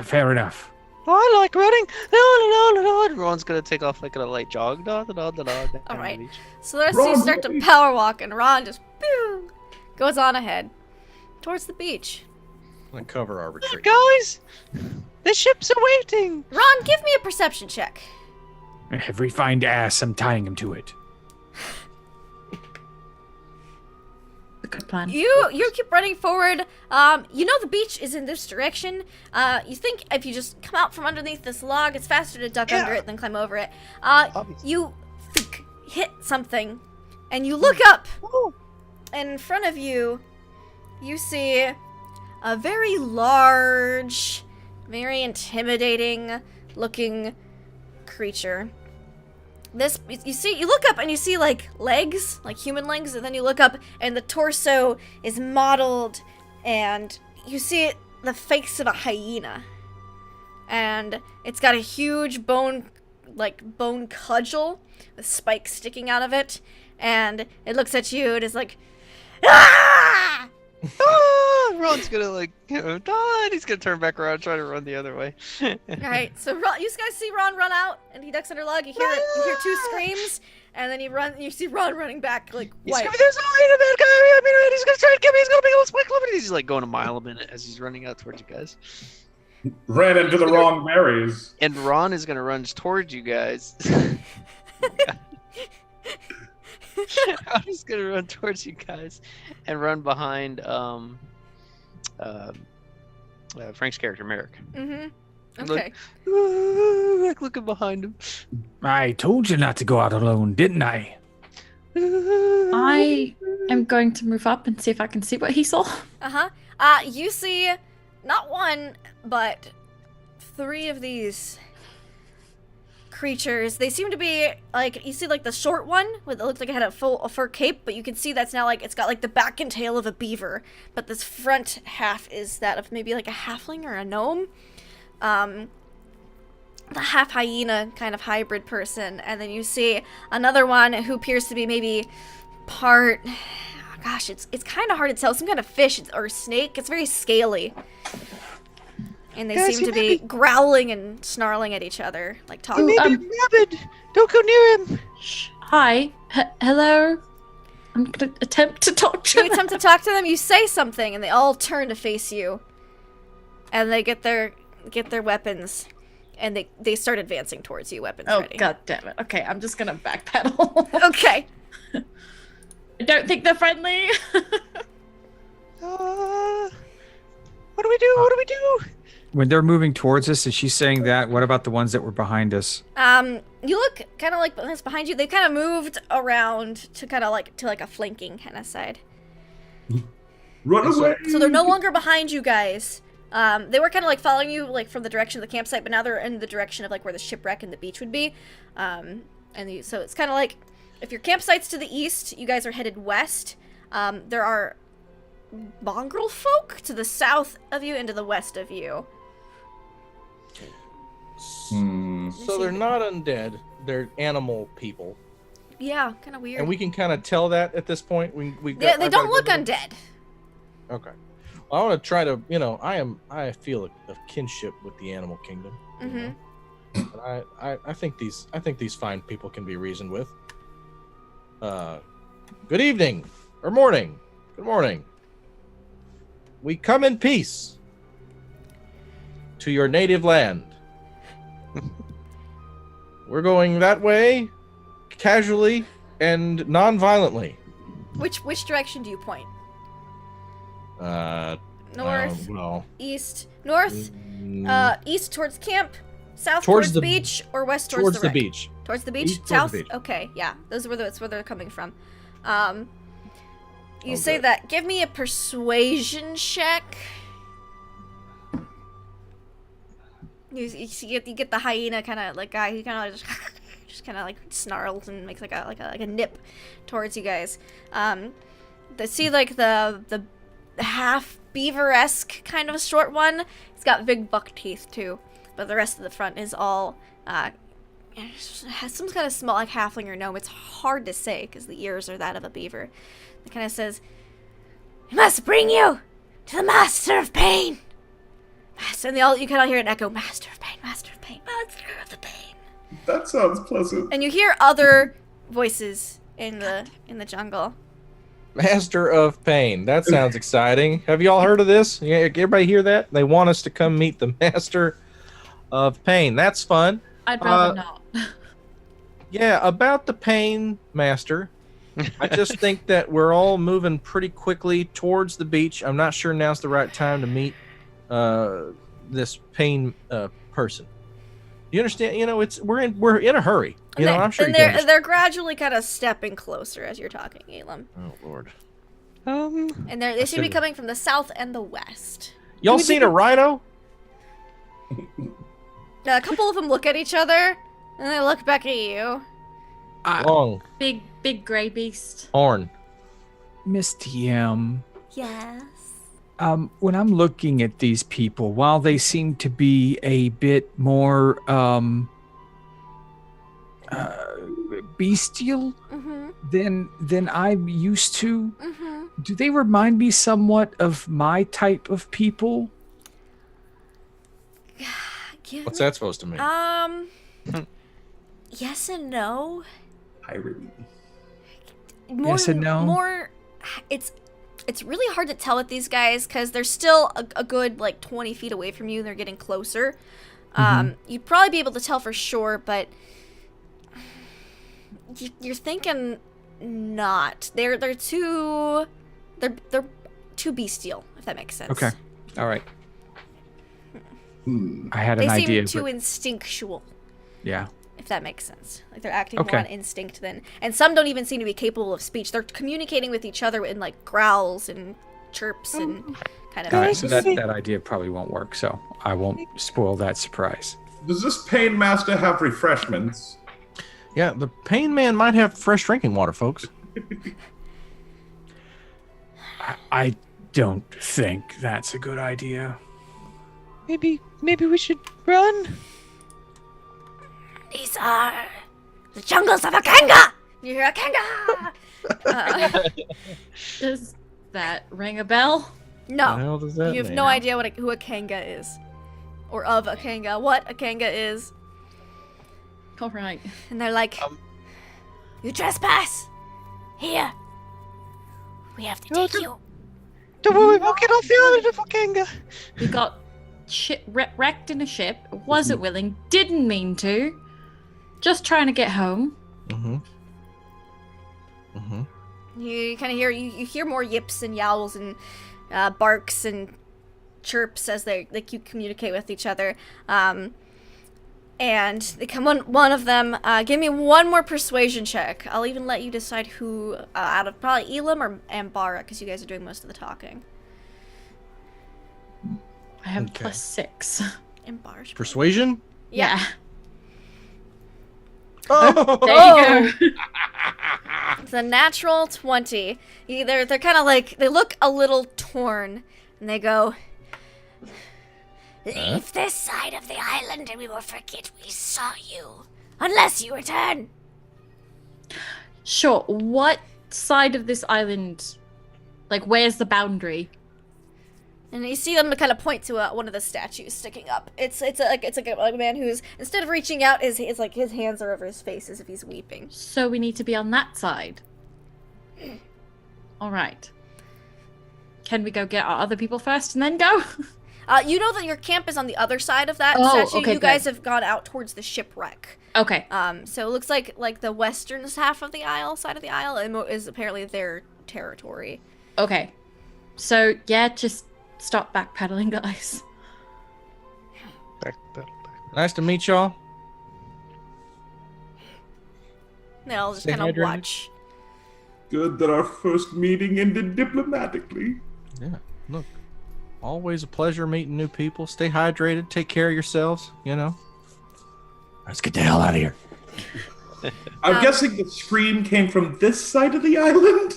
Fair enough. Oh, I like running. No. Ron's gonna take off like a light jog. Down the Alright. beach. So the rest of you Ron, start to please. power walk, and Ron just boom, goes on ahead towards the beach. I'm gonna cover our retreat. Guys, the ships are waiting. Ron, give me a perception check. Every find ass, I'm tying him to it. A good plan. You keep running forward. You know the beach is in this direction. You think if you just come out from underneath this log, it's faster to duck under it than climb over it. Obviously. You hit something, and you look up, and in front of you, you see a very large, very intimidating looking creature. You look up and you see like legs, like human legs, and then you look up and the torso is modeled, and you see the face of a hyena, and it's got a huge bone cudgel with spikes sticking out of it, and it looks at you and is like, ah! Ron's gonna he's gonna turn back around, try to run the other way. Alright, so Ron, you guys see Ron run out, and he ducks under log. You hear two screams, and then you see Ron running back like He's white. screaming, "There's only a bad guy! He's gonna try to kill me! He's gonna make a spike limit!" He's like going a mile a minute as he's running out towards you guys. Ran into the wrong berries. And Ron is gonna run towards you guys. I'm just gonna run towards you guys and run behind Frank's character, Merrick. Mm-hmm. Look. Okay. Like looking behind him. I told you not to go out alone, didn't I? I am going to move up and see if I can see what he saw. Uh-huh. You see not one, but three of these creatures. They seem to be like, you see like the short one with it looks like it had a fur cape, but you can see that's now like it's got like the back and tail of a beaver, but this front half is that of maybe like a halfling or a gnome. The half hyena kind of hybrid person, and then you see another one who appears to be maybe part, gosh, it's kind of hard to tell, some kind of fish or snake. It's very scaly. And they Guys, seem he to may be growling and snarling at each other, like He talking. may be rabid. Don't go near him. Shh. Hi. Hello. I'm gonna attempt to talk to You him. attempt to talk to them, you say something, and they all turn to face you. And they get their weapons, and they start advancing towards you, weapons Oh, ready. god damn it. Okay, I'm just gonna backpedal. Okay. I don't think they're friendly. What do we do? What do we do? When they're moving towards us, is she saying that? What about the ones that were behind us? You look kind of like that's behind you. They kind of moved around to kind of like to like a flanking kind of side. Run away! So they're no longer behind you guys. They were kind of like following you like from the direction of the campsite, but now they're in the direction of like where the shipwreck and the beach would be. So it's kind of like if your campsite's to the east, you guys are headed west. There are mongrel folk to the south of you and to the west of you. So they're not undead. They're animal people. Yeah, kind of weird. And we can kind of tell that at this point. They they don't look undead. Okay. Well, I want to try to, I feel a kinship with the animal kingdom. Mm-hmm. And I think these fine people can be reasoned with. Good evening or morning. Good morning. We come in peace to your native land. We're going that way, casually and non-violently. Which direction do you point? North, well, east, north, east towards camp, south Towards towards the- the beach, or west towards the wreck? beach. Towards the beach, East towards south. the beach. Okay, yeah, that's where they're coming from. You Oh, say good. that. Give me a persuasion check. You get the hyena kind of like guy who kind of just kind of like snarls and makes like a nip towards you guys. They see like the half beaver-esque kind of a short one. He's got big buck teeth too, but the rest of the front is all has some kind of small like halfling or gnome. It's hard to say because the ears are that of a beaver. It kind of says, "I must bring you to the Master of Pain." And you kind of hear an echo, "Master of Pain, Master of Pain, Master of the Pain." That sounds pleasant. And you hear other voices in the jungle. Master of Pain. That sounds exciting. Have you all heard of this? Yeah, everybody hear that? They want us to come meet the Master of Pain. That's fun. I'd rather not. Yeah, about the Pain Master. I just think that we're all moving pretty quickly towards the beach. I'm not sure now's the right time to meet this Pain person. You understand? We're in a hurry. I'm sure you can understand. They're gradually kind of stepping closer as you're talking, Elam. Oh Lord. And they seem to be coming from the south and the west. Y'all seen a rhino? A couple of them look at each other, and they look back at you. Long Big gray beast. horn. Miss TM, Yes. when I'm looking at these people, while they seem to be a bit more bestial Mm-hmm. than I'm used to, Mm-hmm. do they remind me somewhat of my type of people? What's that supposed to mean? Yes and no. Irony. Yes and no? More. It's really hard to tell with these guys because they're still a good like 20 feet away from you. And they're getting closer. You'd probably be able to tell for sure, but you're thinking not. They're too bestial, if that makes sense. Okay. All right. I had They an seem idea. too but- instinctual, yeah. if that makes sense. Like they're acting Okay. more on instinct than, and some don't even seem to be capable of speech. They're communicating with each other in like growls and chirps and kind of. All right. So that idea probably won't work. So I won't spoil that surprise. Does this Pain Master have refreshments? Yeah, the Pain Man might have fresh drinking water, folks. I don't think that's a good idea. Maybe we should run. These are the jungles of Akanga. You hear Akanga? Does that ring a bell? What the No, hell does that you have mean? no idea who Akanga is, or of Akanga, what Akanga is, All right. and they're like, "You trespass here. We have to take you." Don't worry, we'll get off the island of Okanga. We got wrecked in a ship. Wasn't willing. Didn't mean to. Just trying to get home. Mm-hmm. Mm-hmm. You kind of hear you hear more yips and yowls and barks and chirps as they communicate with each other. And they come one of them. Give me one more persuasion check. I'll even let you decide who out of probably Elam or Ambara, because you guys are doing most of the talking. I have Okay. +6. Ambara's Persuasion? Yeah. Oh! There you go. It's a natural 20. They're kind of like, they look a little torn, and they go, Leave this side of the island and we will forget we saw you. Unless you return. Sure. What side of this island? Like, where's the boundary? And you see them kind of point to one of the statues sticking up. It's like a man who's, instead of reaching out, his hands are over his face as if he's weeping. So we need to be on that side. All right. Can we go get our other people first and then go? You know that your camp is on the other side of that statue. Okay, you guys have gone out towards the shipwreck. Okay. So it looks like the western half of the side of the isle is apparently their territory. Okay. So, yeah, just stop backpedaling, guys. Nice to meet y'all. They'll just Stay kind of hydrated. watch. Good that our first meeting ended diplomatically. Yeah, look, always a pleasure meeting new people. Stay hydrated, take care of yourselves, you know. Let's get the hell out of here. I'm guessing the scream came from this side of the island?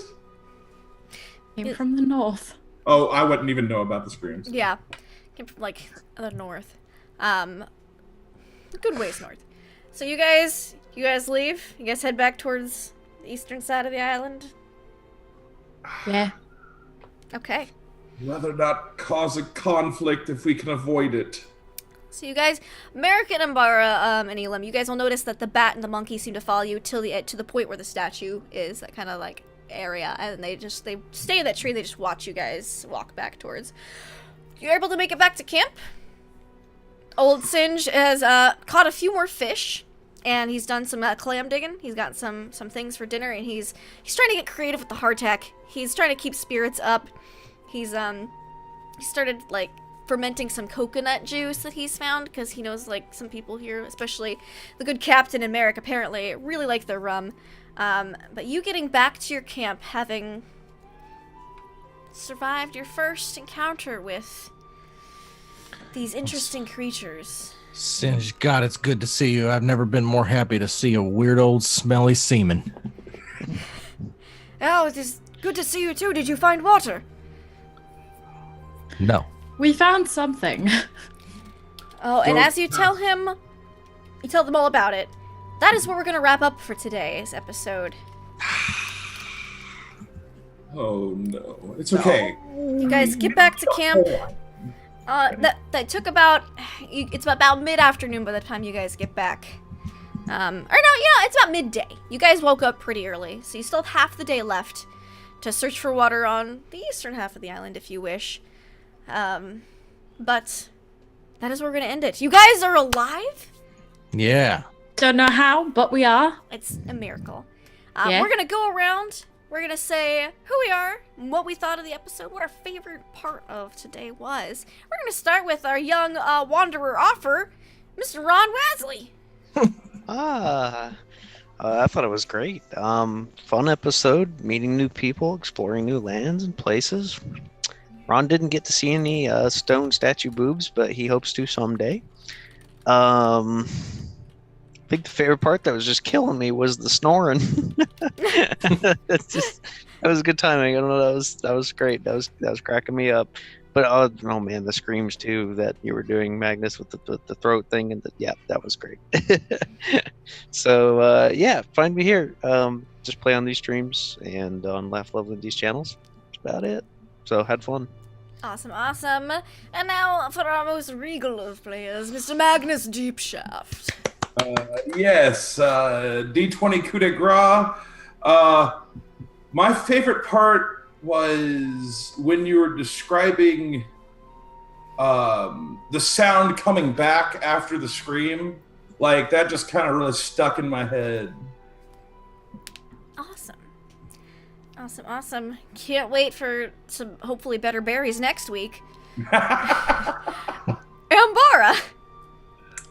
Came from the north. Oh, I wouldn't even know about the screams. Yeah, came from like the north, a good ways north. So you guys leave. You guys head back towards the eastern side of the island. Yeah. Okay. Rather not cause a conflict if we can avoid it. So you guys, Merrick and Ambara, and Elam, you guys will notice that the bat and the monkey seem to follow you to the point where the statue is, that kind of like area, and they stay in that tree. They just watch you guys walk back towards. You're able to make it back to camp. Old Singe has caught a few more fish, and he's done some clam digging. He's got some things for dinner, and he's trying to get creative with the hardtack. He's trying to keep spirits up. He started like fermenting some coconut juice that he's found, because he knows like some people here, especially the good captain and Merrick, apparently really like their rum. But you getting back to your camp, having survived your first encounter with these interesting creatures. Singe, God, it's good to see you. I've never been more happy to see a weird old smelly seaman. Oh, it is good to see you too. Did you find water? No. We found something. Oh, and as you tell them all about it, that is where we're going to wrap up for today's episode. Oh no, it's okay. You guys get back to camp. That took it's about mid-afternoon by the time you guys get back. It's about midday. You guys woke up pretty early, so you still have half the day left to search for water on the eastern half of the island if you wish. But that is where we're going to end it. You guys are alive? Yeah. Don't know how, but we are. It's a miracle. Yeah. We're going to go around. We're going to say who we are, what we thought of the episode, what our favorite part of today was. We're going to start with our young wanderer offer, Mr. Ron Wasley. I thought it was great. Fun episode, meeting new people, exploring new lands and places. Ron didn't get to see any stone statue boobs, but he hopes to someday. I think the favorite part that was just killing me was the snoring. That was a good timing. I don't know. That was great. That was cracking me up. But oh man, the screams too that you were doing, Magnus, with the throat thing, and that was great. So find me here. Just play on these streams and on Laugh Love Lindy's channels. That's about it. So had fun. Awesome. And now for our most regal of players, Mr. Magnus Deepshaft. Yes, D20 coup de grace. My favorite part was when you were describing the sound coming back after the scream. Like, that just kind of really stuck in my head. Awesome. Can't wait for some hopefully better berries next week. Ambara.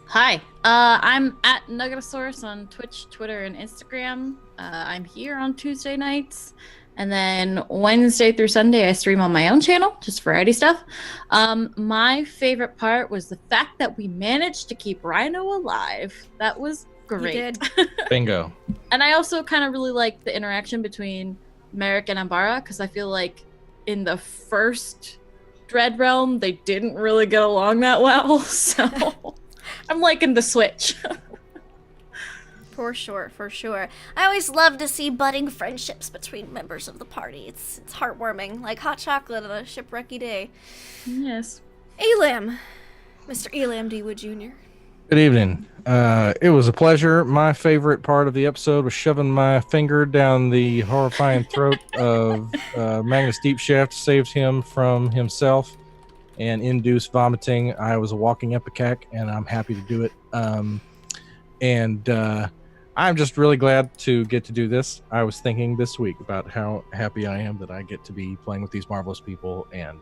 Hi. I'm at Nuggetosaurus on Twitch, Twitter, and Instagram. I'm here on Tuesday nights. And then Wednesday through Sunday, I stream on my own channel, just variety stuff. My favorite part was the fact that we managed to keep Rhino alive. That was great. You did. Bingo. And I also kind of really like the interaction between Merrick and Ambara, because I feel like in the first Dread Realm, they didn't really get along that well. So I'm liking the switch. For sure, for sure. I always love to see budding friendships between members of the party. It's heartwarming, like hot chocolate on a shipwrecky day. Yes. Elam, Mr. Elam D. Wood Jr. Good evening. It was a pleasure. My favorite part of the episode was shoving my finger down the horrifying throat of Magnus Deep Shaft, saved him from himself and induced vomiting. I was a walking epicac, and I'm happy to do it. I'm just really glad to get to do this. I was thinking this week about how happy I am that I get to be playing with these marvelous people and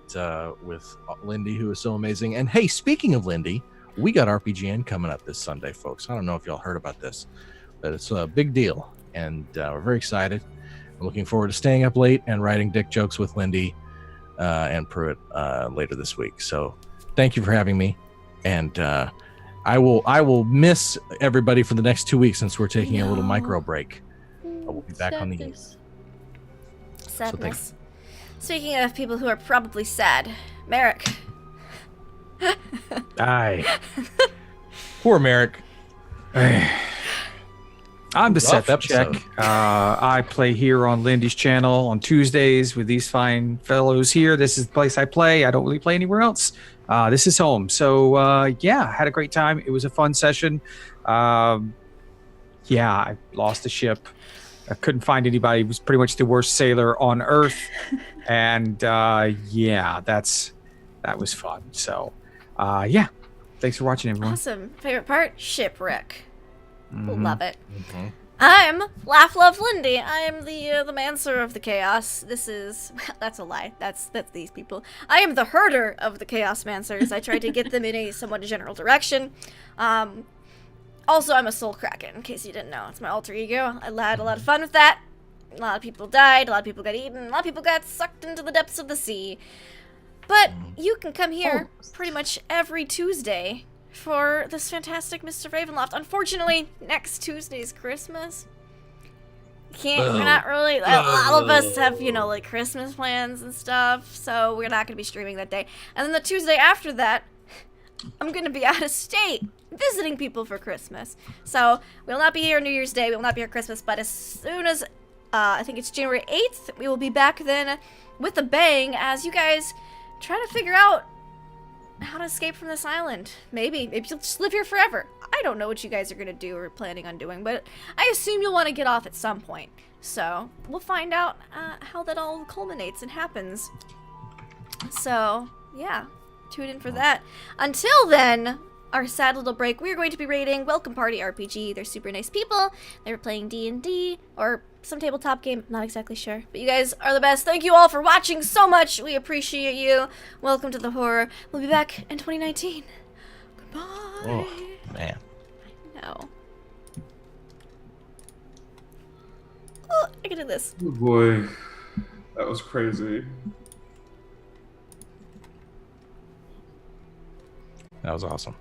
with Lindy, who is so amazing. And hey, speaking of Lindy, we got RPGN coming up this Sunday, folks. I don't know if y'all heard about this, but it's a big deal, and we're very excited. I'm looking forward to staying up late and writing dick jokes with Lindy and Pruitt later this week. So thank you for having me, and I will miss everybody for the next 2 weeks since we're taking a little micro break. But we'll be back on the Sadness. Speaking of people who are probably sad, Merrick. Aye. Poor Merrick. I'm Deception Rough Check. episode. I play here on Lindy's channel on Tuesdays with these fine fellows here. This is the place I play. I don't really play anywhere else. This is home. So, yeah, had a great time. It was a fun session. Yeah, I lost the ship. I couldn't find anybody. It was pretty much the worst sailor on Earth. And, yeah, that was fun. So, yeah, thanks for watching, everyone. Awesome. Favorite part? Shipwreck. Mhm. Love it. Mhm. I'm Laugh Love Lindy. I am the mancer of the chaos. This is that's a lie. That's these people. I am the herder of the chaos mancers. I tried to get them in a somewhat general direction. Also, I'm a Soul-Kraken, in case you didn't know. It's my alter ego. I had a lot of fun with that. A lot of people died. A lot of people got eaten. A lot of people got sucked into the depths of the sea. But you can come here pretty much every Tuesday for this fantastic Mr. Ravenloft. Unfortunately, next Tuesday's Christmas. We're not really, all of us have, like Christmas plans and stuff, so we're not going to be streaming that day. And then the Tuesday after that, I'm going to be out of state visiting people for Christmas. So we will not be here New Year's Day, we will not be here Christmas, but as soon as, I think it's January 8th, we will be back then with a bang as you guys try to figure out how to escape from this island. Maybe you'll just live here forever. I don't know what you guys are gonna do or planning on doing, but I assume you'll want to get off at some point. So we'll find out how that all culminates and happens. So yeah, tune in for that. Until then, our sad little break, we are going to be rating Welcome Party RPG. They're super nice people. They were playing D&D or some tabletop game, not exactly sure. But you guys are the best. Thank you all for watching so much. We appreciate you. Welcome to the horror. We'll be back in 2019. Goodbye. Oh, man. No. Oh, I can do this. Oh boy, that was crazy. That was awesome.